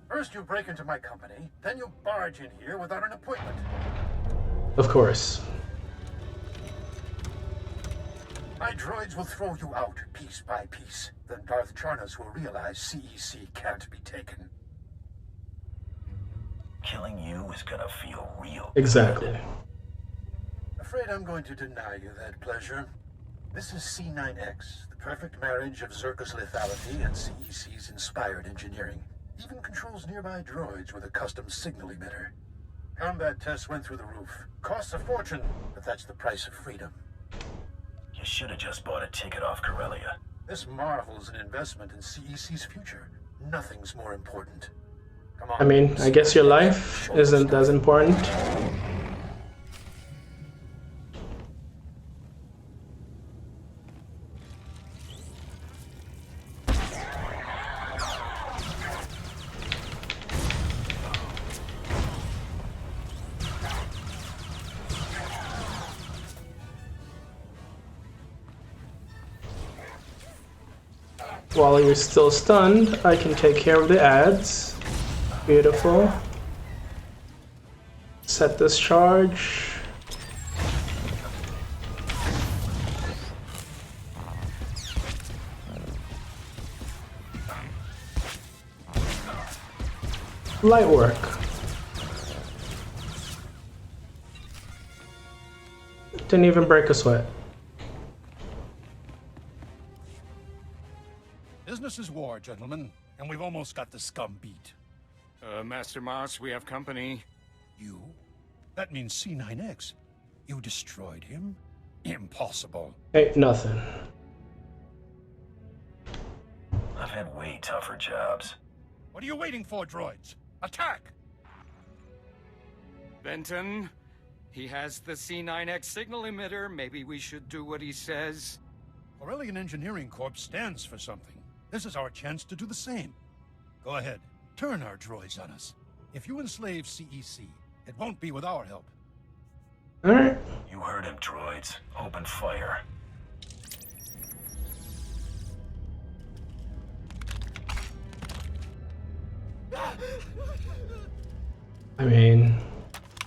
First you break into my company, then you barge in here without an appointment. Of course. My droids will throw you out piece by piece. Then Darth Charnas will realize CEC can't be taken. Killing you is gonna feel real. Exactly. Afraid I'm going to deny you that pleasure. This is C9X, the perfect marriage of Zerka's lethality and CEC's inspired engineering. Even controls nearby droids with a custom signal emitter. Combat tests went through the roof. Costs a fortune, but that's the price of freedom. You should have just bought a ticket off Corellia. This marvel's an investment in CEC's future. Nothing's more important. Come on. I mean, I guess your life isn't as important. While you're still stunned, I can take care of the ads. Beautiful. Set this charge. Light work. Didn't even break a sweat. Business is war, gentlemen, and we've almost got the scum beat. Master Moss, we have company. You? That means C9X. You destroyed him? Impossible. Ain't nothing. I've had way tougher jobs. What are you waiting for, droids? Attack! Benton, he has the C9X signal emitter. Maybe we should do what he says. Corellian Engineering Corp stands for something. This is our chance to do the same. Go ahead, turn our droids on us. If you enslave CEC, it won't be with our help. Alright. You heard him, droids. Open fire. I mean,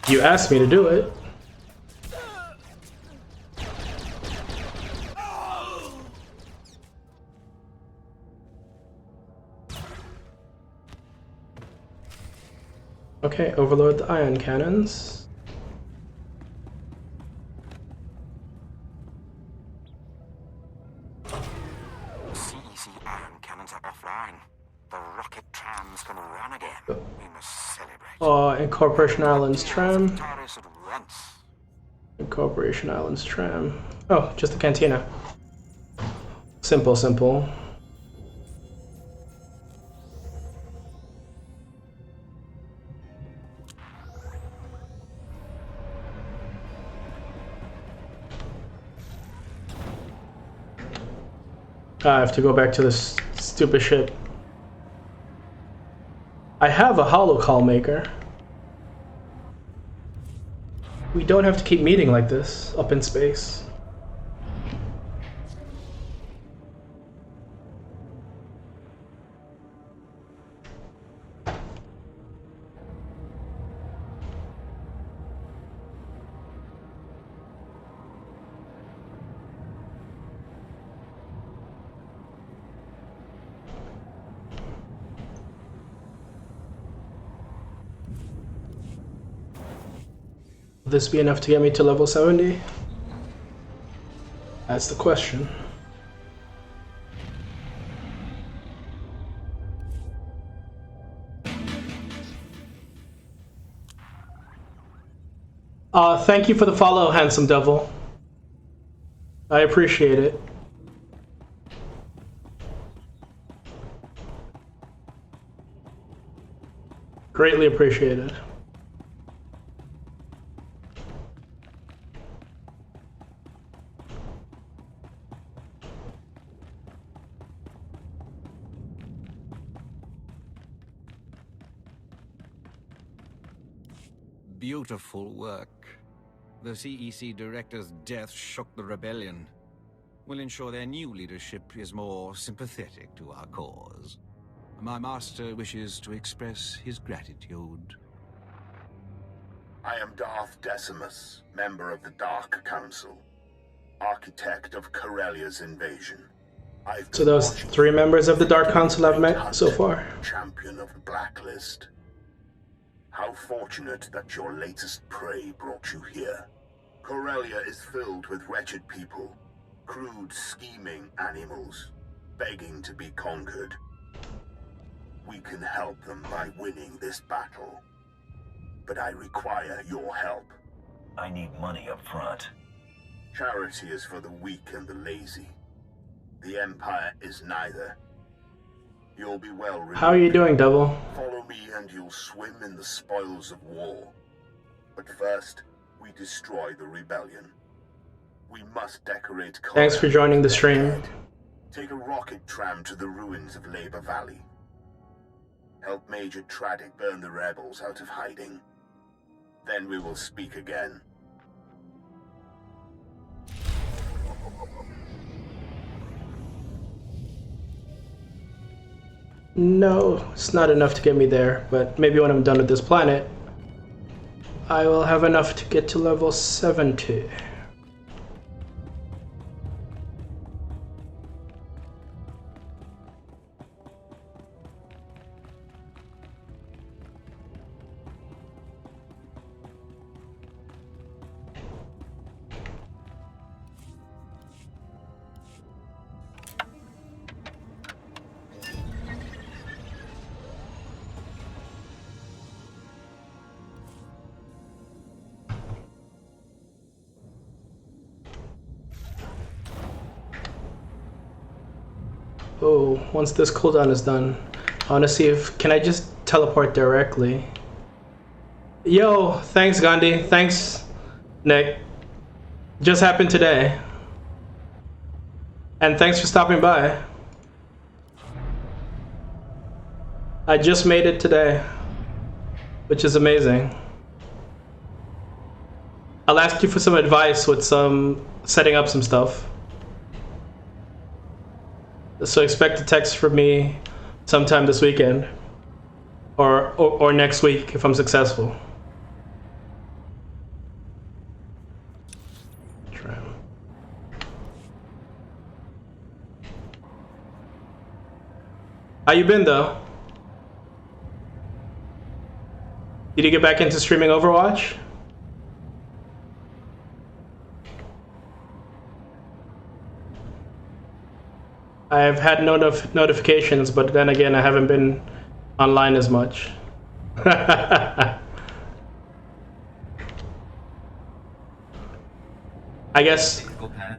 you asked me to do it. Okay, overload the ion cannons. CEC ion cannons are offline. The rocket trams can run again. We must celebrate. Incorporation Islands tram. Taris at once. Incorporation Islands tram. Oh, just the cantina. Simple, simple. I have to go back to this stupid ship. I have a holocall maker. We don't have to keep meeting like this up in space. Will this be enough to get me to level 70? That's the question. Thank you for the follow, handsome devil. I appreciate it. Greatly appreciated. Beautiful work. The CEC director's death shook the rebellion. We'll ensure their new leadership is more sympathetic to our cause. My master wishes to express his gratitude. I am Darth Decimus, member of the Dark Council, architect of Corellia's invasion. So those 3 members of the Dark Council I've met so far. Champion of the Blacklist. How fortunate that your latest prey brought you here. Corellia is filled with wretched people, crude, scheming animals, begging to be conquered. We can help them by winning this battle. But I require your help. I need money up front. Charity is for the weak and the lazy. The Empire is neither. You'll be well rewarded. How are you doing, Devil? Follow me and you'll swim in the spoils of war. But first, we destroy the rebellion. We must decorate. Thanks for joining the stream. Take a rocket tram to the ruins of Labor Valley. Help Major Tradic burn the rebels out of hiding. Then we will speak again. No, it's not enough to get me there, but maybe when I'm done with this planet, I will have enough to get to level 70. Oh, once this cooldown is done, I want to see if, can I just teleport directly? Yo, thanks Gandhi, thanks Nick. Just happened today. And thanks for stopping by. I just made it today, which is amazing. I'll ask you for some advice with setting up some stuff. So expect a text from me sometime this weekend or next week if I'm successful. How you been though? Did you get back into streaming Overwatch? I've had no notifications, but then again, I haven't been online as much. I guess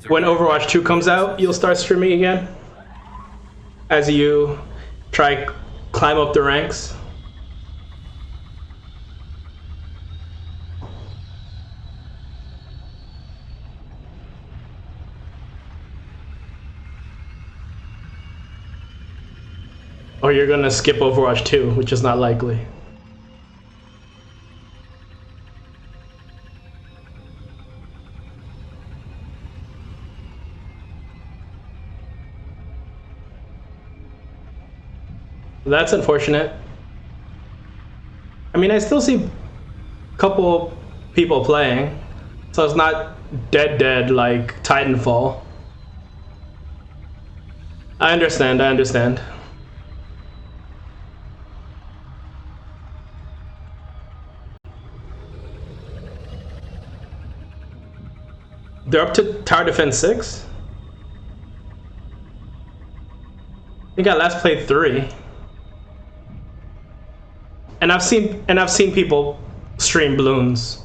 when Overwatch 2 comes out, you'll start streaming again as you try climb up the ranks. Or you're gonna skip Overwatch 2, which is not likely. That's unfortunate. I mean, I still see a couple people playing, so it's not dead like Titanfall. I understand. They're up to Tower Defense 6? I think I last played 3. And I've seen people stream Bloons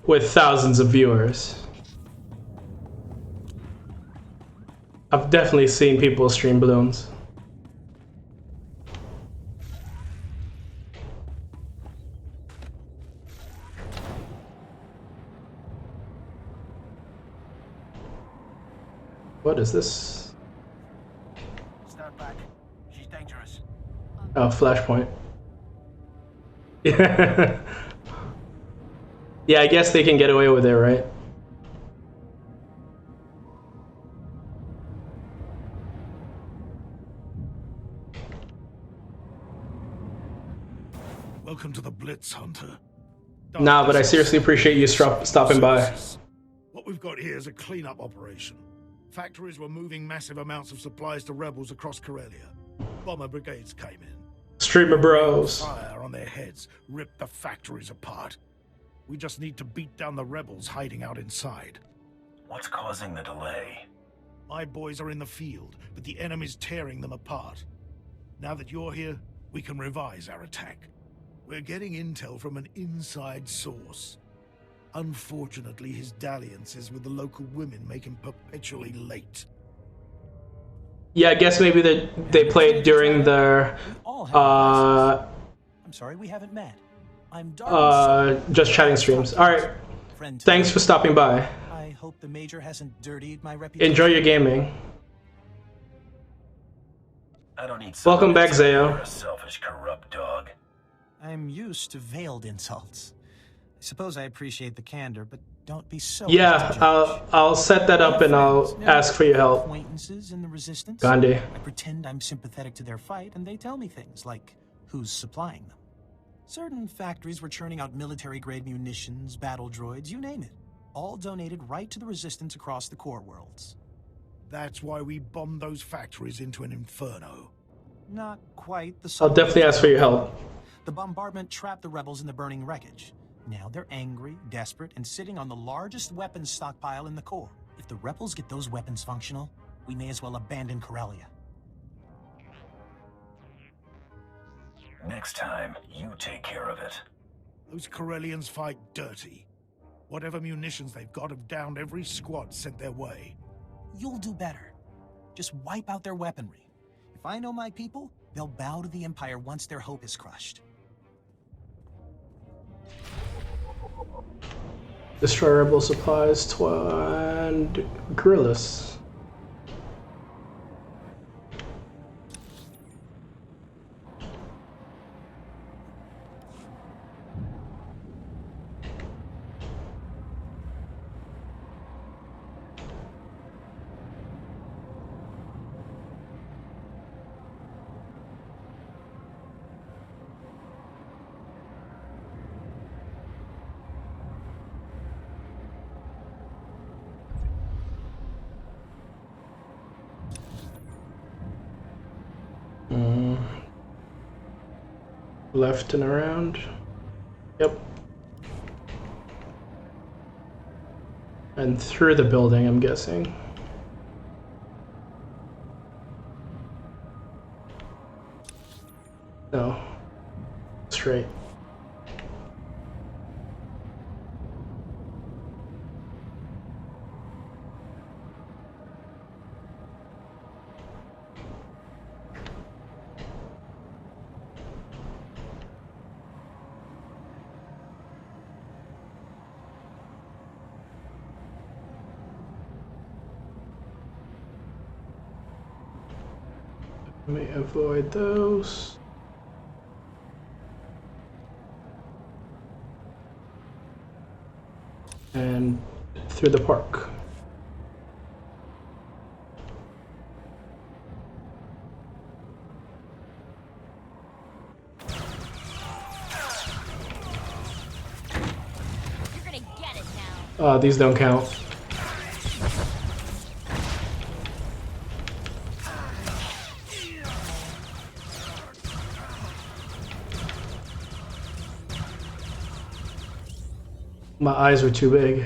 with thousands of viewers. I've definitely seen people stream Bloons. What is this? Stand back. She's dangerous. Oh, Flashpoint. Yeah. Yeah, I guess they can get away with it, right? Welcome to the Blitz, Hunter. Nah, but I seriously appreciate you stopping by. What we've got here is a cleanup operation. Factories were moving massive amounts of supplies to rebels across Corellia. Bomber brigades came in. Streamer bros. Fire on their heads, ripped the factories apart. We just need to beat down the rebels hiding out inside. What's causing the delay? My boys are in the field, but the enemy's tearing them apart. Now that you're here, we can revise our attack. We're getting intel from an inside source. Unfortunately, his dalliances with the local women make him perpetually late. Yeah, I guess maybe they played during their I'm sorry, we haven't met. I'm just chatting streams. All right. Thanks for stopping by. I hope the Major hasn't dirtied my reputation. Enjoy your gaming. I don't need. Welcome back, Zayo. You're a selfish, corrupt dog. I'm used to veiled insults. I suppose I appreciate the candor, but don't be so. Yeah, I'll set that up and I'll ask for your help. Acquaintances in the Resistance. Gandhi. I pretend I'm sympathetic to their fight, and they tell me things like who's supplying them. Certain factories were churning out military-grade munitions, battle droids, you name it. All donated right to the Resistance across the core worlds. That's why we bombed those factories into an inferno. Not quite the. I'll definitely ask for your help. The bombardment trapped the rebels in the burning wreckage. Now they're angry, desperate, and sitting on the largest weapons stockpile in the core. If the rebels get those weapons functional, we may as well abandon Corellia. Next time, you take care of it. Those Corellians fight dirty. Whatever munitions they've got have downed every squad sent their way. You'll do better. Just wipe out their weaponry. If I know my people, they'll bow to the Empire once their hope is crushed. Destroy rebel supplies and guerrillas. Left and around. Yep. And through the building, I'm guessing. No. Straight. Let me avoid those. And through the park. You're gonna get it now. These don't count. My eyes were too big.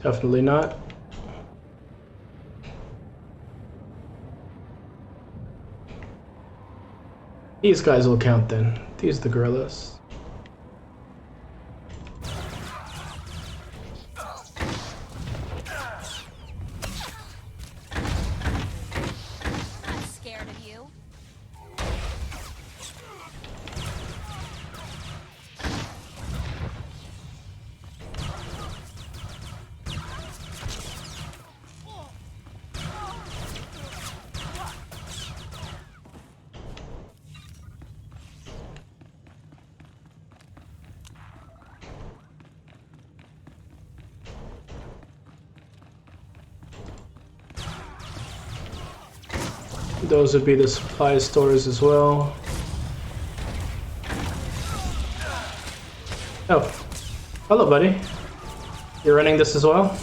Definitely not. These guys will count then. These are the gorillas. Those would be the supply stores as well. Oh, hello, buddy. You're running this as well?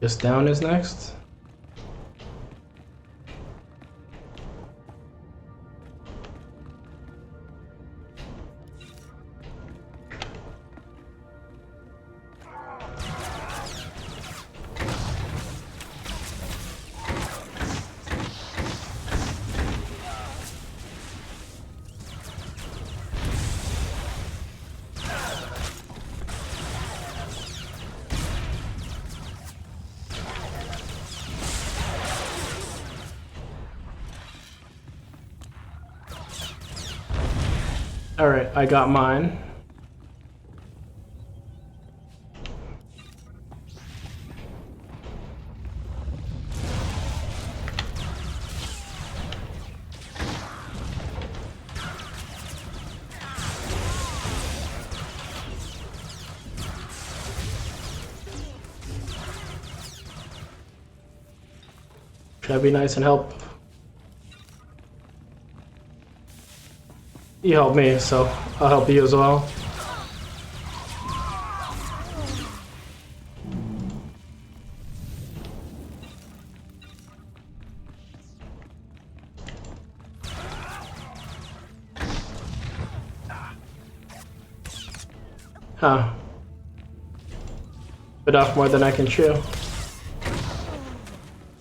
Just down is next. Alright, I got mine. Should I be nice and help? You helped me, so I'll help you as well. Huh. Bit off more than I can chew.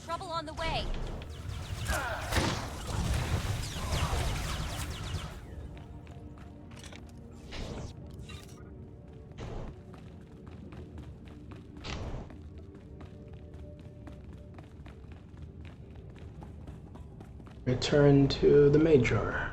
Trouble on the way. Return to the Major.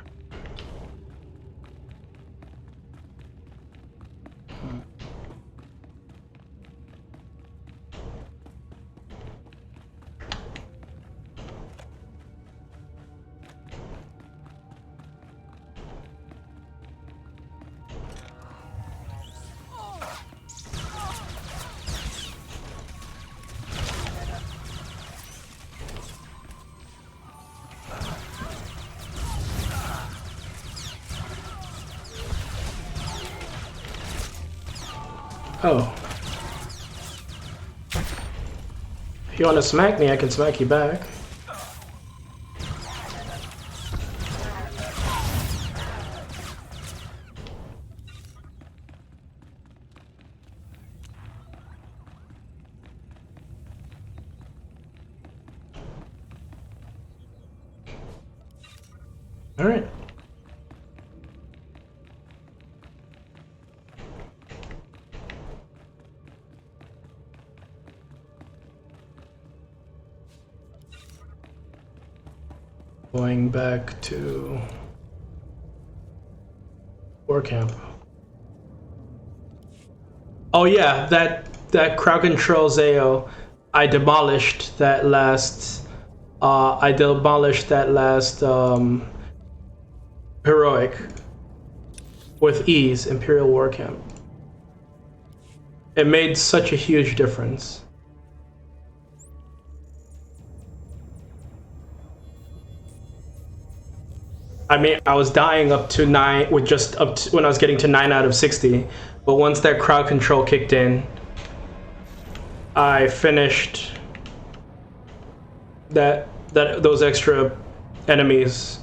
Oh. If you want to smack me, I can smack you back. All right. Going back to war camp. Oh yeah, that crowd control Zao, I demolished that last heroic with ease. Imperial war camp. It made such a huge difference. I mean, I was dying up to 9 with just up to, when I was getting to 9 out of 60, but once that crowd control kicked in, I finished those extra enemies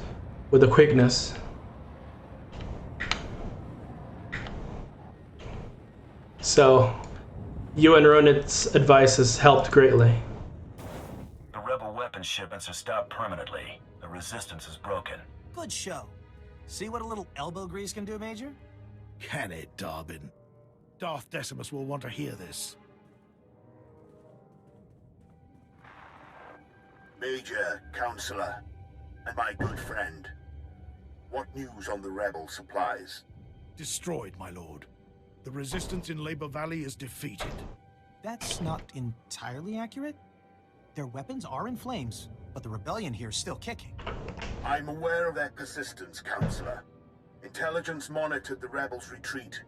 with a quickness. So, you and Ronit's advice has helped greatly. The rebel weapons shipments are stopped permanently. The resistance is broken. Good show. See what a little elbow grease can do, Major? Can it, Darbin? Darth Decimus will want to hear this. Major, Counselor, and my good friend. What news on the rebel supplies? Destroyed, my lord. The resistance in Labor Valley is defeated. That's not entirely accurate. Their weapons are in flames, but the rebellion here is still kicking. I'm aware of their persistence, Counselor. Intelligence monitored the rebels' retreat.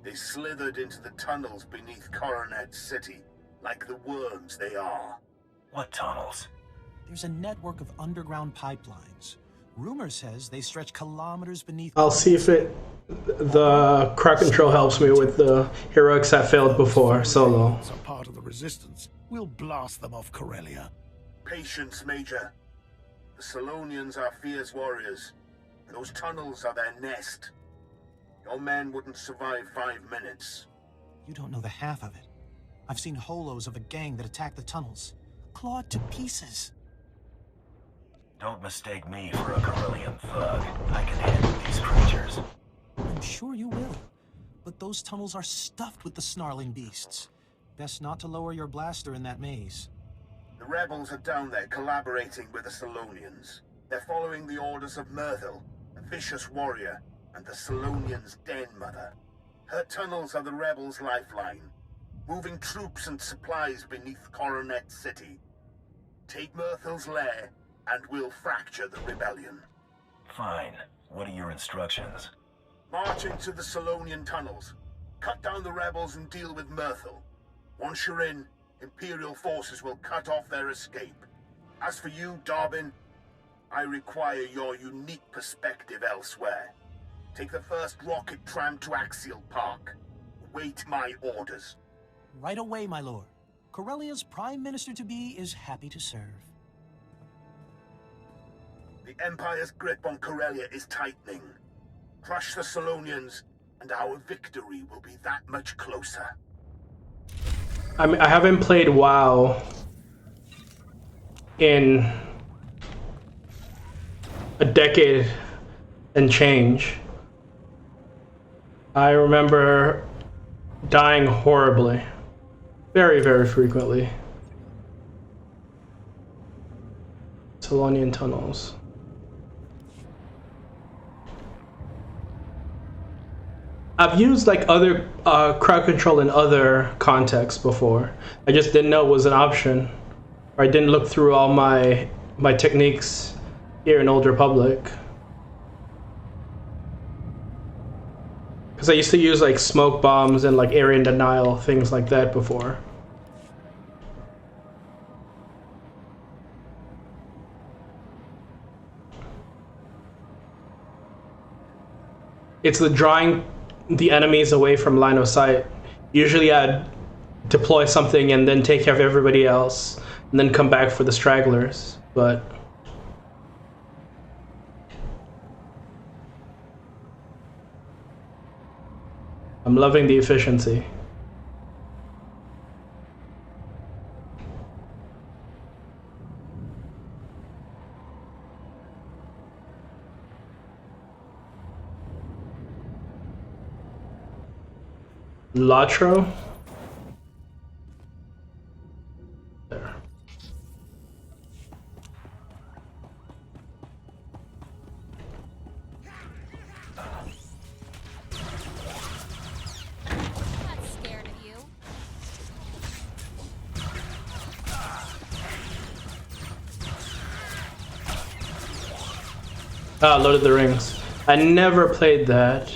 They slithered into the tunnels beneath Coronet City, like the worms they are. What tunnels? There's a network of underground pipelines. Rumor says they stretch kilometers beneath... I'll see if the crowd control helps me with the heroics that failed before, solo. It's a part of the resistance. We'll blast them off Corellia. Patience, Major. The Solonians are fierce warriors, and those tunnels are their nest. Your men wouldn't survive 5 minutes. You don't know the half of it. I've seen holos of a gang that attacked the tunnels, clawed to pieces. Don't mistake me for a Corellian thug. I can handle these creatures. I'm sure you will. But those tunnels are stuffed with the snarling beasts. Best not to lower your blaster in that maze. The rebels are down there collaborating with the Solonians. They're following the orders of Myrthil, a vicious warrior, and the Solonians' den mother. Her tunnels are the rebels' lifeline, moving troops and supplies beneath Coronet City. Take Myrthil's lair, and we'll fracture the rebellion. Fine. What are your instructions? March into the Solonian tunnels. Cut down the rebels and deal with Myrthil. Once you're in, Imperial forces will cut off their escape. As for you, Darbin, I require your unique perspective elsewhere. Take the first rocket tram to Axial Park. Wait my orders. Right away, my lord. Corellia's Prime Minister-to-be is happy to serve. The Empire's grip on Corellia is tightening. Crush the Solonians, and our victory will be that much closer. I mean, I haven't played WoW in a decade and change. I remember dying horribly. Very, very frequently. Solonian tunnels. I've used like other crowd control in other contexts before. I just didn't know it was an option, or I didn't look through all my techniques here in Old Republic. Because I used to use like smoke bombs and like area denial, things like that before. It's the drawing the enemies away from line of sight. Usually I'd deploy something and then take care of everybody else and then come back for the stragglers, but I'm loving the efficiency. Latro? There. Ah, Lord of the Rings. I never played that.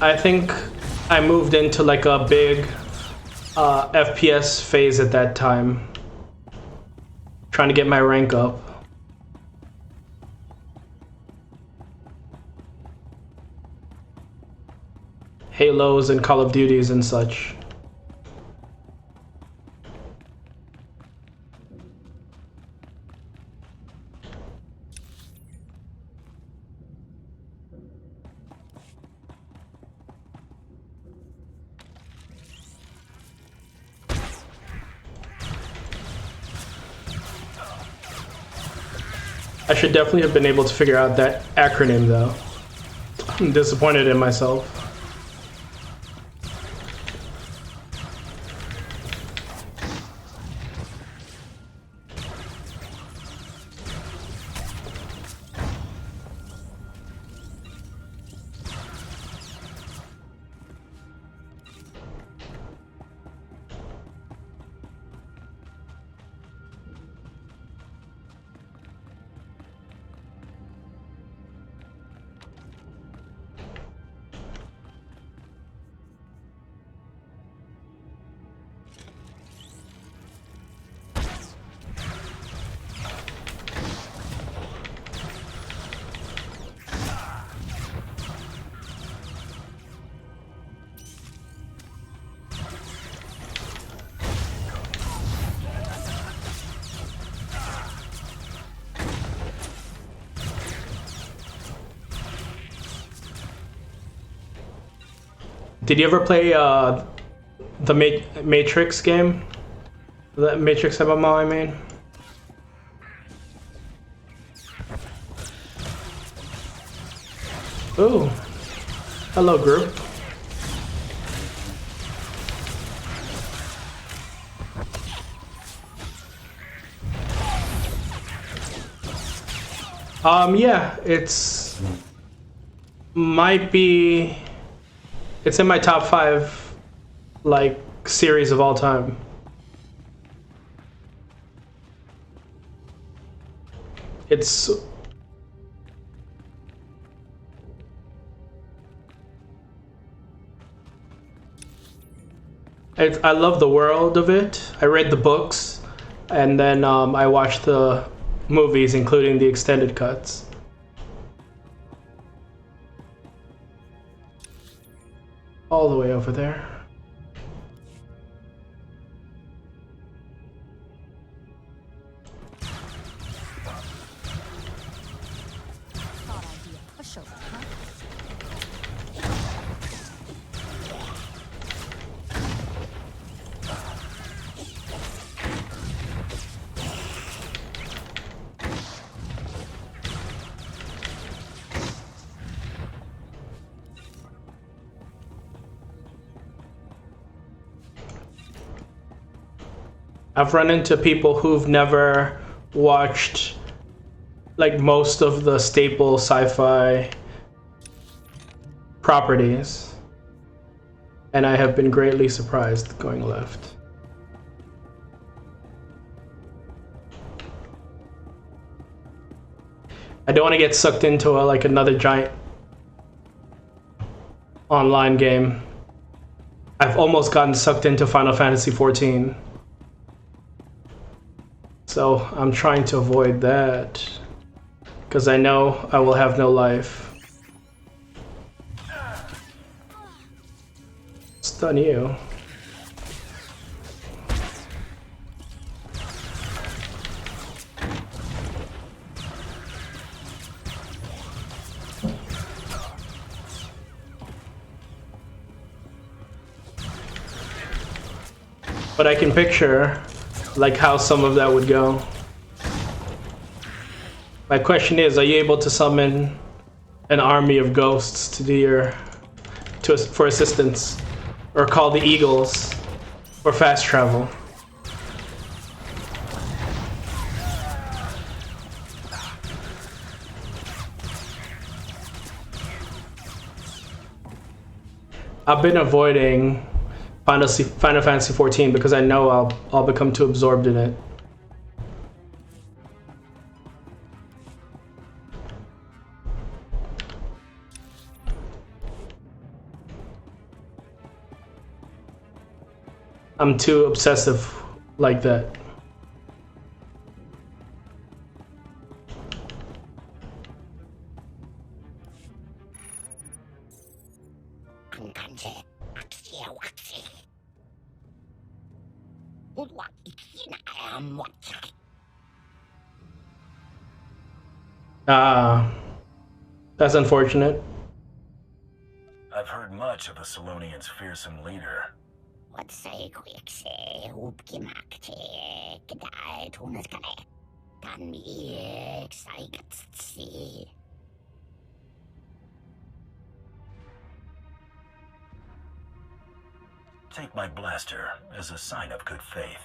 I think I moved into like a big FPS phase at that time, trying to get my rank up. Halos and Call of Duties and such. I should definitely have been able to figure out that acronym though. I'm disappointed in myself. Did you ever play the Matrix game? The Matrix MMO, I mean. Ooh. Hello, group. Yeah, it's it's in my top 5 like series of all time. I love the world of it. I read the books, and then I watched the movies, including the extended cuts. All the way over there. I've run into people who've never watched like most of the staple sci-fi properties, and I have been greatly surprised going left. I don't want to get sucked into like another giant online game. I've almost gotten sucked into Final Fantasy XIV. So I'm trying to avoid that, because I know I will have no life. Stun you. But I can picture like how some of that would go. My question is, are you able to summon an army of ghosts to do your for assistance, or call the Eagles for fast travel? I've been avoiding Final Fantasy XIV because I know I'll become too absorbed in it. I'm too obsessive like that. That's unfortunate. I've heard much of the Solonians' fearsome leader. Take my blaster as a sign of good faith.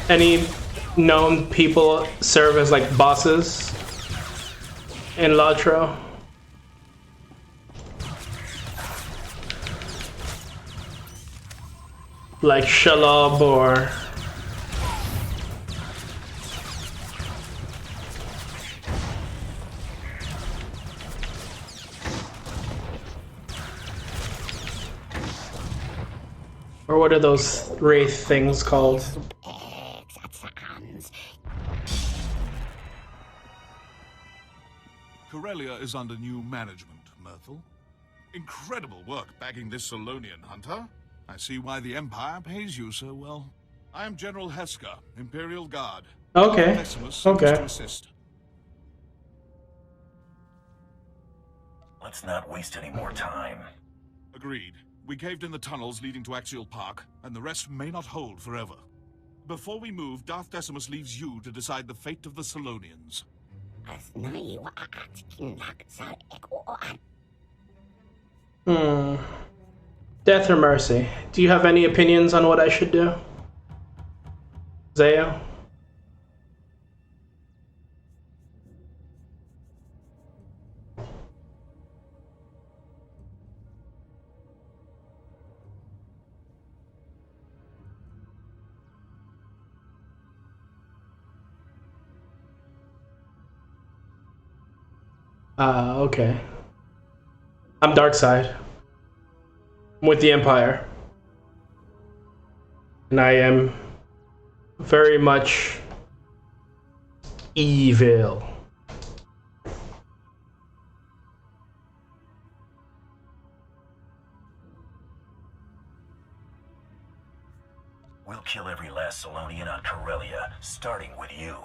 Any known people serve as like bosses in Latro? Like Shelob or what are those wraith things called? Corellia is under new management, Myrtle. Incredible work bagging this Solonian hunter. I see why the Empire pays you so well. I am General Heska, Imperial Guard. Okay. Decimus Okay. to assist. Let's not waste any more time. Agreed. We caved in the tunnels leading to Axial Park, and the rest may not hold forever. Before we move, Darth Decimus leaves you to decide the fate of the Solonians. Death or mercy? Do you have any opinions on what I should do? Zaya? Okay. I'm dark side. I'm with the Empire. And I am very much evil. We'll kill every last Solonian on Corellia, starting with you.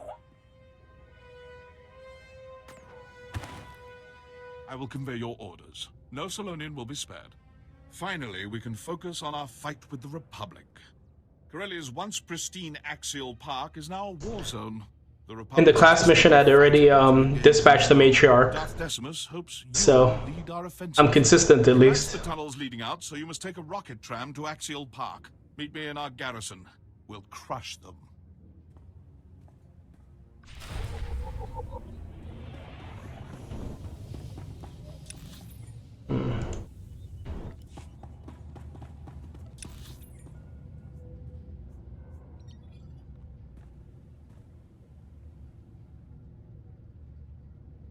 I will convey your orders. No Solonian will be spared. Finally, we can focus on our fight with the Republic. Corellia's once pristine Axial Park is now a war zone. The Republic In the class mission, I'd already dispatched the matriarch, Darth Decimus hopes you so will lead our offensive. I'm consistent at least. The tunnels leading out, so you must take a rocket tram to Axial Park. Meet me in our garrison. We'll crush them.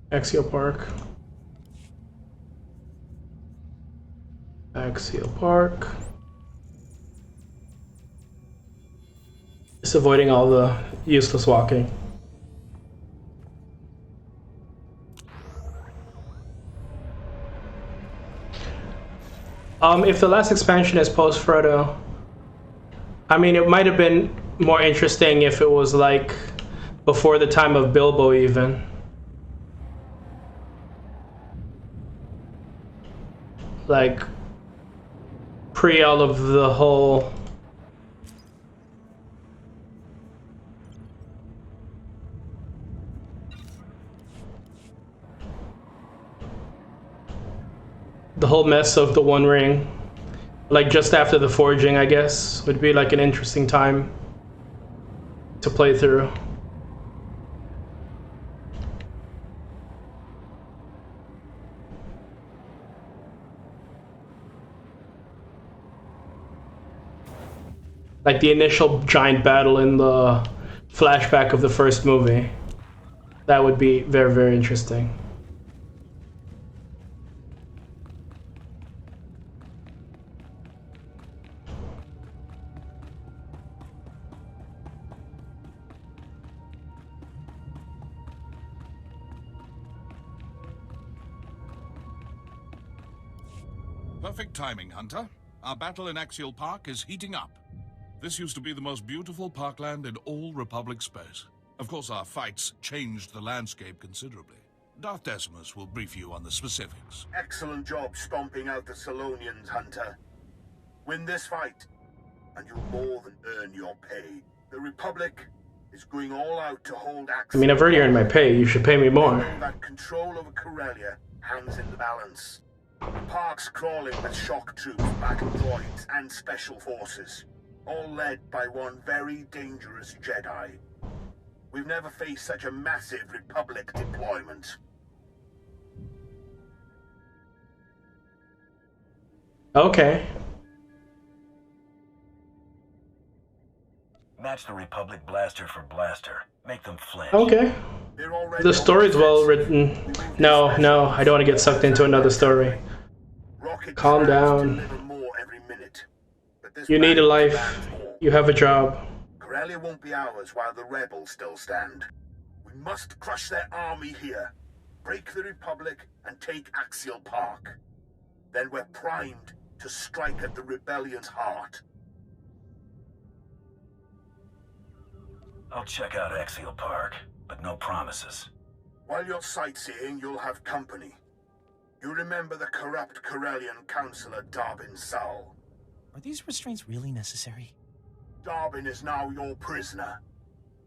Axial Park. Axial Park. Just avoiding all the useless walking. If the last expansion is post Frodo, I mean, it might have been more interesting if it was like before the time of Bilbo even. Like pre all of the whole mess of the One Ring, like just after the forging, I guess, would be like an interesting time to play through. Like the initial giant battle in the flashback of the first movie. That would be very, very interesting. Perfect timing, Hunter. Our battle in Axial Park is heating up. This used to be the most beautiful parkland in all Republic space. Of course, our fights changed the landscape considerably. Darth Decimus will brief you on the specifics. Excellent job stomping out the Solonians, Hunter. Win this fight, and you'll more than earn your pay. The Republic is going all out to hold Axial. I mean, I've already earned my pay. You should pay me more. That control over Corellia hangs in the balance. The park's crawling with shock troops, battle droids, and special forces, all led by one very dangerous Jedi. We've never faced such a massive Republic deployment. Okay. Match the Republic blaster for blaster. Make them flinch. Okay. The story's well written. No, I don't want to get sucked into another story. Calm down. You need a life. You have a job. Corellia won't be ours while the rebels still stand. We must crush their army here, break the Republic, and take Axial Park. Then we're primed to strike at the rebellion's heart. I'll check out Axial Park, but no promises. While you're sightseeing, you'll have company. You remember the corrupt Corellian councillor Darbin Saul. Are these restraints really necessary? Darbin is now your prisoner.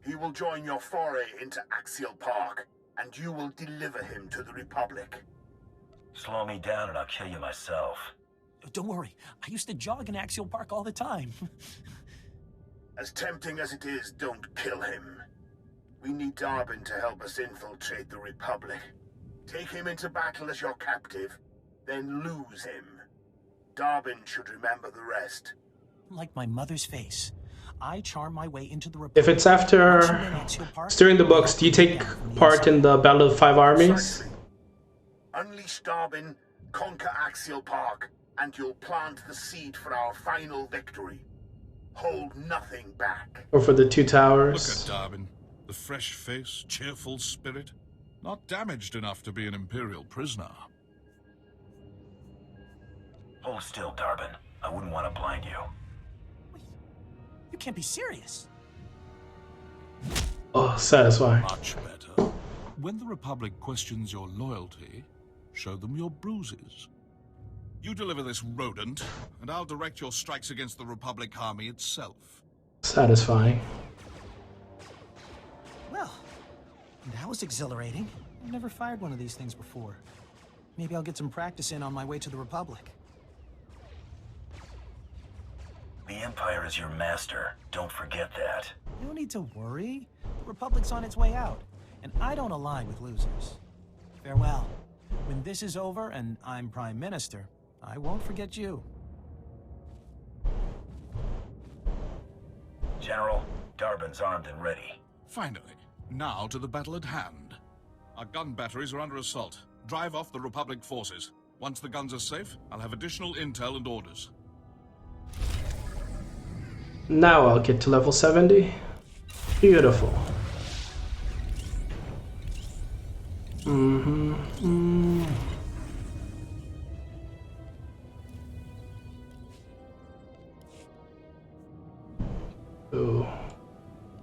He will join your foray into Axial Park, and you will deliver him to the Republic. Slow me down and I'll kill you myself. Don't worry, I used to jog in Axial Park all the time. As tempting as it is, don't kill him. We need Darbin to help us infiltrate the Republic. Take him into battle as your captive, then lose him. Darbin should remember the rest. Like my mother's face, I charm my way into the Republic. If it's after, it's during the books, do you take part in the Battle of the Five Armies? Unleash Darbin, conquer Axial Park, and you'll plant the seed for our final victory. Hold nothing back. Or for the Two Towers? Look at Darbin. The fresh face, cheerful spirit. Not damaged enough to be an Imperial prisoner. Hold still, Darbin. I wouldn't want to blind you. You can't be serious. Oh, satisfying. Much better. When the Republic questions your loyalty, Show them your bruises. You deliver this rodent, and I'll direct your strikes against the Republic army itself. Satisfying. Well, that was exhilarating. I've never fired one of these things before. Maybe I'll get some practice in on my way to the Republic. The Empire is your master. Don't forget that. No need to worry. The Republic's on its way out, and I don't align with losers. Farewell. When this is over and I'm Prime Minister, I won't forget you. General, Darbin's armed and ready. Finally, now to the battle at hand. Our gun batteries are under assault. Drive off the Republic forces. Once the guns are safe, I'll have additional intel and orders. Now I'll get to level 70. Beautiful. Oh,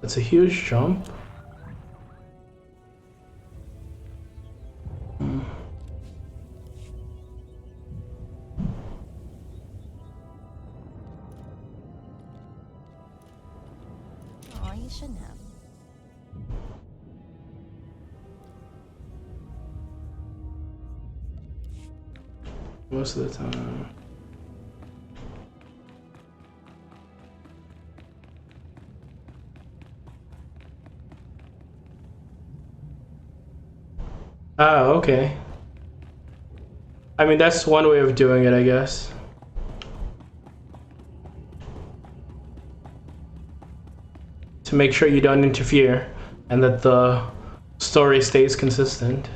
that's a huge jump. Oh, you shouldn't have. Most of the time. Oh, okay. I mean, that's one way of doing it, I guess. To make sure you don't interfere and that the story stays consistent.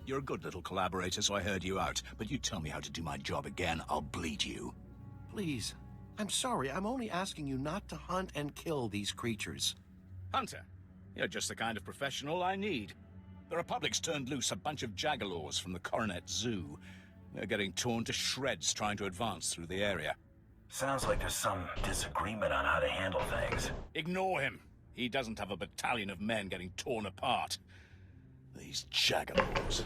You're a good little collaborator, so I heard you out. But you tell me how to do my job again, I'll bleed you. Please. I'm sorry, I'm only asking you not to hunt and kill these creatures. Hunter, you're just the kind of professional I need. The Republic's turned loose a bunch of Jagalors from the Coronet Zoo. They're getting torn to shreds trying to advance through the area. Sounds like there's some disagreement on how to handle things. Ignore him. He doesn't have a battalion of men getting torn apart. These Jagalors.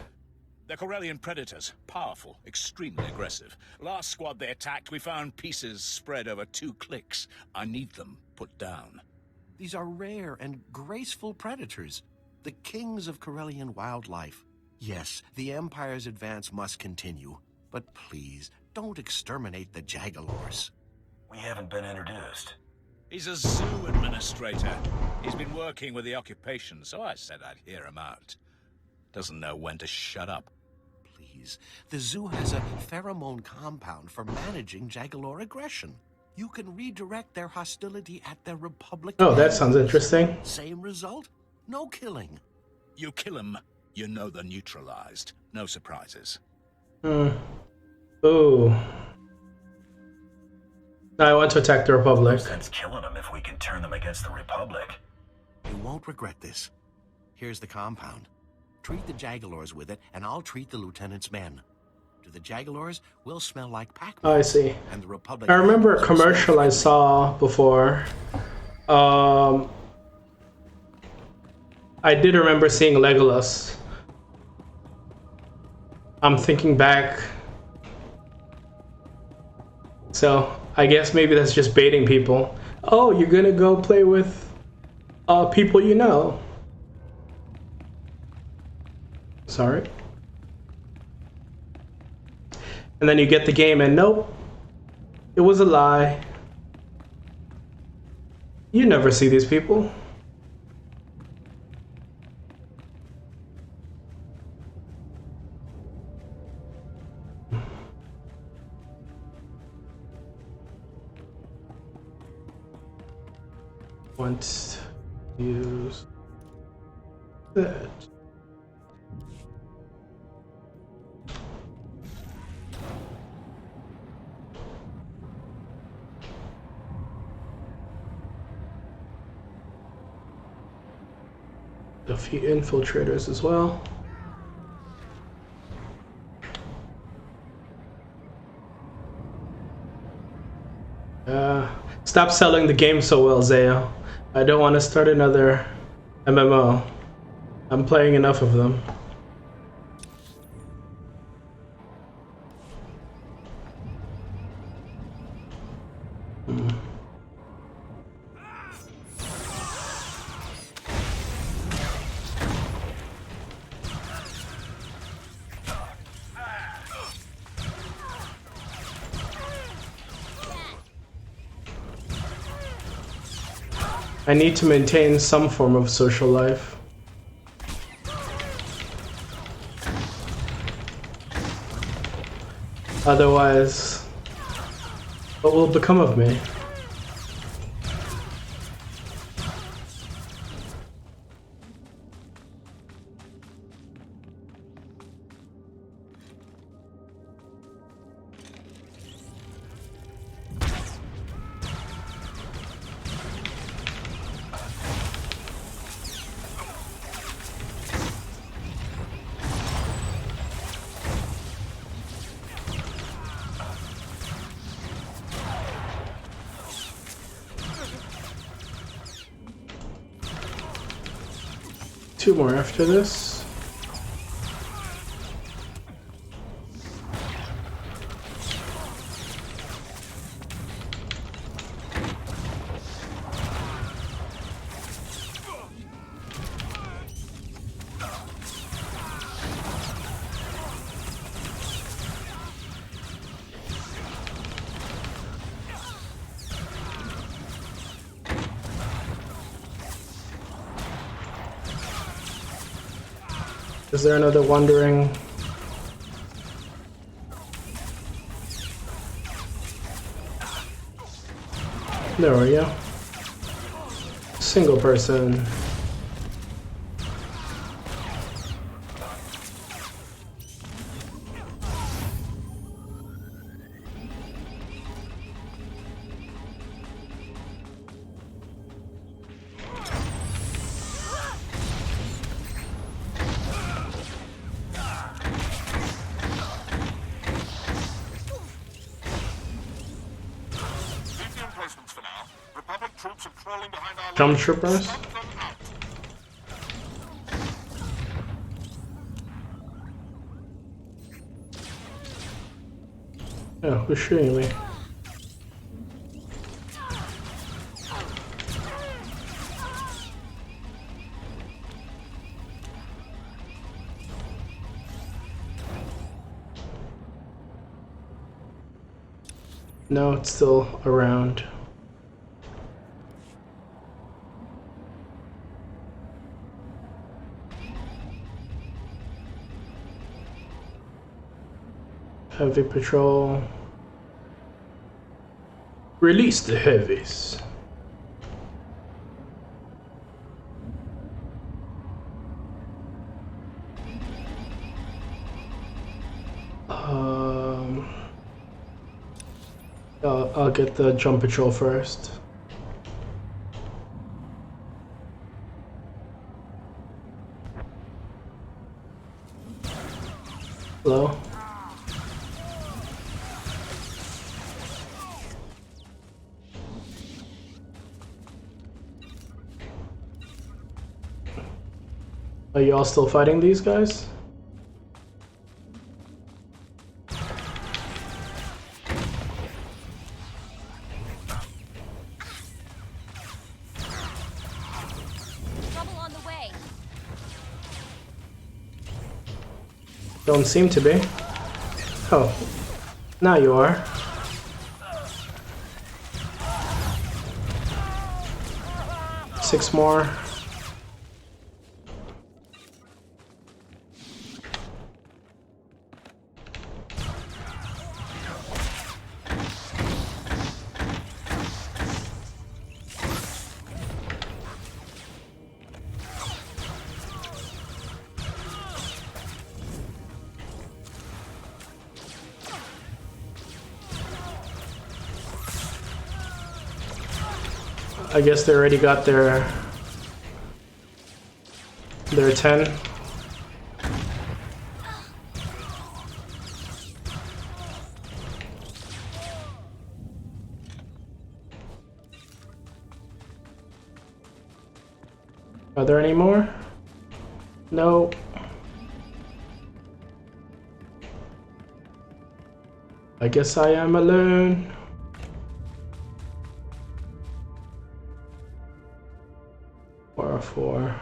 They're Corellian predators. Powerful, extremely aggressive. Last squad they attacked, we found pieces spread over 2 clicks. I need them put down. These are rare and graceful predators. The kings of Corellian wildlife. Yes, the Empire's advance must continue. But please, don't exterminate the Jagalors. We haven't been introduced. He's a zoo administrator. He's been working with the occupation, so I said I'd hear him out. Doesn't know when to shut up. Please, the zoo has a pheromone compound for managing Jagalor aggression. You can redirect their hostility at the Republic. Oh, that sounds interesting. Same result? No killing. You kill them, you know they're neutralized. No surprises. Ooh. I want to attack the Republic. No sense killing them if we can turn them against the Republic. You won't regret this. Here's the compound. Treat the Jagalors with it, and I'll treat the Lieutenant's men. To the Jagalors, we'll smell like Pac-Man. I see. And the Republic. I remember a commercial I saw before. I did remember seeing Legolas. I'm thinking back. So, I guess maybe that's just baiting people. Oh, you're gonna go play with people you know. Sorry. And then you get the game and nope. It was a lie. You never see these people. Want to use that. A few infiltrators as well. Stop selling the game so well, Zayo. I don't want to start another MMO. I'm playing enough of them. I need to maintain some form of social life. Otherwise, what will become of me? Two more after this. Is there another wandering? There we go. Single person. Jump troopers. Oh, who's shooting me? No, it's still around. Heavy patrol. Release the heavies. I'll get the jump patrol first. Hello? Are you all still fighting these guys? Trouble on the way. Don't seem to be. Oh, now you are. Six more. I guess they already got their 10. Are there any more? No. I guess I am alone. Or 4.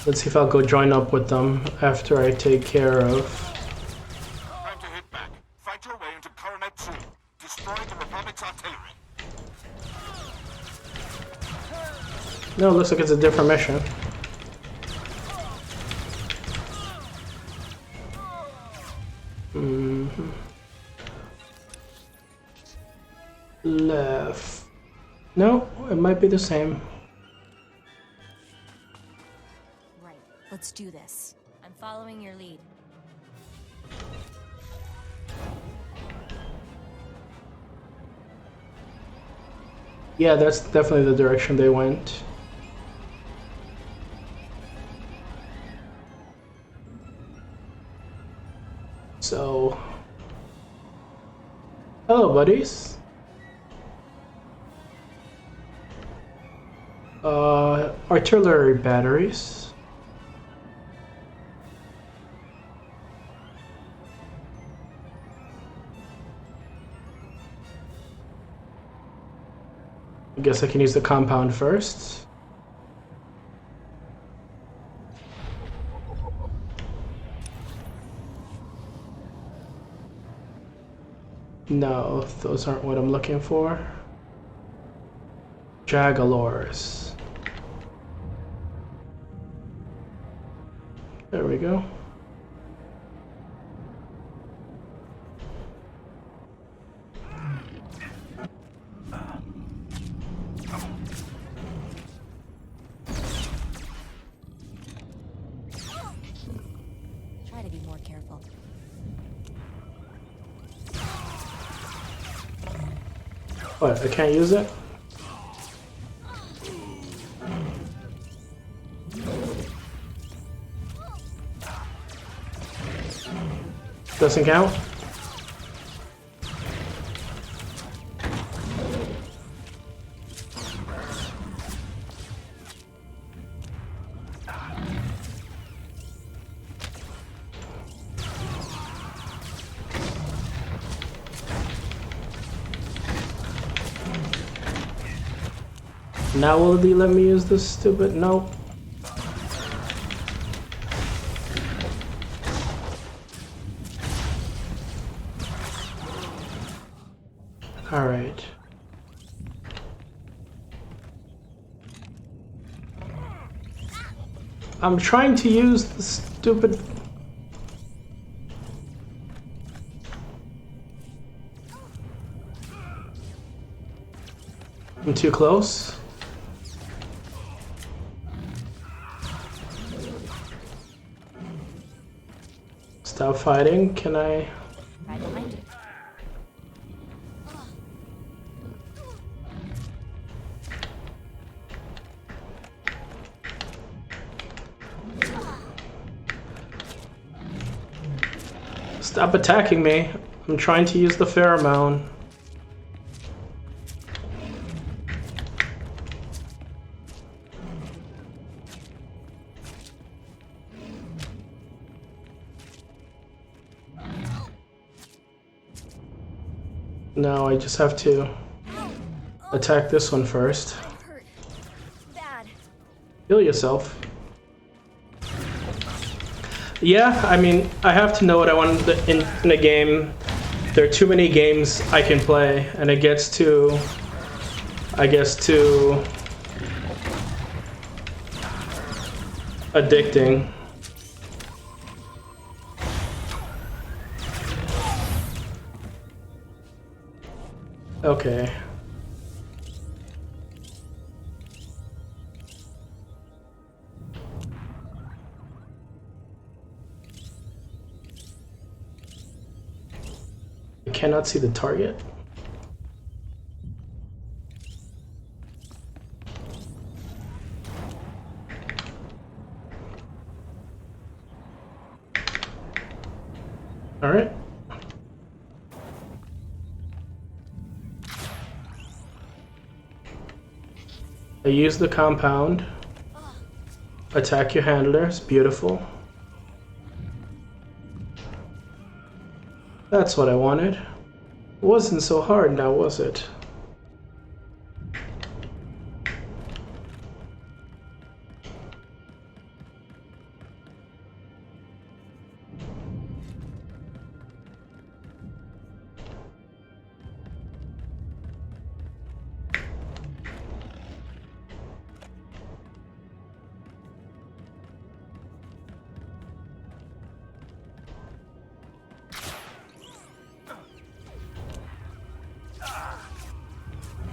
Let's see if I'll go join up with them after I take care of. Time to hit back. Fight your way into Coronet 2. Destroy the Republic's artillery. No, it looks like it's a different mission. Left. No, it might be the same. Right, let's do this. I'm following your lead. Yeah, that's definitely the direction they went. So, hello, buddies. Artillery batteries. I guess I can use the compound first. No, those aren't what I'm looking for. Jagalors. There we go. Try to be more careful. What, I can't use it? Doesn't count? Now will he let me use this stupid? Nope. All right. I'm trying to use the stupid... I'm too close. Stop fighting. Can I... Right behind you. Stop attacking me. I'm trying to use the pheromone. No, I just have to attack this one first. Hurt. Bad. Heal yourself. Yeah, I mean, I have to know what I want in a game. There are too many games I can play, and it gets too, I guess, too addicting. Okay. I cannot see the target. Alright. I use the compound. Attack your handlers. Beautiful. That's what I wanted. It wasn't so hard now, was it?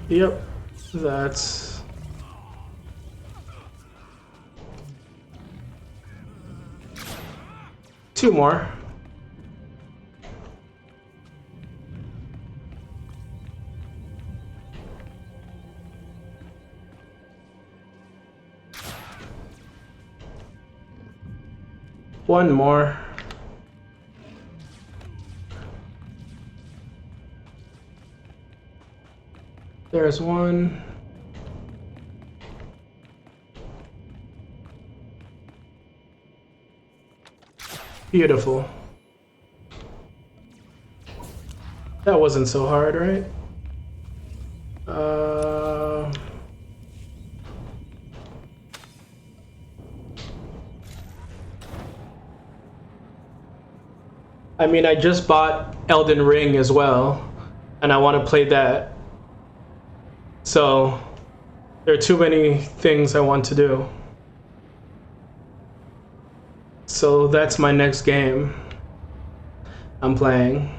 Yep, that's... Two more. One more. There's one. Beautiful. That wasn't so hard, right? I mean, I just bought Elden Ring as well, and I want to play that. So, there are too many things I want to do. So that's my next game I'm playing.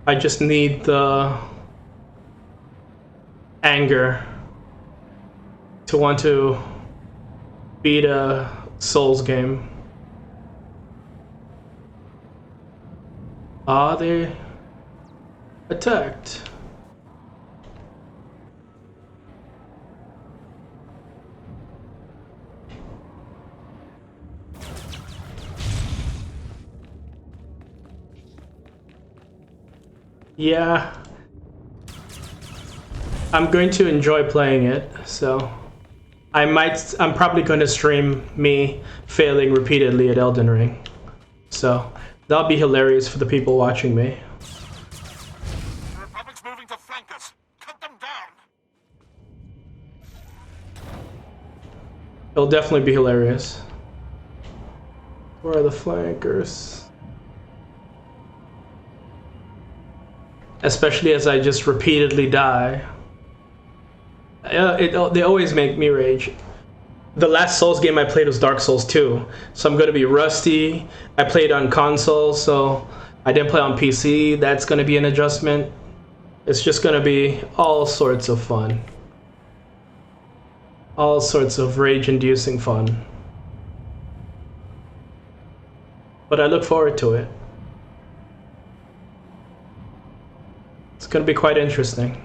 I just need the anger to want to beat a Souls game. Ah, they attacked. Yeah, I'm going to enjoy playing it, so I'm probably going to stream me failing repeatedly at Elden Ring. So that'll be hilarious for the people watching me. The Republic's moving to flank us. Cut them down. It'll definitely be hilarious. Where are the flankers? Especially as I just repeatedly die. They always make me rage. The last Souls game I played was Dark Souls 2, so I'm going to be rusty. I played on console, so I didn't play on PC. That's going to be an adjustment. It's just going to be all sorts of fun. All sorts of rage-inducing fun. But I look forward to it. It's going to be quite interesting.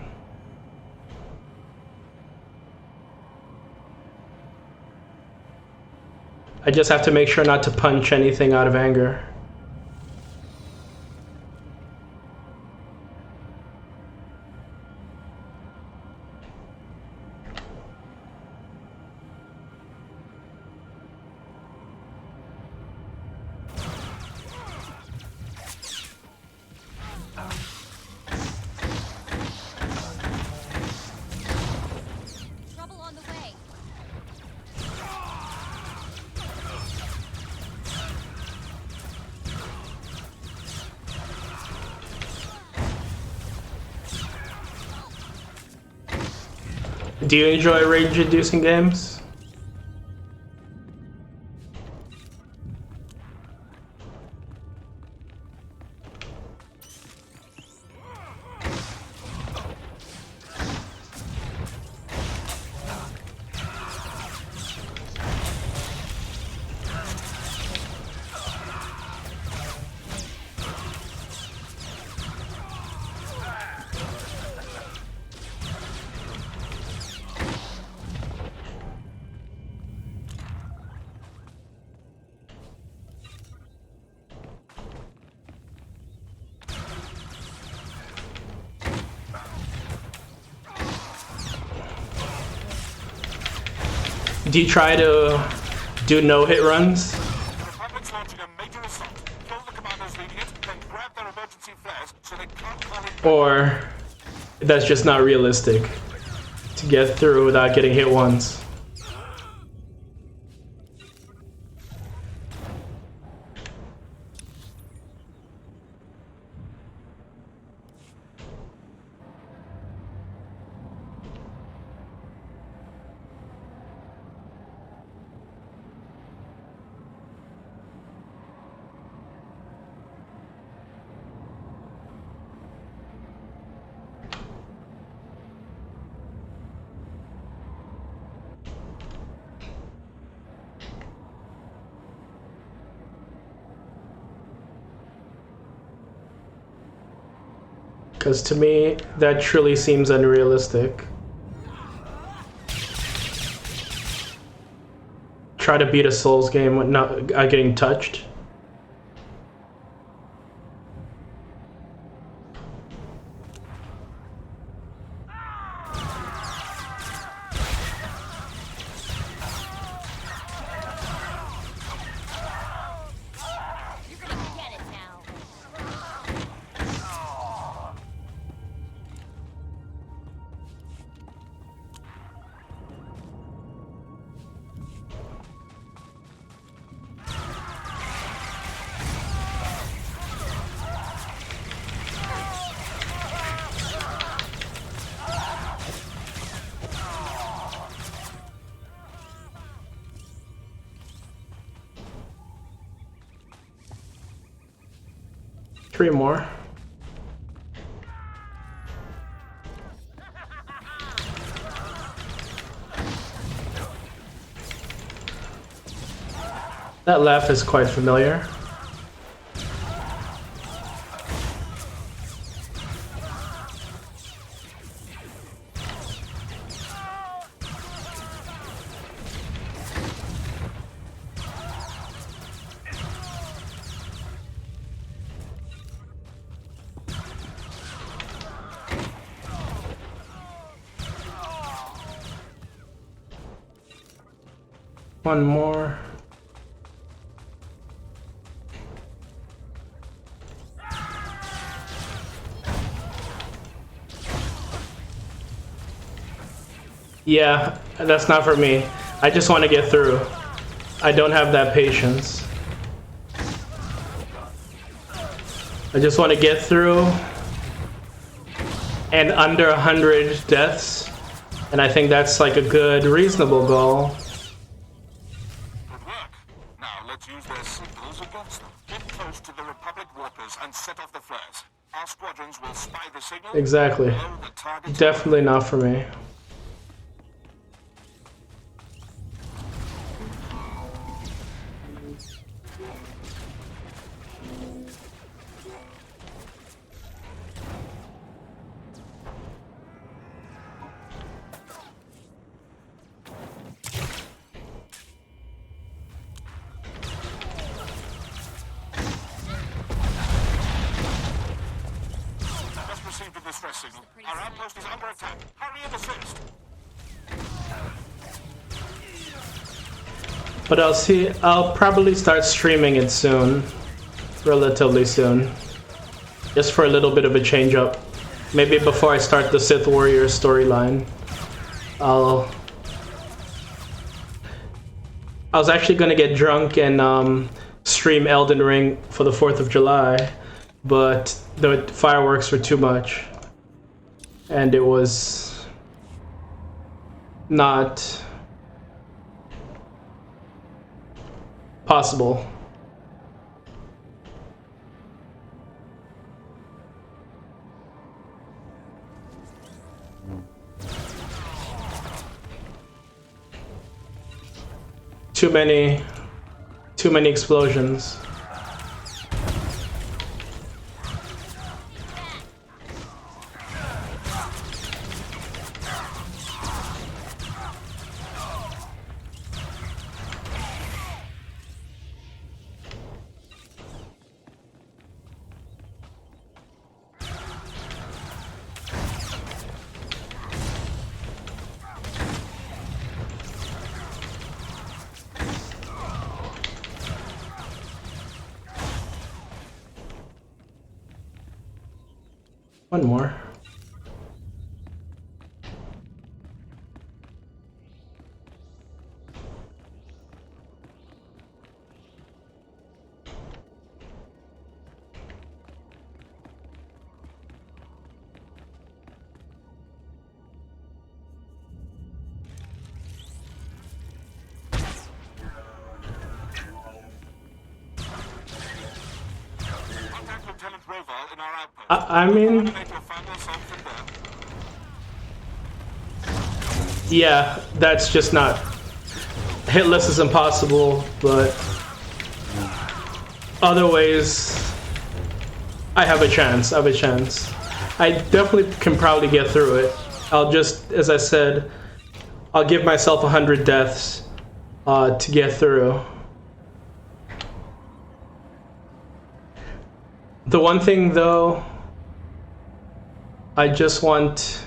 I just have to make sure not to punch anything out of anger. Do you enjoy rage-inducing games? Do you try to do no-hit runs? Republic's launching a major assault. Kill the commanders leading it, then grab their emergency flares so they can't call it. Or that's just not realistic to get through without getting hit once? Because to me, that truly seems unrealistic. Try to beat a Souls game with not getting touched. Three more. That laugh is quite familiar. One more. Yeah, that's not for me. I just want to get through. I don't have that patience. I just want to get through and under 100 deaths, and I think that's like a good, reasonable goal. Use their signals against them. Get close to the Republic workers and set off the flares. Our squadrons will spy the signal. Exactly. Definitely not for me. Our outpost is under attack. Hurry and assist. But I'll probably start streaming it soon. Relatively soon. Just for a little bit of a change up. Maybe before I start the Sith Warrior storyline. I was actually gonna get drunk and stream Elden Ring for the 4th of July, but the fireworks were too much. And it was not possible. Too many explosions. One more. I mean, yeah, that's just not hitless is impossible, but other ways I have a chance. I definitely can probably get through it. I'll just, as I said, I'll give myself 100 deaths to get through. The one thing though, I just want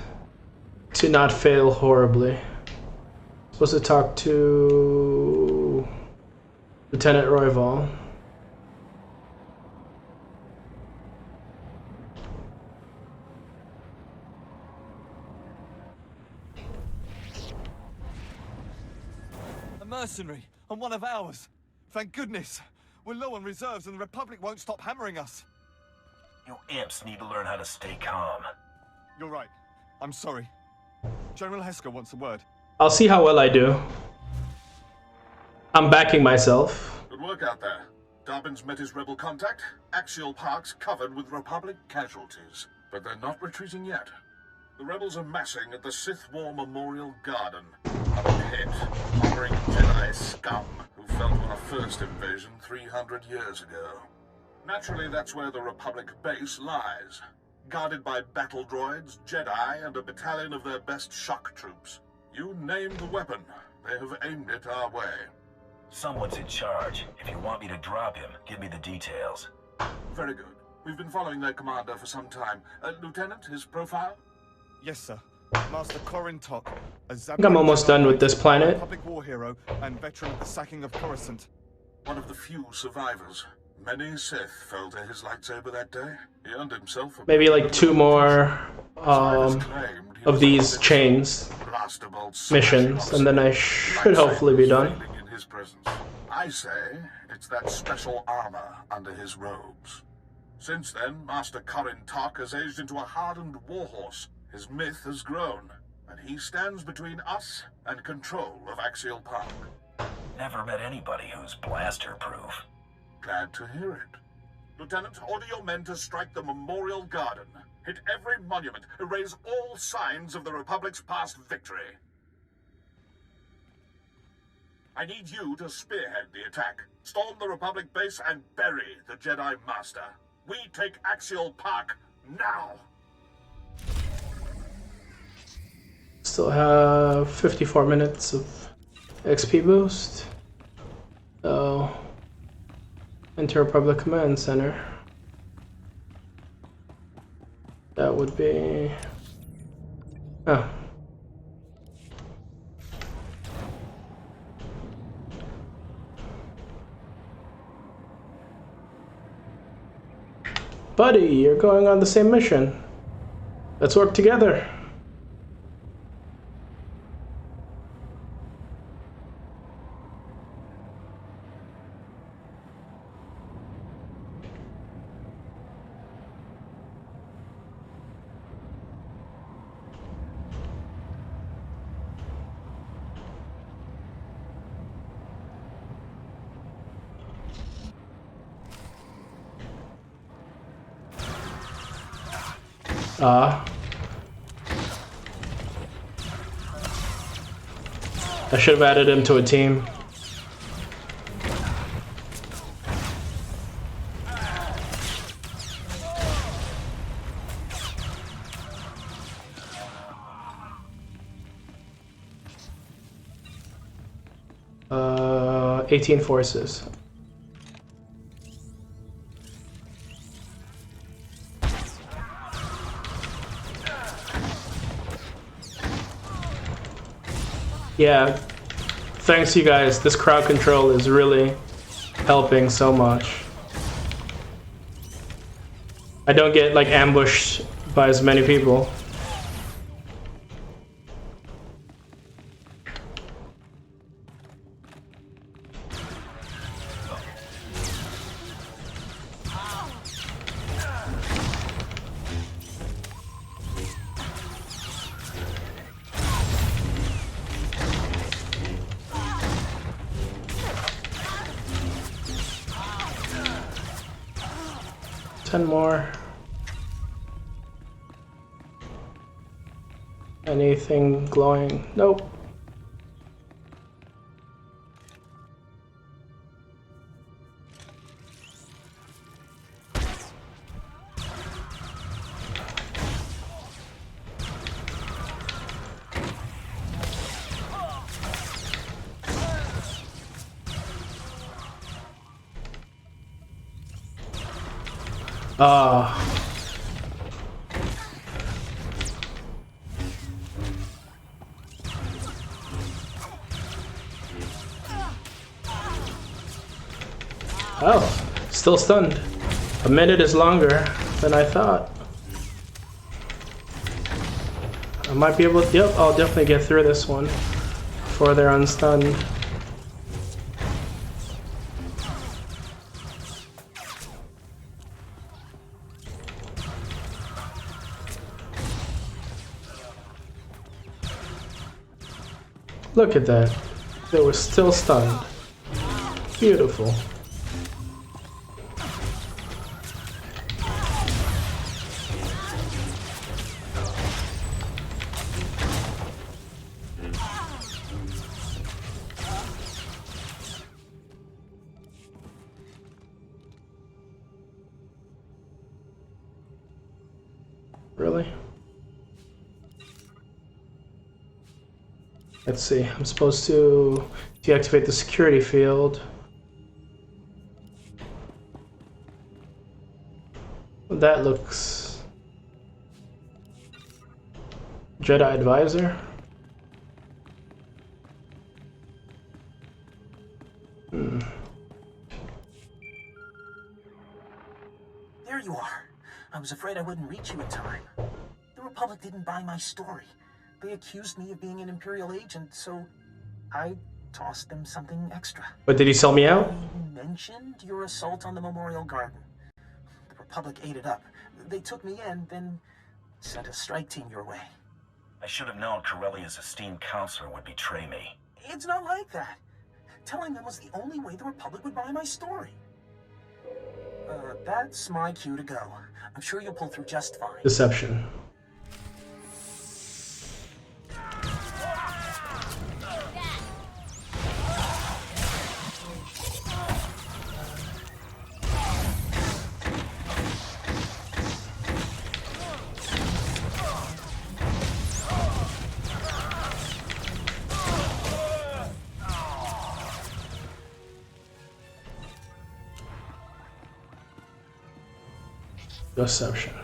to not fail horribly. I'm supposed to talk to Lieutenant Royval. A mercenary, and one of ours. Thank goodness. We're low on reserves and the Republic won't stop hammering us. You imps need to learn how to stay calm. You're right. I'm sorry. General Hesker wants a word. I'll see how well I do. I'm backing myself. Good work out there. Dobbins met his rebel contact. Axial Park's covered with Republic casualties. But they're not retreating yet. The rebels are massing at the Sith War Memorial Garden. A pit honoring Jedi scum who fell to our first invasion 300 years ago. Naturally, that's where the Republic base lies. Guarded by battle droids, Jedi, and a battalion of their best shock troops. You name the weapon. They have aimed it our way. Someone's in charge. If you want me to drop him, give me the details. Very good. We've been following their commander for some time. Lieutenant, his profile? Yes, sir. Master Corin Tok, a I think I'm almost done with this planet. Republic war hero and veteran of the sacking of Coruscant. One of the few survivors. Many Sith fell to his lightsaber that day. He earned himself a Maybe like 2 more of these chains missions, and then I should hopefully be done. In his presence. I say it's that special armor under his robes. Since then, Master Corin Tok has aged into a hardened warhorse. His myth has grown, and he stands between us and control of Axial Park. Never met anybody who's blaster-proof. Glad to hear it. Lieutenant, order your men to strike the Memorial Garden. Hit every monument. Erase all signs of the Republic's past victory. I need you to spearhead the attack. Storm the Republic base and bury the Jedi Master. We take Axial Park now. Still have 54 minutes of XP boost. So, enter Republic Command Center. That would be... Oh. Buddy, you're going on the same mission. Let's work together. I should have added him to a team. Uh, 18 forces. Yeah, thanks you guys. This crowd control is really helping so much. I don't get like ambushed by as many people. Ten more. Anything glowing? Nope. Oh, still stunned. A minute is longer than I thought. I might be able to, yep, I'll definitely get through this one before they're unstunned. Look at that. They were still stunned. Beautiful. Really? Let's see, I'm supposed to deactivate the security field. That looks... Jedi Advisor? There you are. I was afraid I wouldn't reach you in time. The Republic didn't buy my story. They accused me of being an Imperial agent, so I tossed them something extra. But did he sell me out? You mentioned your assault on the Memorial Garden. The Republic ate it up. They took me in, then sent a strike team your way. I should have known Corellia's esteemed counselor would betray me. It's not like that. Telling them was the only way the Republic would buy my story. That's my cue to go. I'm sure you'll pull through just fine. Deception. Deception.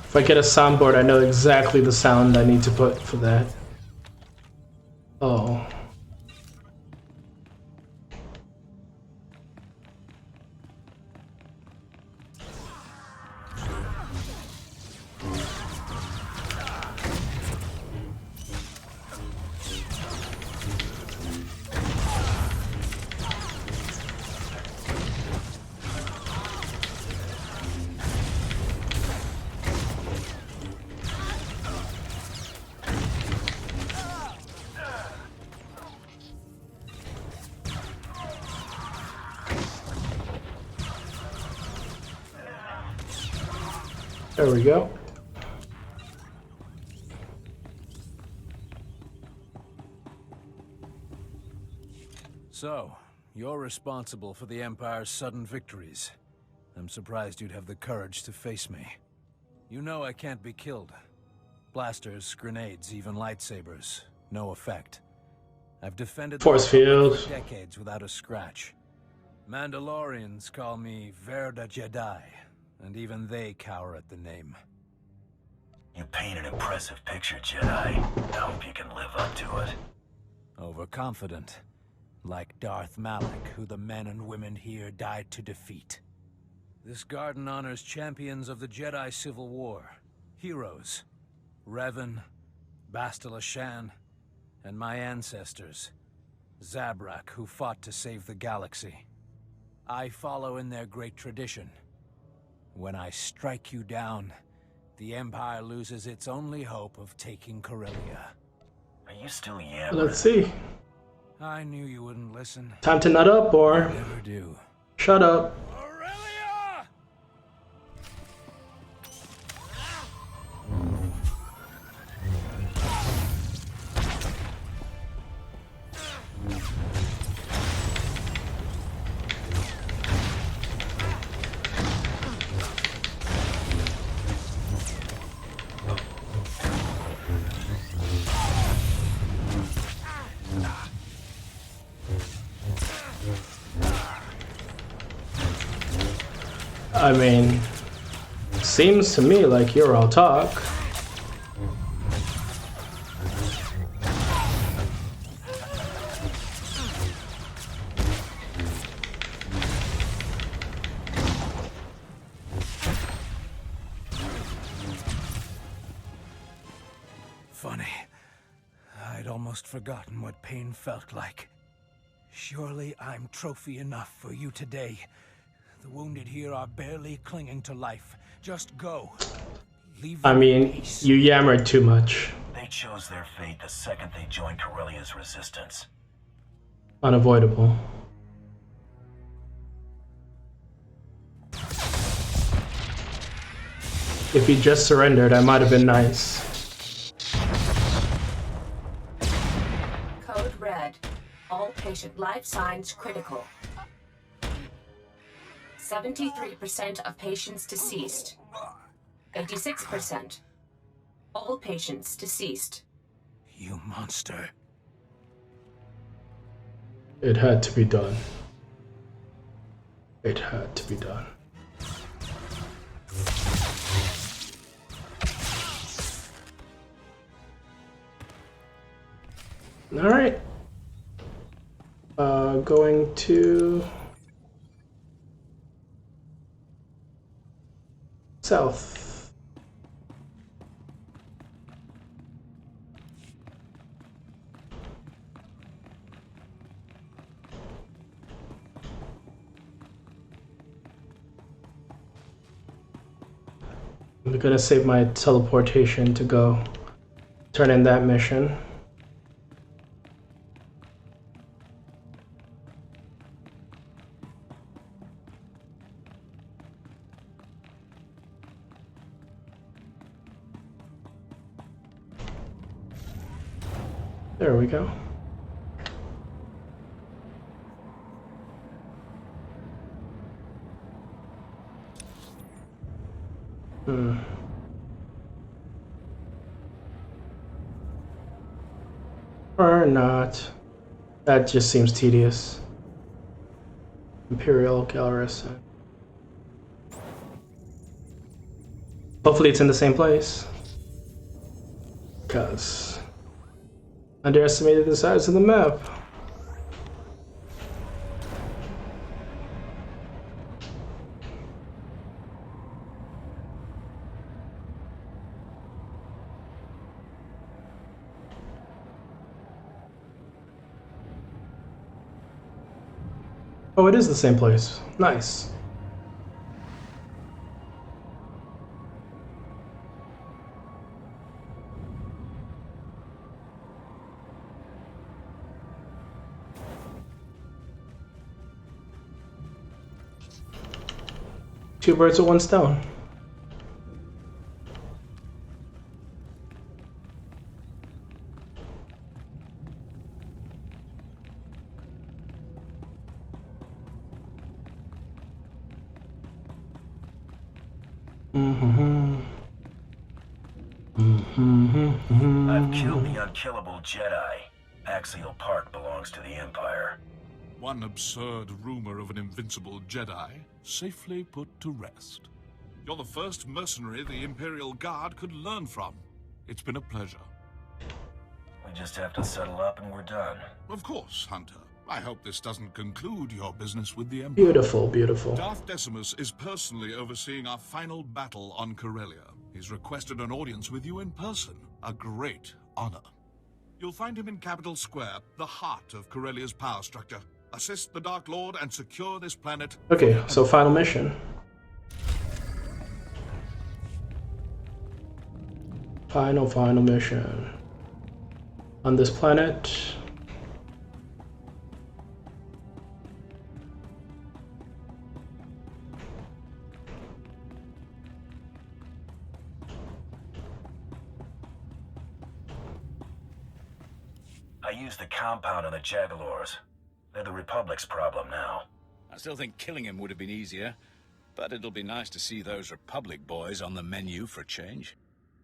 If I get a soundboard, I know exactly the sound I need to put for that. Oh. There we go. So, you're responsible for the Empire's sudden victories. I'm surprised you'd have the courage to face me. You know I can't be killed. Blasters, grenades, even lightsabers. No effect. I've defended Force the Republic field. for decades without a scratch. Mandalorians call me Verda Jedi, and even they cower at the name. You paint an impressive picture, Jedi. I hope you can live up to it. Overconfident. Like Darth Malak, who the men and women here died to defeat. This garden honors champions of the Jedi Civil War. Heroes. Revan, Bastila Shan, and my ancestors. Zabrak, who fought to save the galaxy. I follow in their great tradition. When I strike you down, the Empire loses its only hope of taking Corellia. Are you still yammering? Let's see. I knew you wouldn't listen. Time to nut up or Never do. shut up. I mean, seems to me like you're all talk. Funny. I'd almost forgotten what pain felt like. Surely I'm trophy enough for you today. The wounded here are barely clinging to life. Just go. Leave I mean, you yammered too much. They chose their fate the second they joined Corellia's resistance. Unavoidable. If he just surrendered, I might have been nice. Code red. All patient life signs critical. 73% of patients deceased. 86%. All patients deceased. You monster. It had to be done. It had to be done. All right. Going to south. I'm gonna save my teleportation to go turn in that mission. There we go. Or not. That just seems tedious. Imperial Galrus. Hopefully it's in the same place. Because underestimated the size of the map. Oh, it is the same place. Nice. Two birds with one stone. I've killed the unkillable Jedi. Axial Park belongs to the Empire. One absurd rumor of an invincible Jedi safely put to rest. You're the first mercenary the Imperial Guard could learn from. It's been a pleasure. We just have to settle up and we're done. Of course, Hunter. I hope this doesn't conclude your business with the Empire. Beautiful, beautiful. Darth Decimus is personally overseeing our final battle on Corellia. He's requested an audience with you in person. A great honor. You'll find him in Capital Square, the heart of Corellia's power structure. Assist the Dark Lord and secure this planet. Okay, so final mission. Final mission. On this planet. I used the compound on the Jagalors. They're the Republic's problem now. I still think killing him would have been easier, but it'll be nice to see those Republic boys on the menu for a change.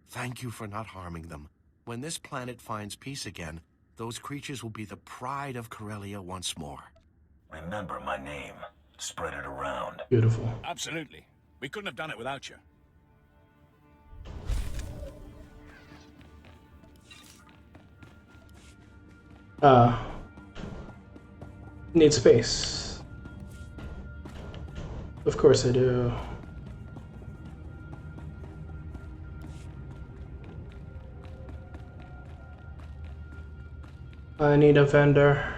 Thank you for not harming them. When this planet finds peace again, those creatures will be the pride of Corellia once more. Remember my name. Spread it around. Beautiful. Absolutely. We couldn't have done it without you. Need space. Of course I do. I need a vendor.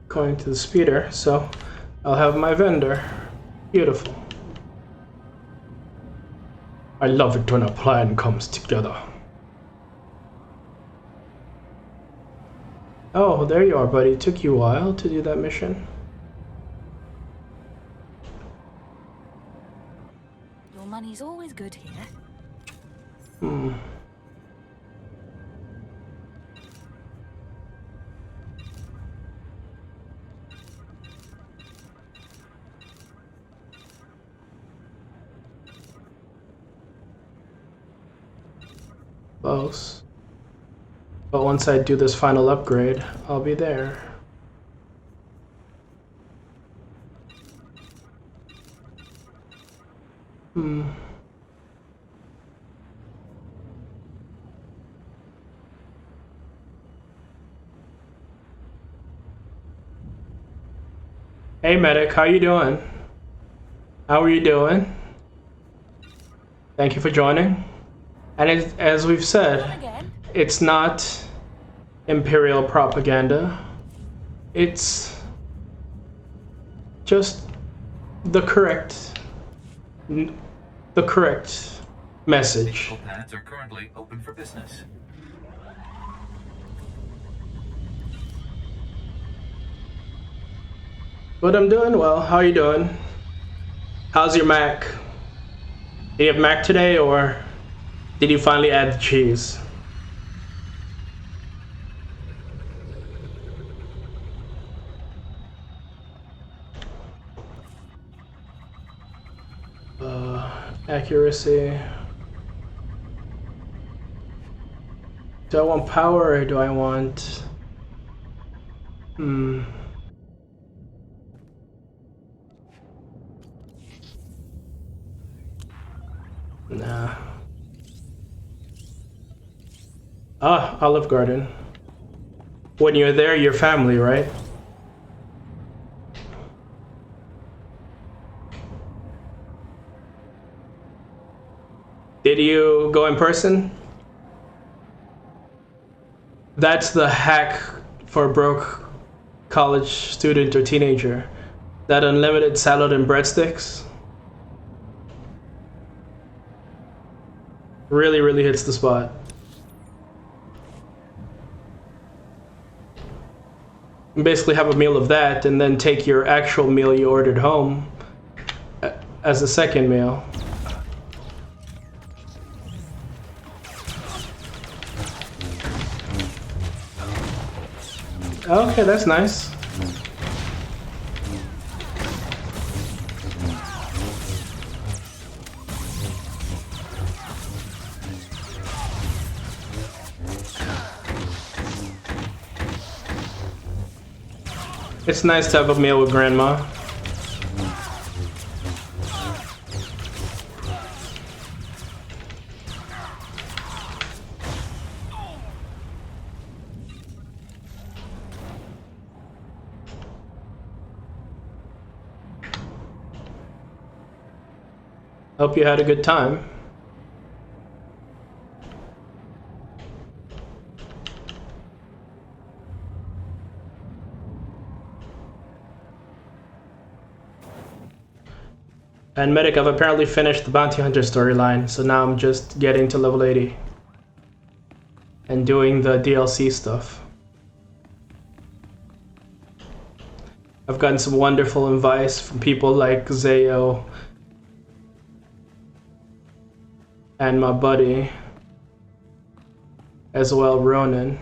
Going to the speeder, so I'll have my vendor. Beautiful. I love it when a plan comes together. Oh, there you are, buddy. It took you a while to do that mission. Your money's always good here. Close. But once I do this final upgrade, I'll be there. Hey medic, how you doing? How are you doing? Thank you for joining. And as we've said, it's not Imperial propaganda. It's just the correct message. Planets are currently open for business. But I'm doing well. How are you doing? How's your Mac? Did you have Mac today, or did you finally add the cheese? Accuracy. Do I want power or do I want... Nah. Olive Garden. When you're there, you're family, right? Did you go in person? That's the hack for a broke college student or teenager. That unlimited salad and breadsticks really, really hits the spot. You basically have a meal of that and then take your actual meal you ordered home as a second meal. Okay, that's nice. It's nice to have a meal with Grandma. Hope you had a good time. And Medic, I've apparently finished the Bounty Hunter storyline, so now I'm just getting to level 80. And doing the DLC stuff. I've gotten some wonderful advice from people like Zayo and my buddy, as well Ronan.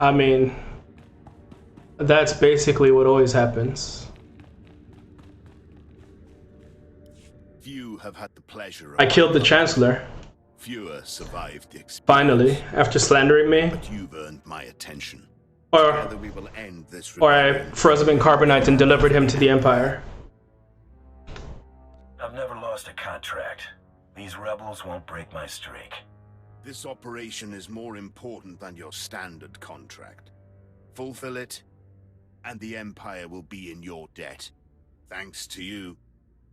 I mean, that's basically what always happens. Few have had the pleasure. I killed the Chancellor. Fewer survived the experience. Finally, after slandering me. But you've earned my attention. Or I froze him in carbonite and delivered him to the Empire. I've never lost a contract. These rebels won't break my streak. This operation is more important than your standard contract. Fulfill it, and the Empire will be in your debt. Thanks to you,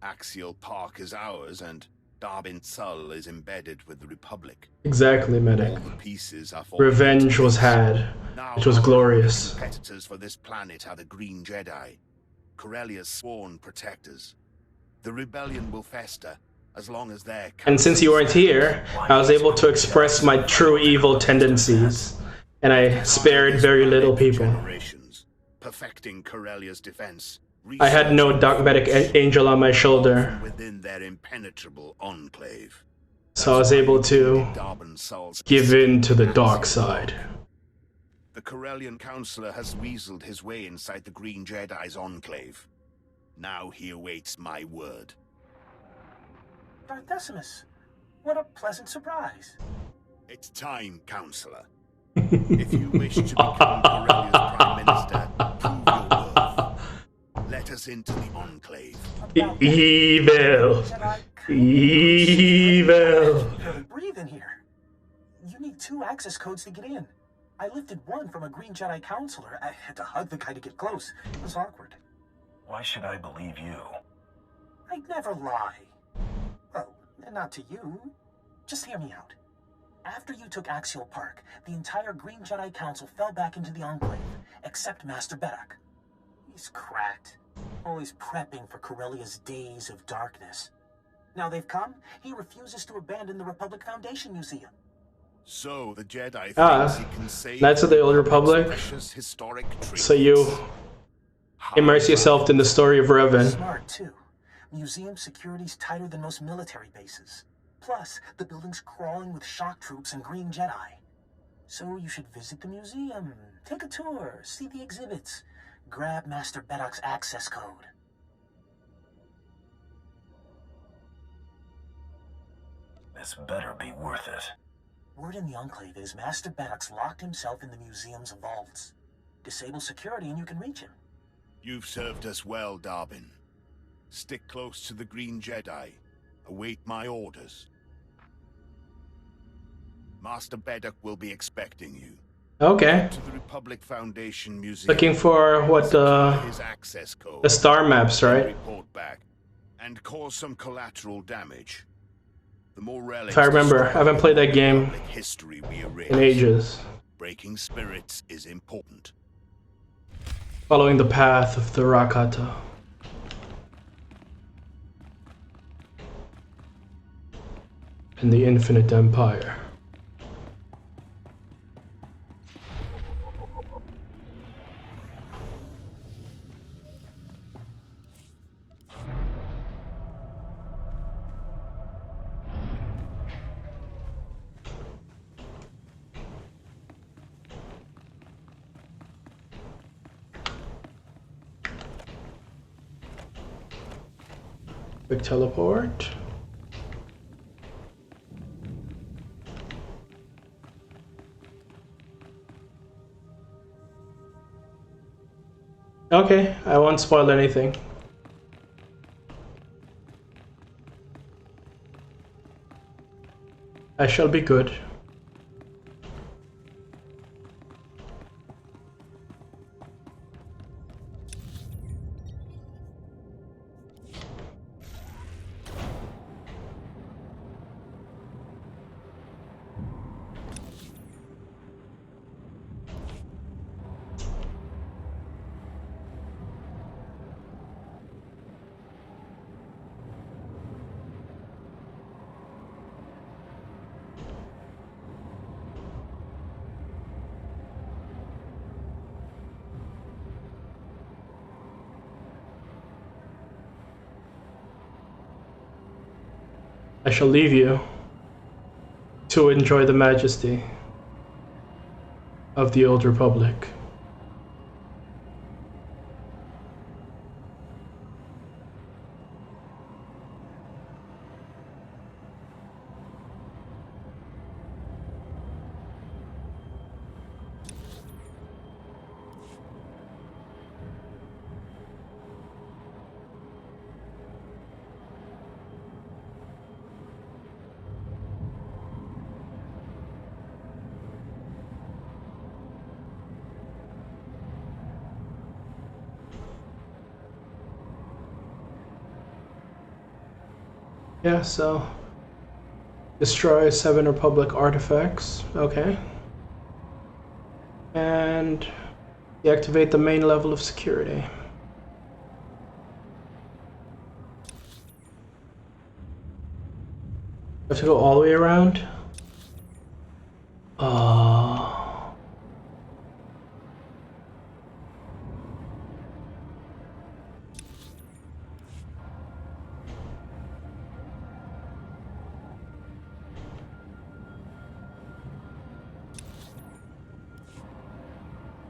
Axial Park is ours, and Darbin Sul is embedded with the Republic. Exactly, Medic. All the pieces are Revenge was had. It was glorious. Competitors for this planet are the Green Jedi, Corellia's sworn protectors. The rebellion will fester as long as they're... And since you weren't here, I was able to express my true evil tendencies, and I spared very little people. Perfecting Corellia's defense. I had no dogmatic angel on my shoulder, Within their impenetrable enclave. so I was able to give in to the dark side. The Corellian Counselor has weaseled his way inside the Green Jedi's enclave. Now he awaits my word. Darth Decimus, what a pleasant surprise. It's time, Counselor. If you wish to become Corellia's Prime Minister, prove your worth. Let us into the enclave. Evil. Evil. Breathe in here. You need 2 access codes to get in. I lifted one from a Green Jedi Counselor. I had to hug the guy to get close. It was awkward. Why should I believe you? I'd never lie. Oh, not to you. Just hear me out. After you took Axial Park, the entire Green Jedi Council fell back into the Enclave, except Master Bedak. He's cracked, always prepping for Corellia's days of darkness. Now they've come, he refuses to abandon the Republic Foundation Museum. So the Jedi thinks he can save Knights of the Old Republic. precious historic So you immerse yourself in the story of Revan. Smart, too. Museum security's tighter than most military bases. Plus, the building's crawling with shock troops and Green Jedi. So you should visit the museum, take a tour, see the exhibits, grab Master Bedak's access code. This better be worth it. Word in the Enclave is Master Bedak's locked himself in the museum's vaults. Disable security and you can reach him. You've served us well, Darbin. Stick close to the Green Jedi. Await my orders. Master Bedak will be expecting you. Okay. To the Republic Foundation Museum. Looking for what his access code. the star maps, right? Report back and cause some collateral damage. The more relics, If I remember, I haven't played that game history we erase. in ages. Breaking spirits is important. Following the path of the Rakata. And the Infinite Empire. Quick teleport. Okay, I won't spoil anything. I shall be good. I shall leave you to enjoy the majesty of the Old Republic. Yeah, so destroy 7 Republic artifacts, okay. And deactivate the main level of security. Have to go all the way around?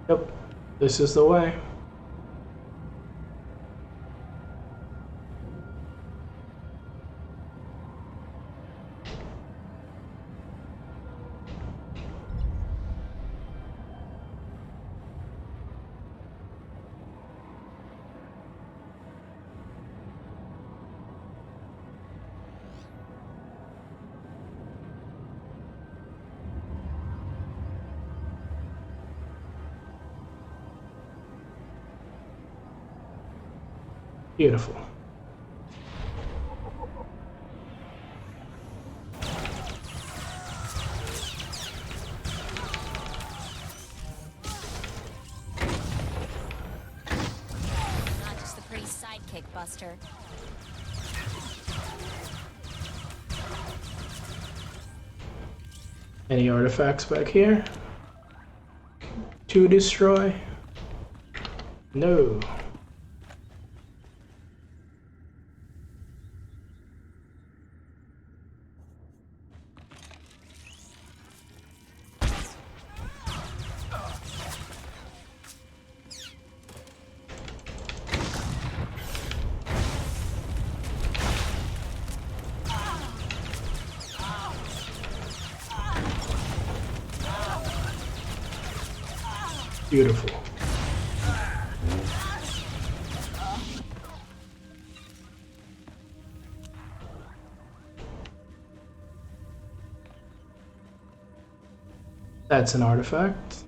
Yep, this is the way. Beautiful. Not just the pretty sidekick, Buster. Any artifacts back here to destroy? No. Beautiful. That's an artifact.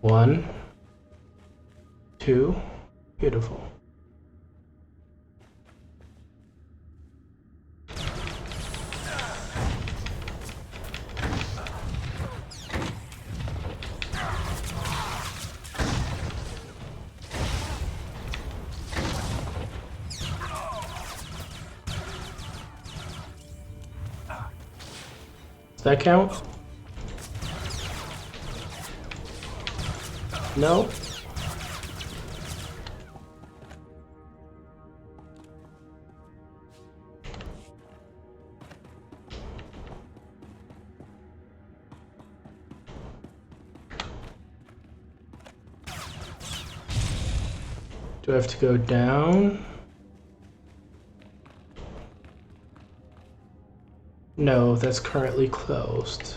One, two, beautiful. Does that count? No. Do I have to go down? No, that's currently closed.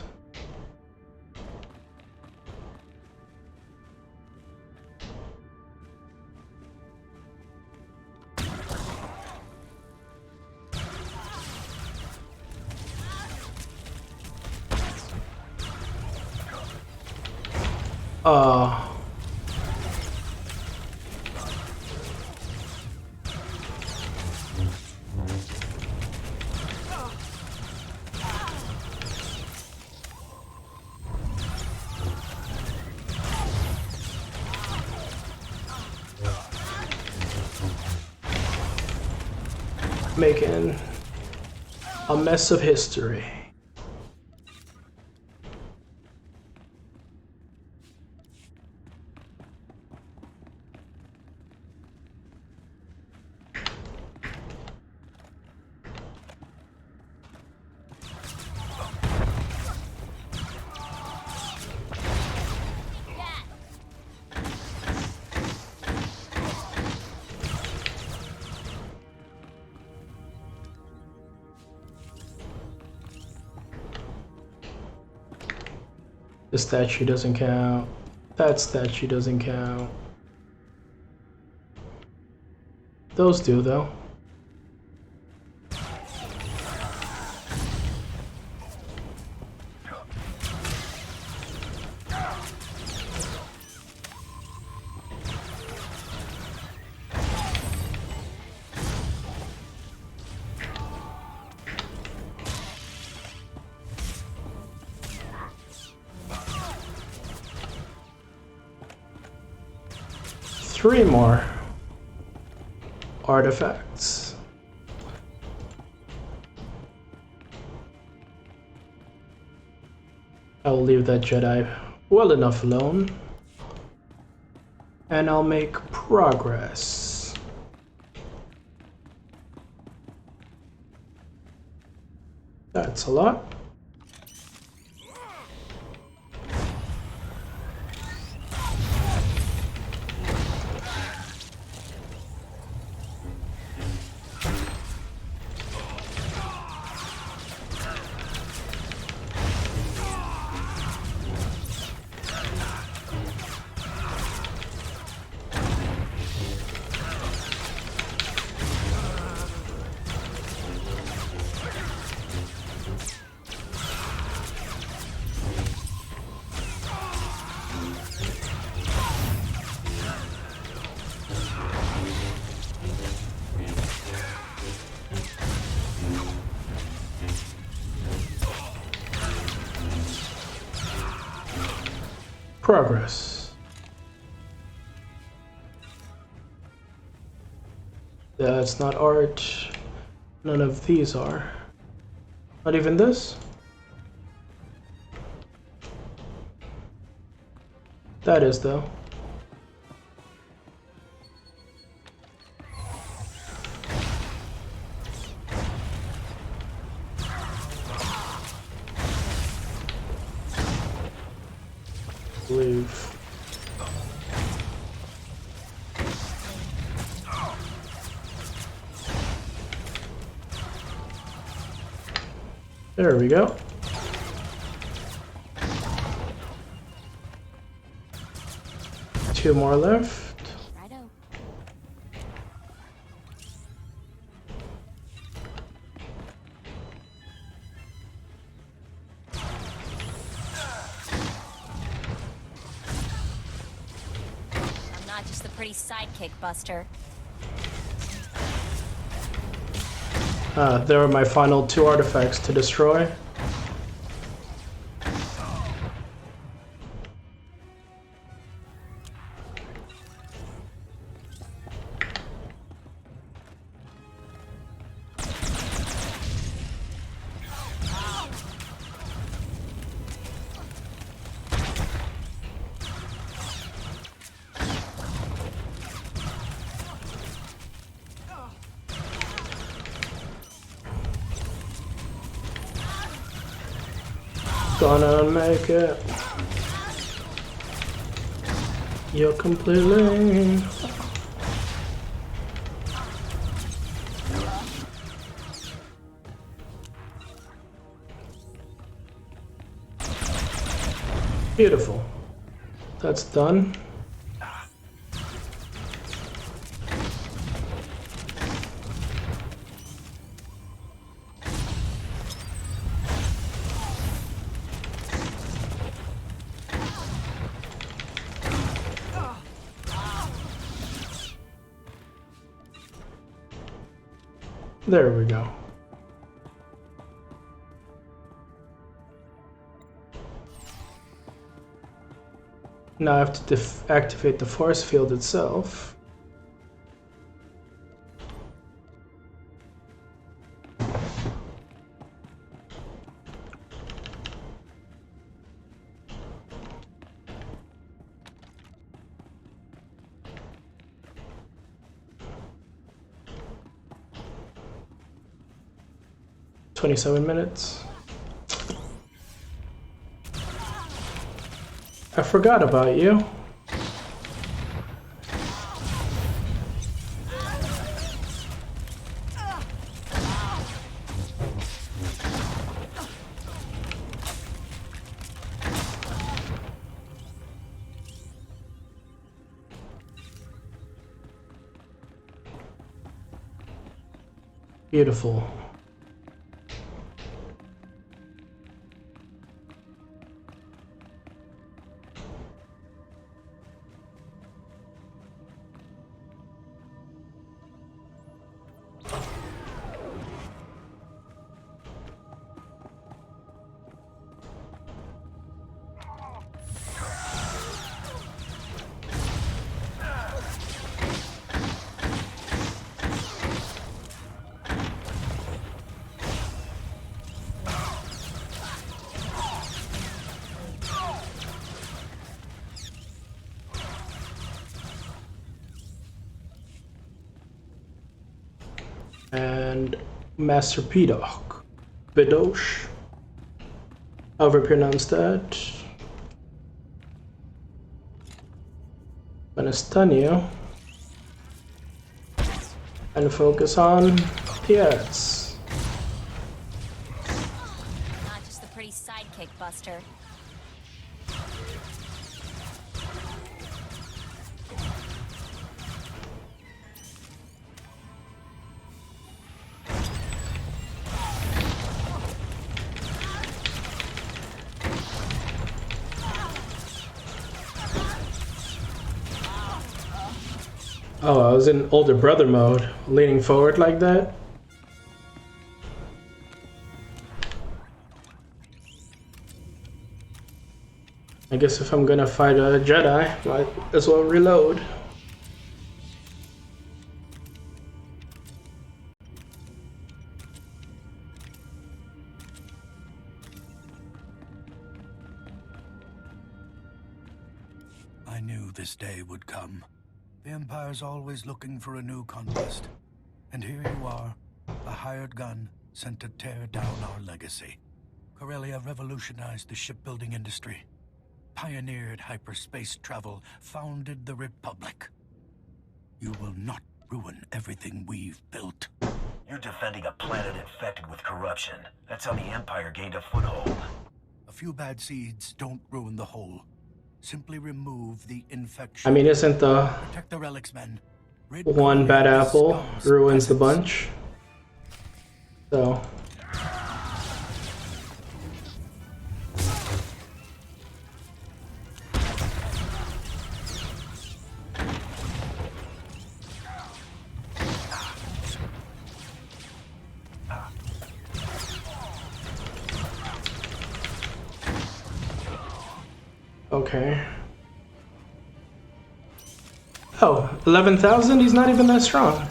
Making a mess of history. The statue doesn't count. That statue doesn't count. Those do, though. Three more artifacts. I'll leave that Jedi well enough alone, and I'll make progress. That's a lot. Progress. That's not art. None of these are. Not even this? That is, though. Leave. There we go. Two more left. Righto. I'm not just the pretty sidekick, Buster. There are my final two artifacts to destroy. gonna make it. You're completely. Beautiful. That's done. There we go. Now I have to activate the force field itself. "27 minutes. I forgot about you. Beautiful. And Master Pedok. Bedosh. However pronounce that. I'm gonna stun you. And focus on Pietz. Not just the pretty sidekick, Buster. Oh, I was in older brother mode, leaning forward like that. I guess if I'm gonna fight a Jedi, might as well reload. I knew this day would come. The Empire's always looking for a new conquest. And here you are, a hired gun sent to tear down our legacy. Corellia revolutionized the shipbuilding industry, pioneered hyperspace travel, founded the Republic. You will not ruin everything we've built. You're defending a planet infected with corruption. That's how the Empire gained a foothold. A few bad seeds don't ruin the whole. Simply remove the infection. I mean, isn't the Protect the relics, men. Rid one bad Corellia's apple scum's ruins the presence. bunch? So. Okay. Oh, 11,000? He's not even that strong.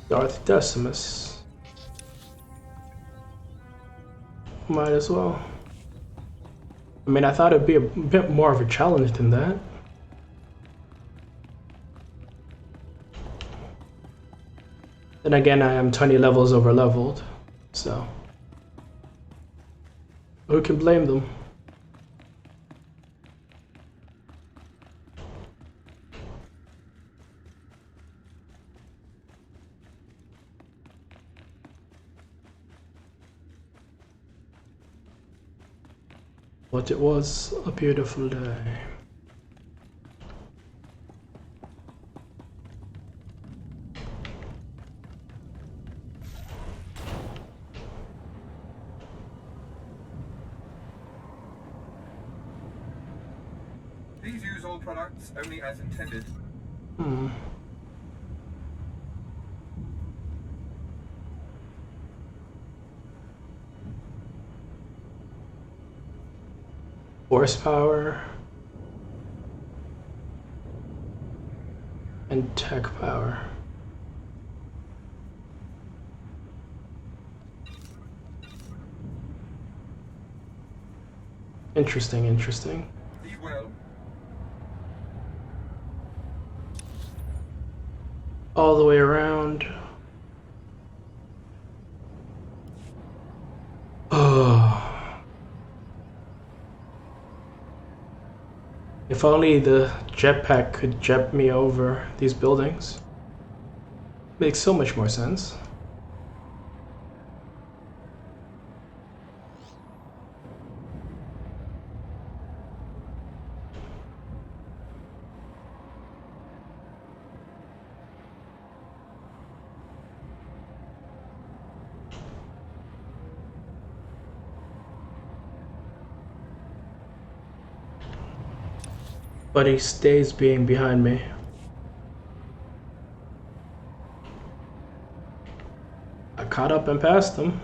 Darth Decimus. Might as well. I mean, I thought it'd be a bit more of a challenge than that. Then again, I am 20 levels over leveled, so who can blame them? But it was a beautiful day. Please use all products only as intended. Horsepower and tech power. Interesting, interesting. Be well. All the way around. If only the jetpack could jet me over these buildings. Makes so much more sense. But he stays being behind me. I caught up and passed him.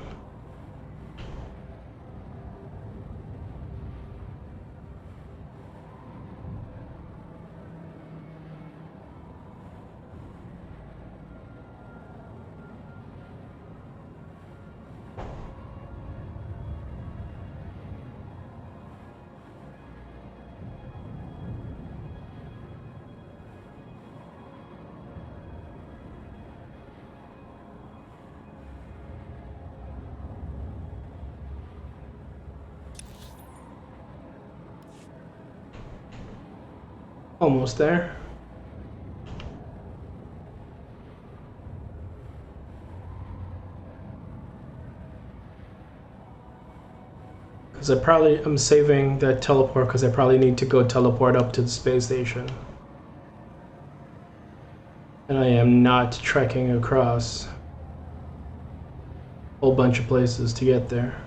Almost there. Because I'm saving that teleport because I probably need to go teleport up to the space station. And I am not trekking across a whole bunch of places to get there.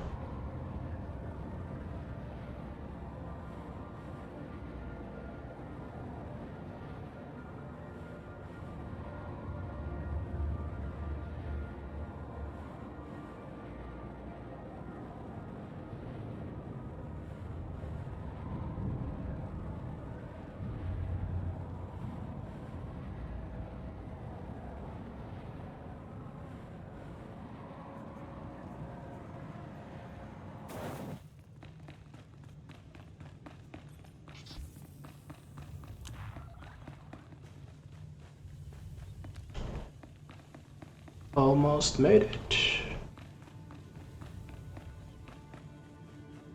Almost made it.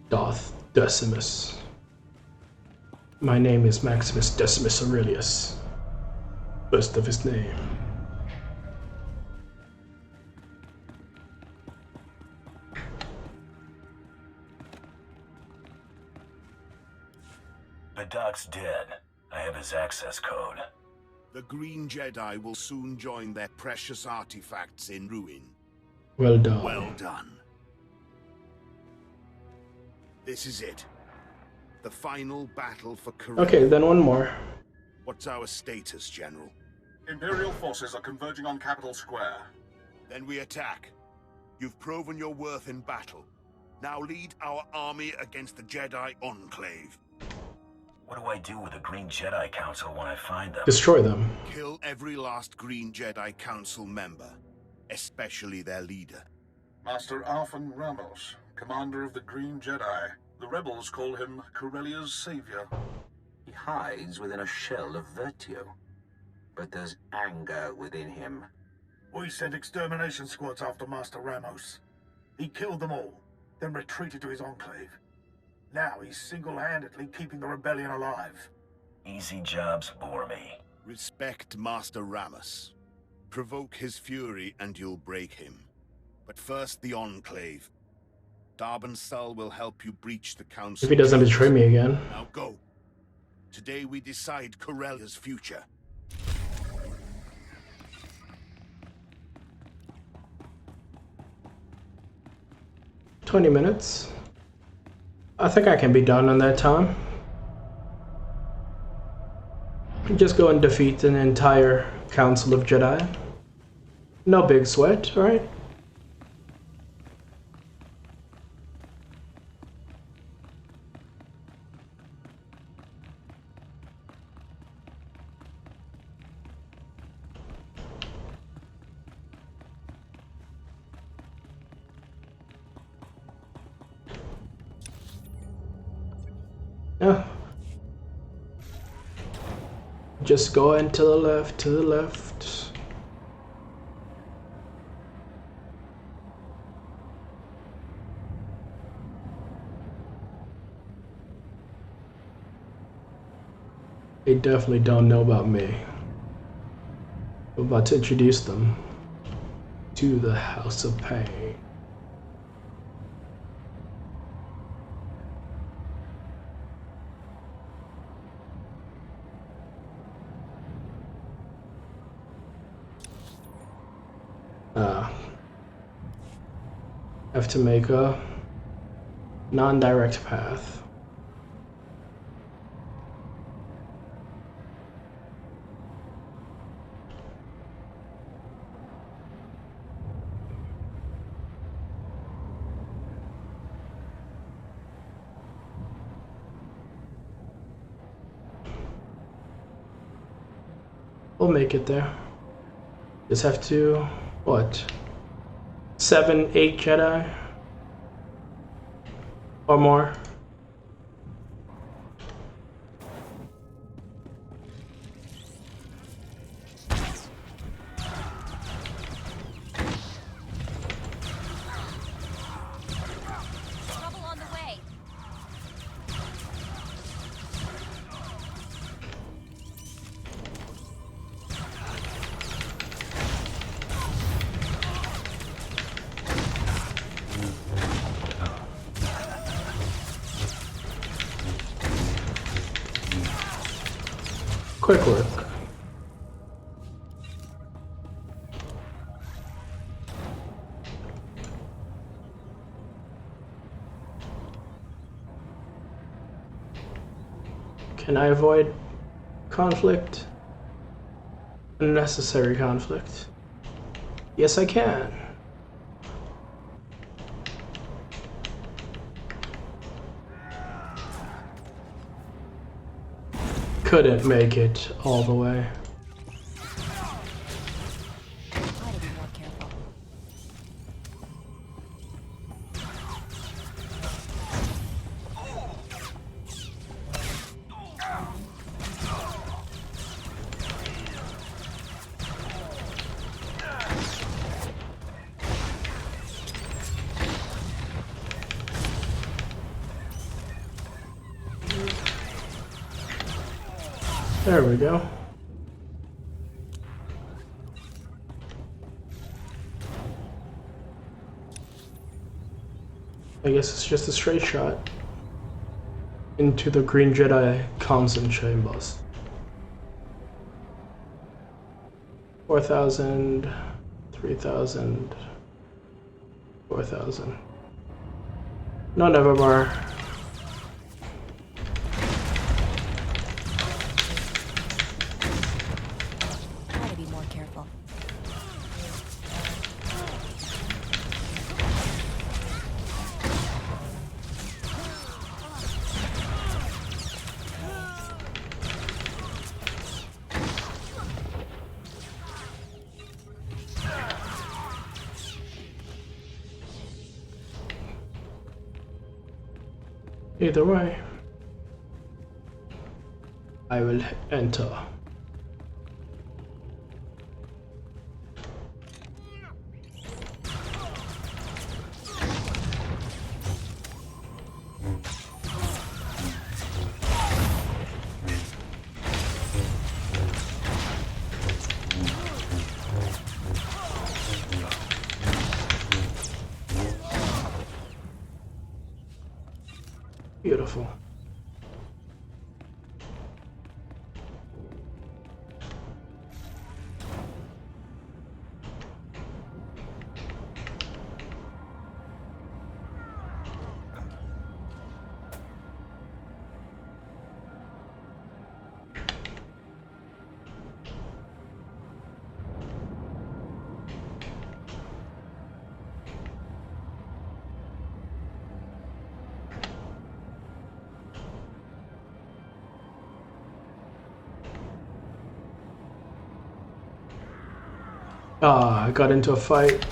Darth Decimus. My name is Maximus Decimus Aurelius. First of his name. But Doc's dead. I have his access code. The Green Jedi will soon join their precious artifacts in ruin. Well done. Well done. This is it. The final battle for Corellia. Okay, then one more. What's our status, General? Imperial forces are converging on Capital Square. Then we attack. You've proven your worth in battle. Now lead our army against the Jedi Enclave. What do I do with the Green Jedi Council when I find them? Destroy them. Kill every last Green Jedi Council member, especially their leader. Master Alphen Ramos, commander of the Green Jedi. The rebels call him Corellia's savior. He hides within a shell of virtue, but there's anger within him. We sent extermination squads after Master Ramos. He killed them all, then retreated to his enclave. Now he's single-handedly keeping the rebellion alive. Easy jobs bore me. Respect Master Ramos. Provoke his fury and you'll break him. But first the Enclave. Darben Sul will help you breach the Council. If he doesn't betray me again. Now go. Today we decide Corellia's future. "20 minutes. I think I can be done in that time. Just go and defeat an entire Council of Jedi. No big sweat, right? Yeah. Just go and to the left, to the left. They definitely don't know about me. I'm about to introduce them to the House of Pain. Have to make a non-direct path. We'll make it there. Just have to, what? 7, 8 Jedi? Or more? Trouble on the way. Quick work. Can I avoid conflict? Unnecessary conflict. Yes, I can. Couldn't make it all the way. There we go. I guess it's just a straight shot into the Green Jedi Council chambers. 4,000, 3,000, 4,000. No, nevermore. Either way, I will enter. Beautiful. I got into a fight.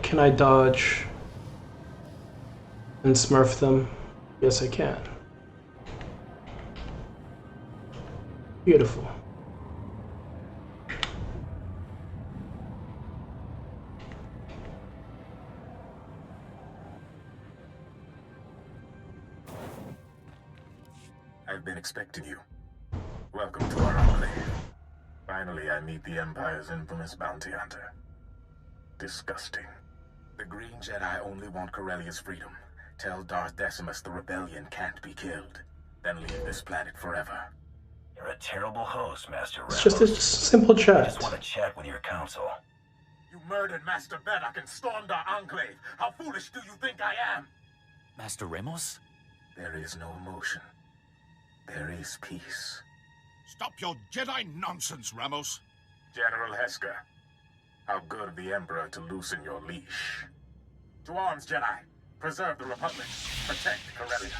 Can I dodge and smurf them? Yes, I can. Beautiful. I've been expecting you. Welcome to our enclave. Finally, I meet the Empire's infamous bounty hunter. Disgusting. The Green Jedi only want Corellia's freedom. Tell Darth Decimus the rebellion can't be killed. Then leave this planet forever. You're a terrible host, Master Ramos. It's just a simple I chat. just want to chat with your council. You murdered Master Beddock and stormed our enclave. How foolish do you think I am? Master Ramos? There is no emotion. There is peace. Stop your Jedi nonsense, Ramos. General Heska, how good of the Emperor to loosen your leash. To arms, Jedi. Preserve the Republic. Protect Corellia.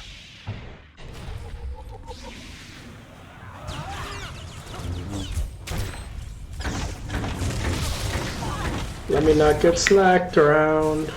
Let me not get slacked around.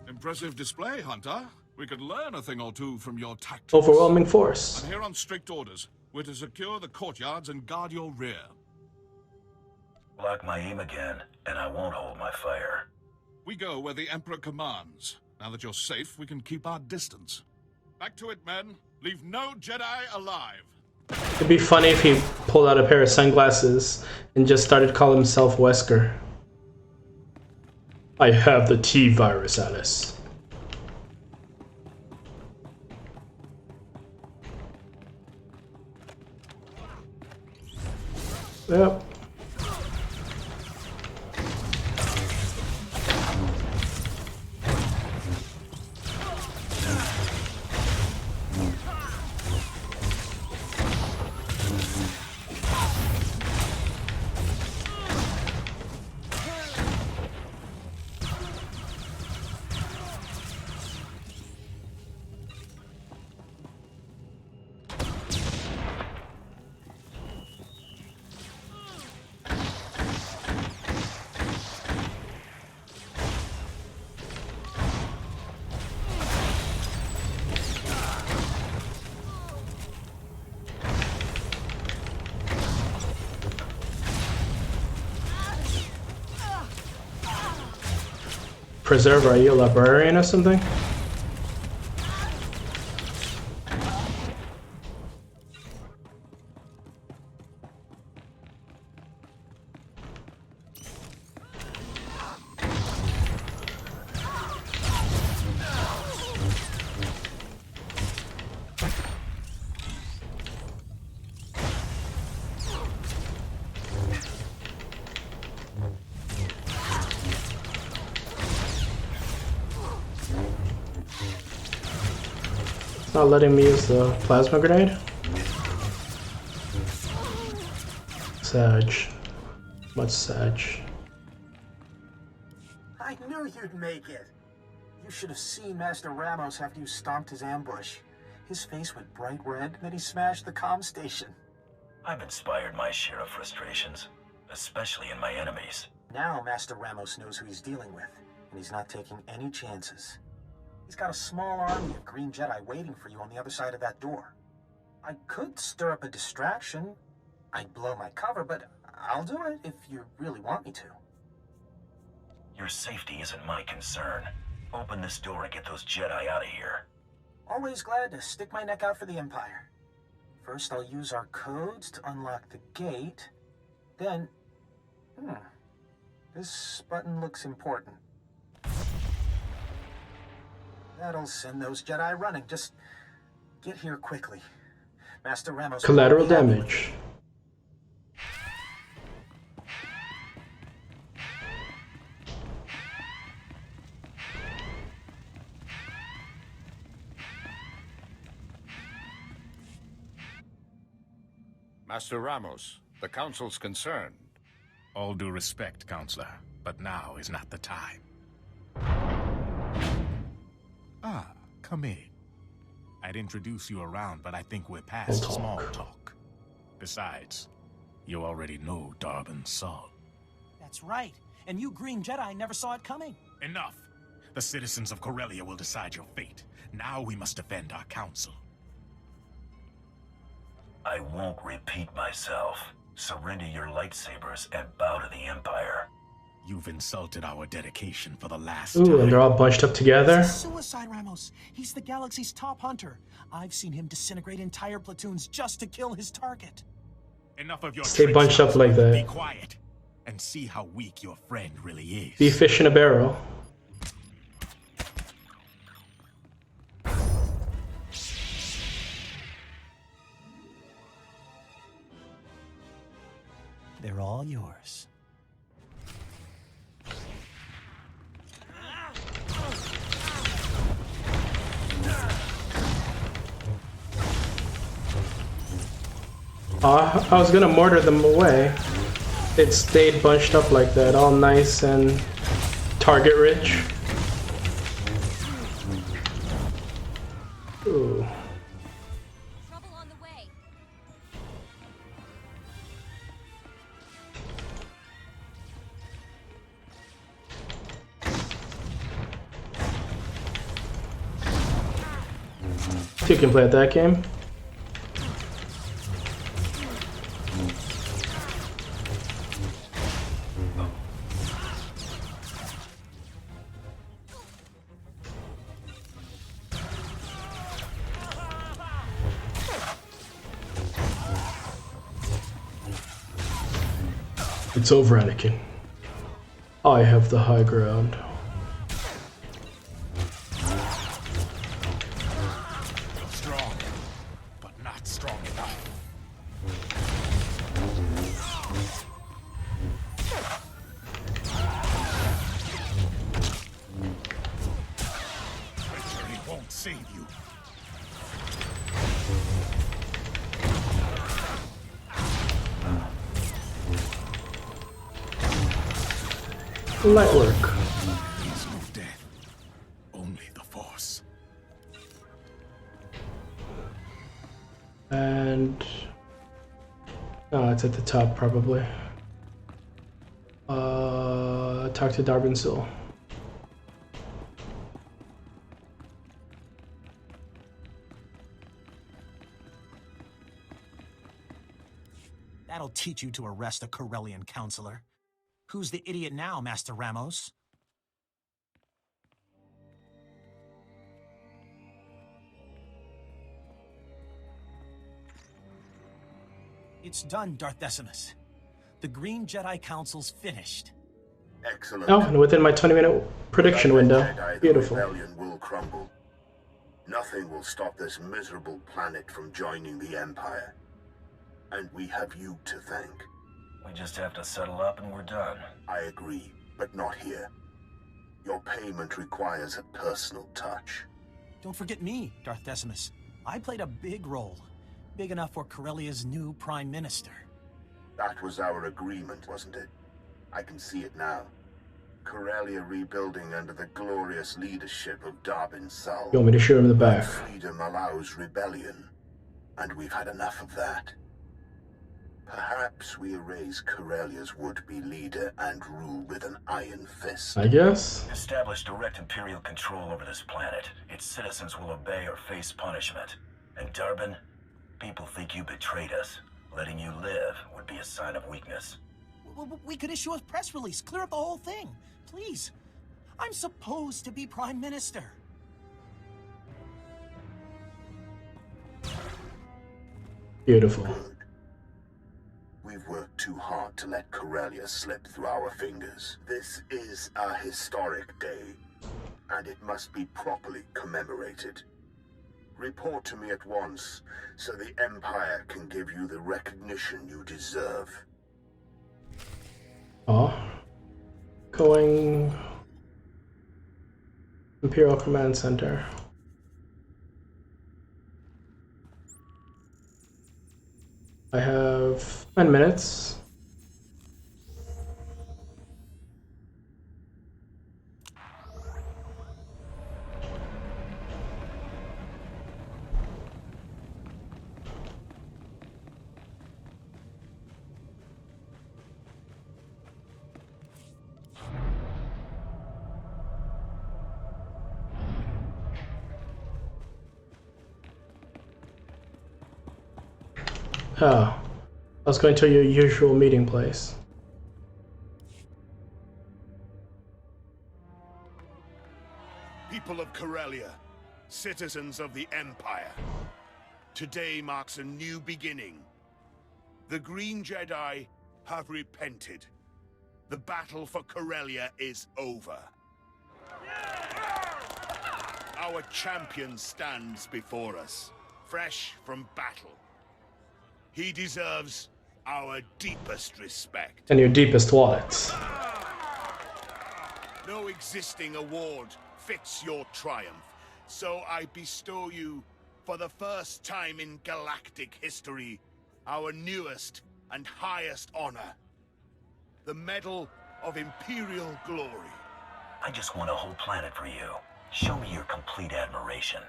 Impressive display, Hunter. We could learn a thing or two from your tactics. Overwhelming force. I'm here on strict orders. We're to secure the courtyards and guard your rear. Block my aim again, and I won't hold my fire. We go where the Emperor commands. Now that you're safe, we can keep our distance. Back to it, men. Leave no Jedi alive. It'd be funny if he pulled out a pair of sunglasses and just started calling himself Wesker. I have the T-virus, Alice. Yep. Preserve, are you a librarian or something? It's not letting me use the plasma grenade. Sag. Much Sag. I knew you'd make it. You should have seen Master Ramos after you stomped his ambush. His face went bright red, then he smashed the comm station. I've inspired my share of frustrations, especially in my enemies. Now Master Ramos knows who he's dealing with, and he's not taking any chances. He's got a small army of Green Jedi waiting for you on the other side of that door. I could stir up a distraction. I'd blow my cover, but I'll do it if you really want me to. Your safety isn't my concern. Open this door and get those Jedi out of here. Always glad to stick my neck out for the Empire. First, I'll use our codes to unlock the gate. Then... this button looks important. That'll send those Jedi running. Just get here quickly. Master Ramos... Collateral damage. Master Ramos, the Council's concerned. All due respect, Counselor, but now is not the time. Ah, come in. I'd introduce you around, but I think we're past small talk. Besides, you already know Darbin Saul. That's right. And you Green Jedi never saw it coming. Enough! The citizens of Corellia will decide your fate. Now we must defend our council. I won't repeat myself. Surrender your lightsabers and bow to the Empire. You've insulted our dedication for the last Ooh, time. and they're all bunched up together. It's suicide, Ramos. He's the galaxy's top hunter. I've seen him disintegrate entire platoons just to kill his target. Enough of your Stay tricks, bunched up like Be that. quiet and see how weak your friend really is. Be fish in a barrel. They're all yours. I was gonna mortar them away. It stayed bunched up like that, all nice and target rich. Ooh. You can play at that game. It's over, Anakin. I have the high ground. Strong, but not strong enough. Victory won't save you. Light work. There's no death, only the Force. And oh, it's at the top probably. Talk to Darbin Saul. That'll teach you to arrest a Corellian counselor. Who's the idiot now, Master Ramos? It's done, Darth Decimus. The Green Jedi Council's finished. Excellent. Oh, and within my 20-minute prediction window. Jedi, Beautiful. The rebellion will crumble. Nothing will stop this miserable planet from joining the Empire. And we have you to thank. We just have to settle up and we're done. I agree, but not here. Your payment requires a personal touch. Don't forget me, Darth Decimus. I played a big role. Big enough for Corellia's new Prime Minister. That was our agreement, wasn't it? I can see it now. Corellia rebuilding under the glorious leadership of Darbin Sul. You want me to show him the back? Freedom allows rebellion, and we've had enough of that. Perhaps we erase Corellia's would-be leader and rule with an iron fist. I guess. Establish direct Imperial control over this planet. Its citizens will obey or face punishment. And Darbin, people think you betrayed us. Letting you live would be a sign of weakness. We could issue a press release, clear up the whole thing. Please. I'm supposed to be Prime Minister. Beautiful. Good. We've worked too hard to let Corellia slip through our fingers. This is a historic day, and it must be properly commemorated. Report to me at once, so the Empire can give you the recognition you deserve. Going Imperial Command Center. I have 10 minutes. Oh, let's go into your usual meeting place. People of Corellia, citizens of the Empire, today marks a new beginning. The Green Jedi have repented. The battle for Corellia is over. Our champion stands before us, fresh from battle. He deserves our deepest respect. And your deepest wallets. No existing award fits your triumph, so I bestow you, for the first time in galactic history, our newest and highest honor, the Medal of Imperial Glory. I just want a whole planet for you. Show me your complete admiration.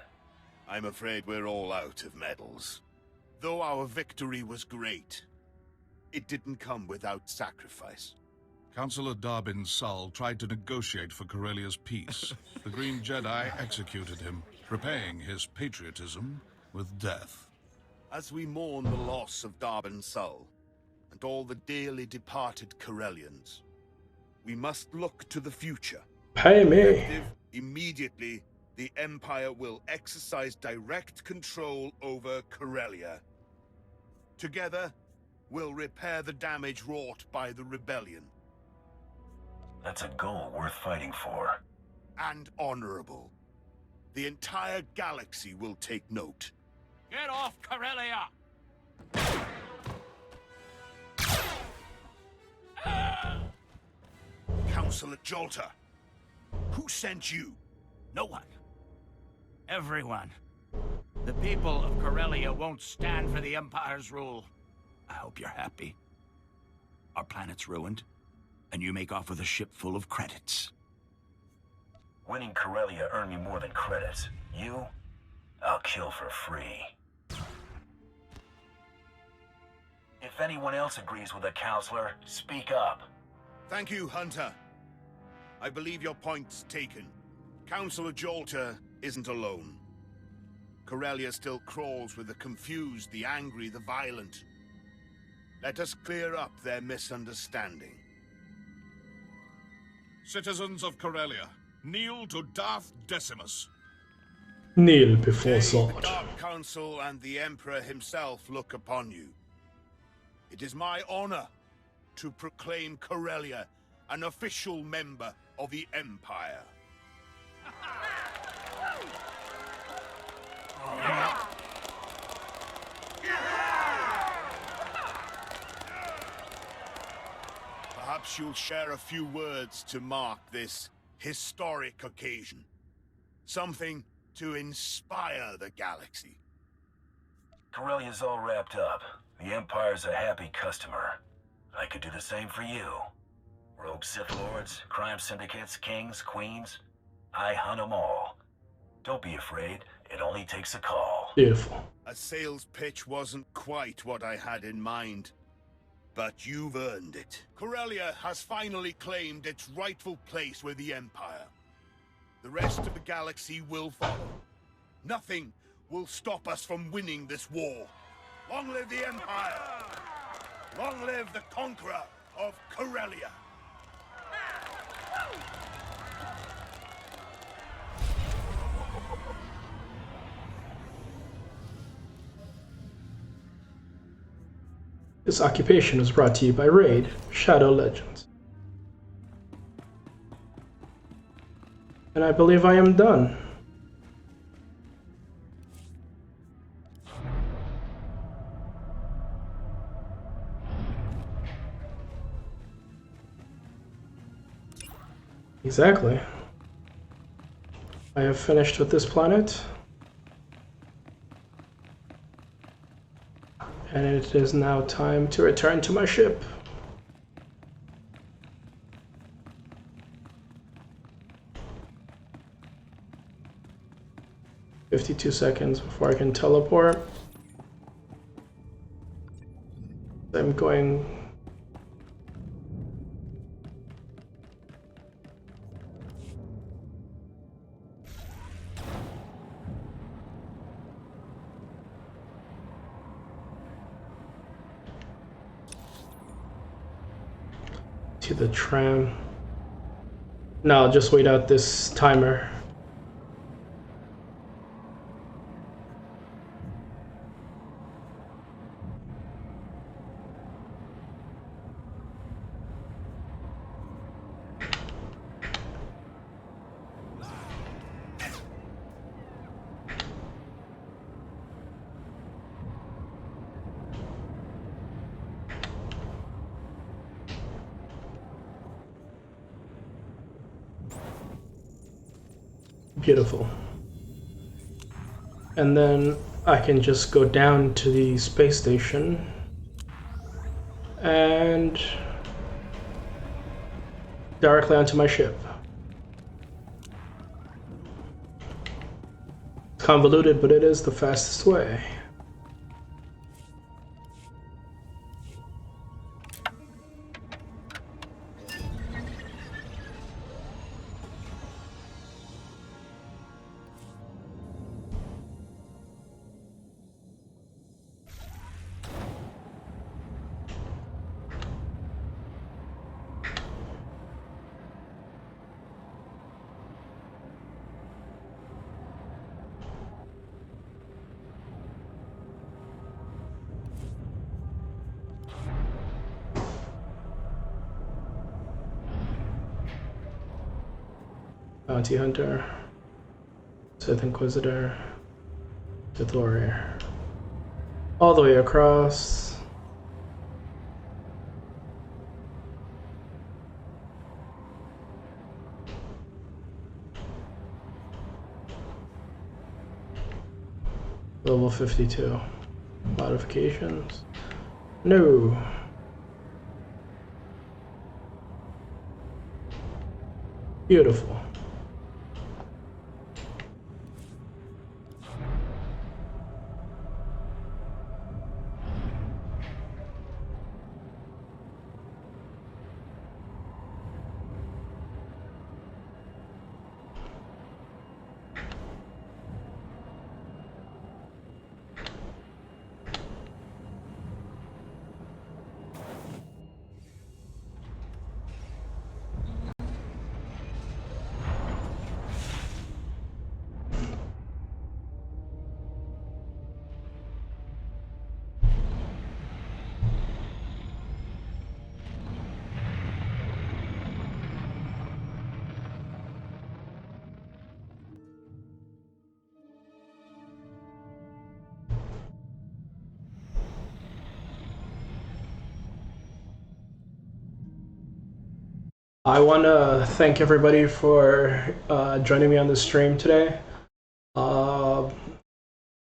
I'm afraid we're all out of medals. Though our victory was great, it didn't come without sacrifice. Councillor Darbin Sul tried to negotiate for Corellia's peace. The Green Jedi executed him, repaying his patriotism with death. As we mourn the loss of Darbin Sul, and all the dearly departed Corellians, we must look to the future. Pay me. Effective immediately, the Empire will exercise direct control over Corellia. Together, we'll repair the damage wrought by the rebellion. That's a goal worth fighting for. And honorable. The entire galaxy will take note. Get off Corellia! Councillor Jolter, who sent you? No one. Everyone. The people of Corellia won't stand for the Empire's rule. I hope you're happy. Our planet's ruined, and you make off with a ship full of credits. Winning Corellia earned me more than credits. You, I'll kill for free. If anyone else agrees with the Counselor, speak up. Thank you, Hunter. I believe your point's taken. Councillor Jolter isn't alone. Corellia still crawls with the confused, the angry, the violent. Let us clear up their misunderstanding. Citizens of Corellia, kneel to Darth Decimus. Kneel before The sword. Dark Council and the Emperor himself look upon you. It is my honor to proclaim Corellia an official member of the Empire. Perhaps you'll share a few words to mark this historic occasion. Something to inspire the galaxy. Corellia's all wrapped up. The Empire's a happy customer. I could do the same for you. Rogue Sith Lords, crime syndicates, kings, queens. I hunt them all. Don't be afraid. It only takes a call. Beautiful. A sales pitch wasn't quite what I had in mind. But you've earned it. Corellia has finally claimed its rightful place with the Empire. The rest of the galaxy will follow. Nothing will stop us from winning this war. Long live the Empire! Long live the conqueror of Corellia! This occupation was brought to you by Raid Shadow Legends. And I believe I am done. Exactly. I have finished with this planet. And it is now time to return to my ship. "52 seconds before I can teleport." I'm going... to the tram. No, I'll just wait out this timer. Beautiful. And then I can just go down to the space station and directly onto my ship. It's convoluted, but it is the fastest way. Bounty Hunter, Sith Inquisitor, Sith Warrior. All the way across. Level 52. Modifications? No. Beautiful. I want to thank everybody for joining me on the stream today.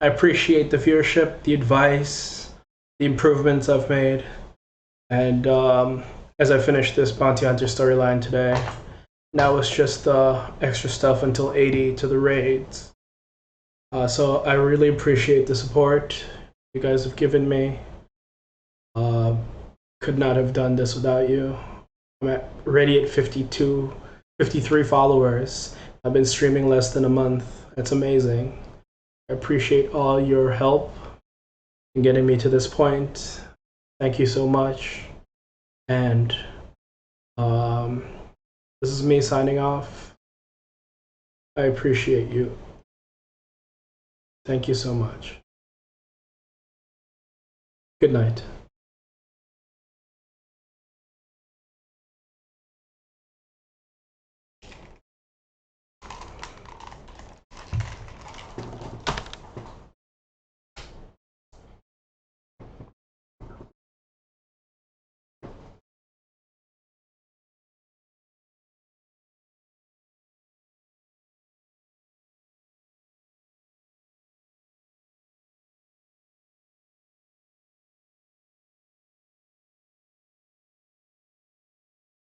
I appreciate the viewership, the advice, the improvements I've made. And as I finish this Bounty Hunter storyline today, now it's just extra stuff until 80 to the raids. So I really appreciate the support you guys have given me. Could not have done this without you. I'm already at 53 followers. I've been streaming less than a month. That's amazing. I appreciate all your help in getting me to this point. Thank you so much. And this is me signing off. I appreciate you. Thank you so much. Good night.